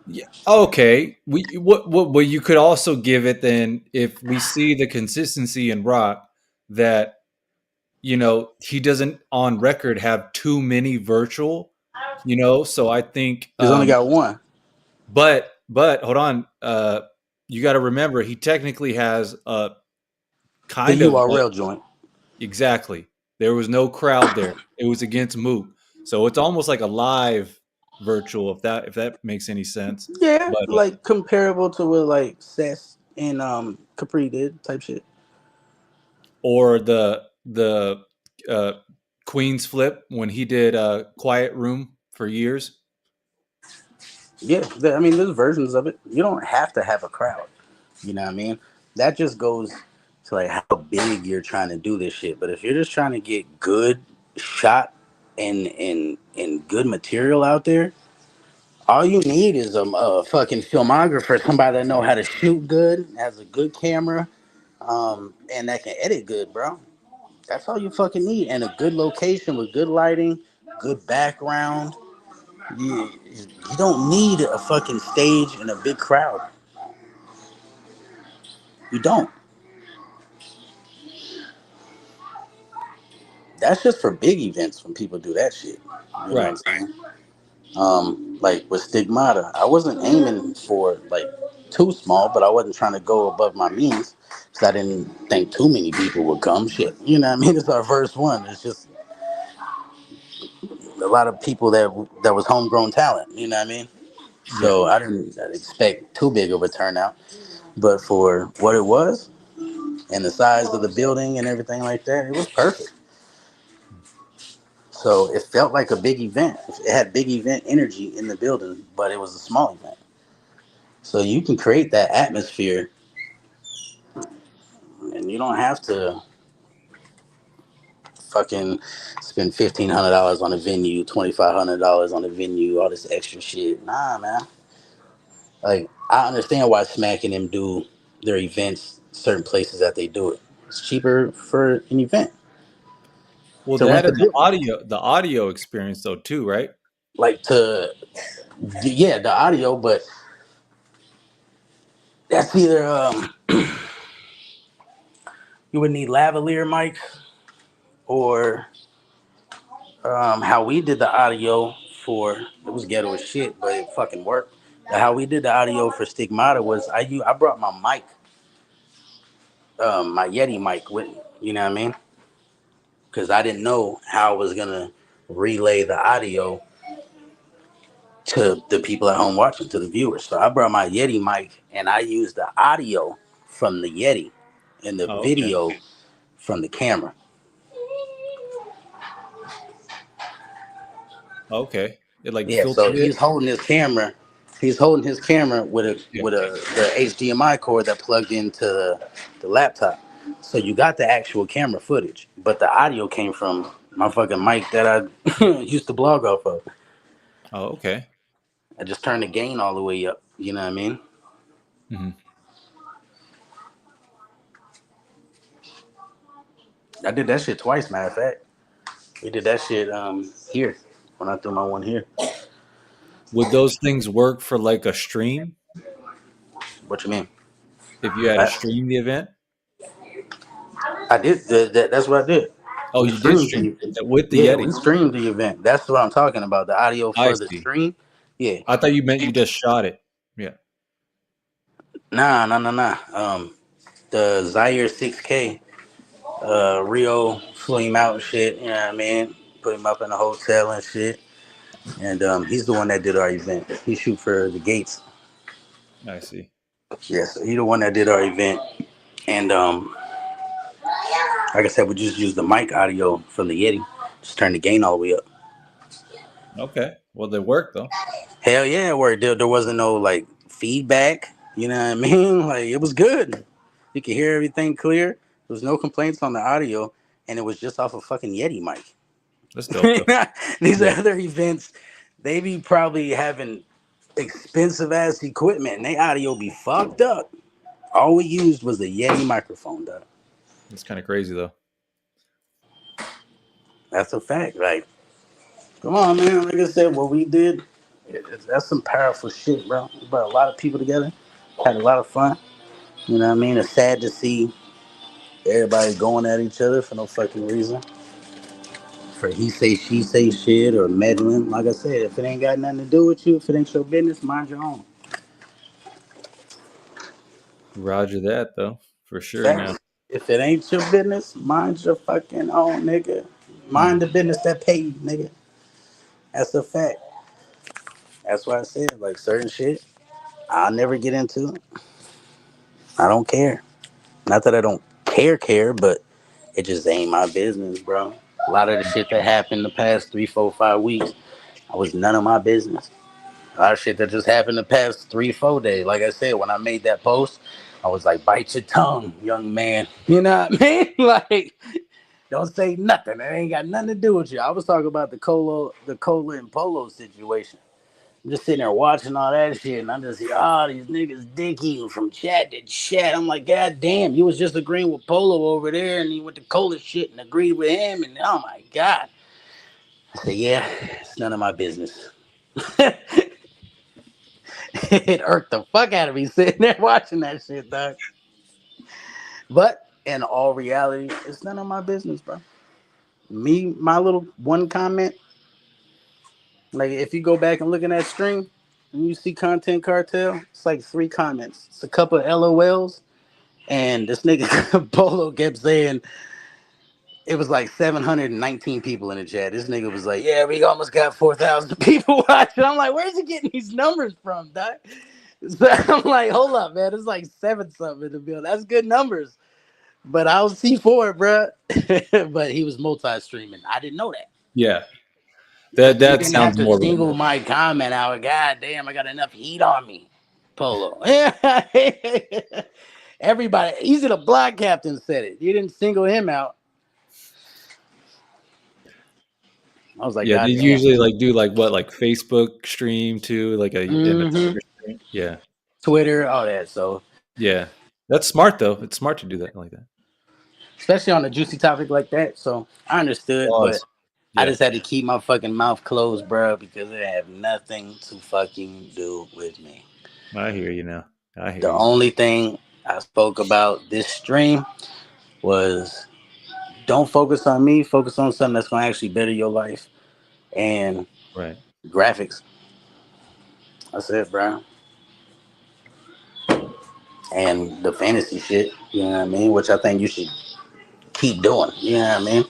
Yeah. Okay. What? You could also give it then if we see the consistency in Rock that he doesn't on record have too many virtual. So I think. He's only got one. But hold on. You got to remember he technically has a kind The of URL joint. exactly. There was no crowd there. It was against Moot, so it's almost like a live virtual if that makes any sense. Yeah, But like comparable to what like Sess and Capri did type shit. or the uh, Queen's Flip when he did Quiet Room for years. Yeah, I mean, there's versions of it. You don't have to have a crowd. You know what I mean? That just goes to like how big you're trying to do this shit. But if you're just trying to get good shot and good material out there, all you need is a fucking filmographer, somebody that know how to shoot good, has a good camera, and that can edit good, bro. That's all you fucking need, and a good location with good lighting, good background. You don't need a fucking stage and a big crowd. You don't. That's just for big events when people do that shit. You know what Right. I'm saying? Like with Stigmata, I wasn't aiming for like too small, but I wasn't trying to go above my means because I didn't think too many people would come. Shit, you know what I mean? It's our first one. It's just a lot of people that was homegrown talent. You know what I mean? Yeah. So I didn't expect too big of a turnout, but for what it was and the size of the building and everything like that, it was perfect. So it felt like a big event. It had big event energy in the building, but it was a small event. So you can create that atmosphere, and you don't have to fucking spend $1,500 on a venue, $2,500 on a venue, all this extra shit. Nah, man. Like I understand why Smack and them do their events certain places that they do it. It's cheaper for an event Well, to that rent the and the building. audio experience though too, right? Like to yeah, the audio, but That's either you would need lavalier mics or how we did the audio for it was ghetto as shit, but it fucking worked. How we did the audio for Stigmata was I brought my mic, my Yeti mic with me. You know what I mean? Because I didn't know how I was gonna relay the audio to the people at home watching, to the viewers. So I brought my Yeti mic and I used the audio from the Yeti and the Oh, okay. video from the camera. Okay. It like Yeah, so filtered it. he's holding his camera. He's holding his camera with Yeah. the HDMI cord that plugged into the laptop. So you got the actual camera footage, but the audio came from my fucking mic that I used to blog off of. Oh, okay. I just turned the gain all the way up. You know what I mean? Hmm. I did that shit twice, matter of fact. We did that shit here when I threw my one here. Would those things work for like a stream What you mean? if you had to I, stream the event? I did that's what I did. Oh, We you did streamed stream the with the yeah, Yeti. we streamed the event. That's what I'm talking about. The audio I for the see. stream. Yeah. I thought you meant you just shot it. Yeah. Nah. The Zaire 6K, Rio flew him out and shit. You know what I mean? Put him up in a hotel and shit. And he's the one that did our event. He shoot for the Gates. I see. Yeah, so he the one that did our event. And like I said, we just used the mic audio from the Yeti. Just turn the gain all the way up. Okay. Well, they work though. Hell yeah, it worked. There wasn't no like feedback. You know what I mean? Like it was good. You could hear everything clear. There was no complaints on the audio, and it was just off a fucking Yeti mic. That's dope though. These Yeah. other events, they be probably having expensive ass equipment, and they audio be fucked up. All we used was a Yeti microphone, though. It's kind of crazy though. That's a fact. Like, come on, man. Like I said, what we did, that's some powerful shit, bro. We brought a lot of people together, had a lot of fun. You know what I mean? It's sad to see everybody going at each other for no fucking reason. For he say, she say shit or meddling. Like I said, if it ain't got nothing to do with you, if it ain't your business, mind your own. Roger that though, for sure. Now. Facts. If it ain't your business, mind your fucking own, nigga. Mhm. Mind the business that pay you, nigga. That's a fact. That's why I said, like, certain shit, I'll never get into it. I don't care. Not that I don't care, but it just ain't my business, bro. A lot of the shit that happened the past 3, 4, 5 weeks, I was none of my business. A lot of shit that just happened the past 3, 4 days. Like I said, when I made that post, I was like, bite your tongue, young man. You know what I mean? Like, don't say nothing. It ain't got nothing to do with you. I was talking about the cola and polo situation. I'm just sitting there watching all that shit, and I just see, oh, these niggas dicking from chat to chat. I'm like, God damn, you was just agreeing with Polo over there, and he went to cola shit and agreed with him, and oh my God. I said, yeah, it's none of my business. It irked the fuck out of me sitting there watching that shit, dog. But in all reality, it's none of my business, bro. Me, my little one comment, like if you go back and look in that stream and you see Content Cartel, it's like 3 comments. It's a couple of LOLs, and this nigga Polo kept saying it was like 719 people in the chat. This nigga was like, yeah, we almost got 4,000 people watching. I'm like, where's he getting these numbers from, doc? So I'm like, hold up, man. It's like 7 something in the bill. That's good numbers. But I was C4, bro. But he was multi-streaming. I didn't know that. Yeah. But you That didn't have sounds to more single real. my comment out. God damn, I got enough heat on me. Polo. Everybody, easy the block captain said it. You didn't single him out. I was like, Yeah, they God damn. usually like do like what, like Facebook stream too, like a Mm-hmm. Twitter stream. Yeah. Twitter, all that. So, Yeah. That's smart though. It's smart to do that like that. especially on a juicy topic like that. So, I understood, but Pause. I Yeah. just had to keep my fucking mouth closed, bro, because it had nothing to fucking do with me. I hear you now. I hear The you. only thing I spoke about this stream was don't focus on me, focus on something that's gonna actually better your life and Right. graphics. That's it, bro. And the fantasy shit, you know what I mean? Which I think you should keep doing. You know what I mean?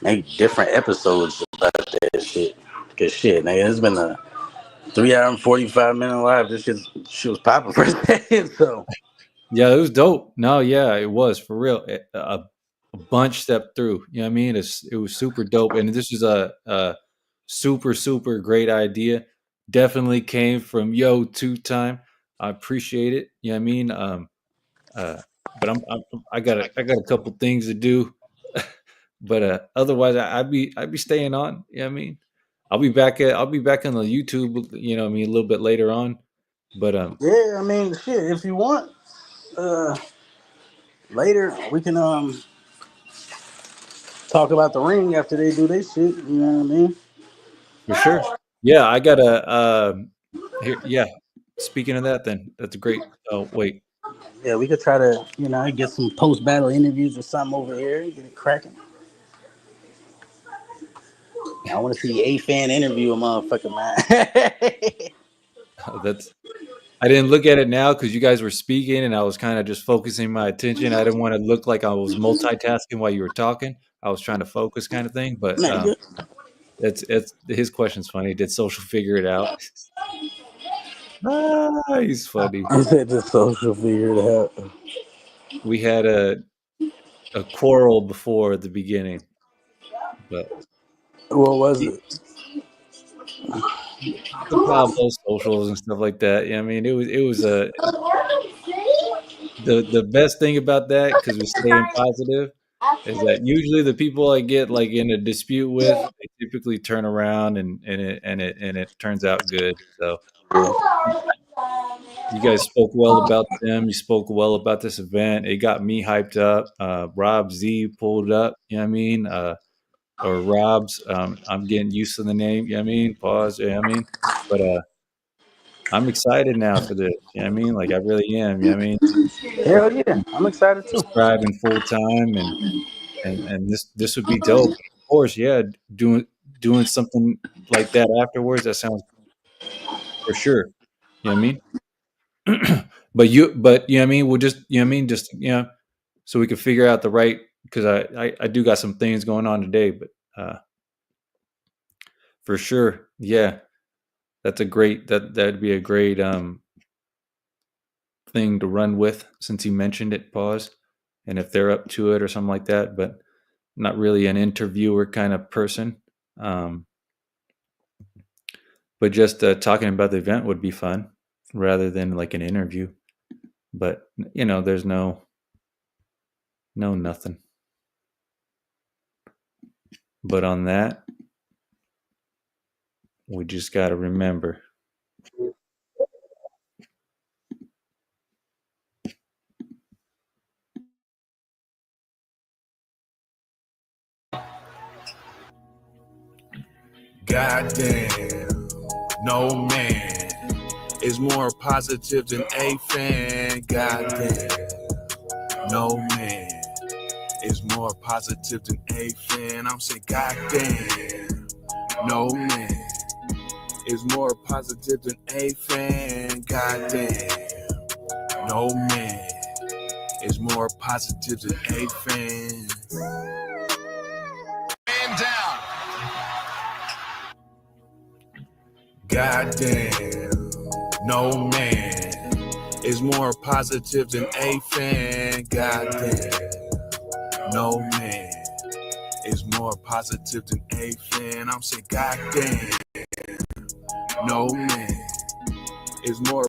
Make different episodes about that shit. Cause shit, nigga, it's been a 3 hour and 45 minute live. This shit was popping for a second. So Yeah, it was dope. No, yeah, it was for real. A bunch stepped through. You know what I mean? It was super dope, and this is a super great idea. Definitely came from Yo 2 Time. I appreciate it. You know what I mean? Uh, but I got a couple things to do. But otherwise, I'd be staying on. You know what I mean? I'll be back on the YouTube. You know what I mean? A little bit later on. But yeah, I mean, shit. If you want, later we can talk about the ring after they do their shit. You know what I mean? for sure. Yeah, I gotta. Here, yeah. Speaking of that, then that's great. Oh wait, Yeah, we could try to, get some post battle interviews or something over here. Get it cracking. I want to see a fan interview a motherfucker, man. that's. I didn't look at it now because you guys were speaking, and I was kind of just focusing my attention. I didn't want to look like I was multitasking while you were talking. I was trying to focus, kind of thing. But Man, good. it's his question's funny. Did social figure it out? He's funny. I said the social figure it out. We had a quarrel before the beginning, but What was he, it? the Pablo socials and stuff like that. Yeah, I mean, it was a the best thing about that because we're staying positive is that usually the people I get like in a dispute with, they typically turn around and it turns out good. So you guys spoke well about them. You spoke well about this event. It got me hyped up. Rob Z pulled up. You know what I mean? Or Rob's. I'm getting used to the name. You know what I mean? Pause. You know what I mean? But I'm excited now for this. You know what I mean? Like I really am. You know what I mean? Hell yeah, I'm excited too. Subscribing full time and this would be dope. Of course, yeah, doing something like that afterwards. That sounds for sure. You know what I mean? But you know what I mean? We'll just you know what I mean? Just so we can figure out the right because I do got some things going on today, but for sure, yeah, that's a great that'd be a great thing to run with since he mentioned it. Pause, and if they're up to it or something like that, but not really an interviewer kind of person. Um, but just talking about the event would be fun rather than like an interview. But there's no nothing. But on that, we just got to remember. Goddamn, no man is more positive than a fan. Goddamn, no man is more positive than a fan. I'm saying, goddamn, no man is more positive than a fan. Goddamn, no man is more positive than a fan. Man down. Goddamn, no man is more positive than a fan. Goddamn, no man is more positive than a fan. I'm saying, goddamn, no man is more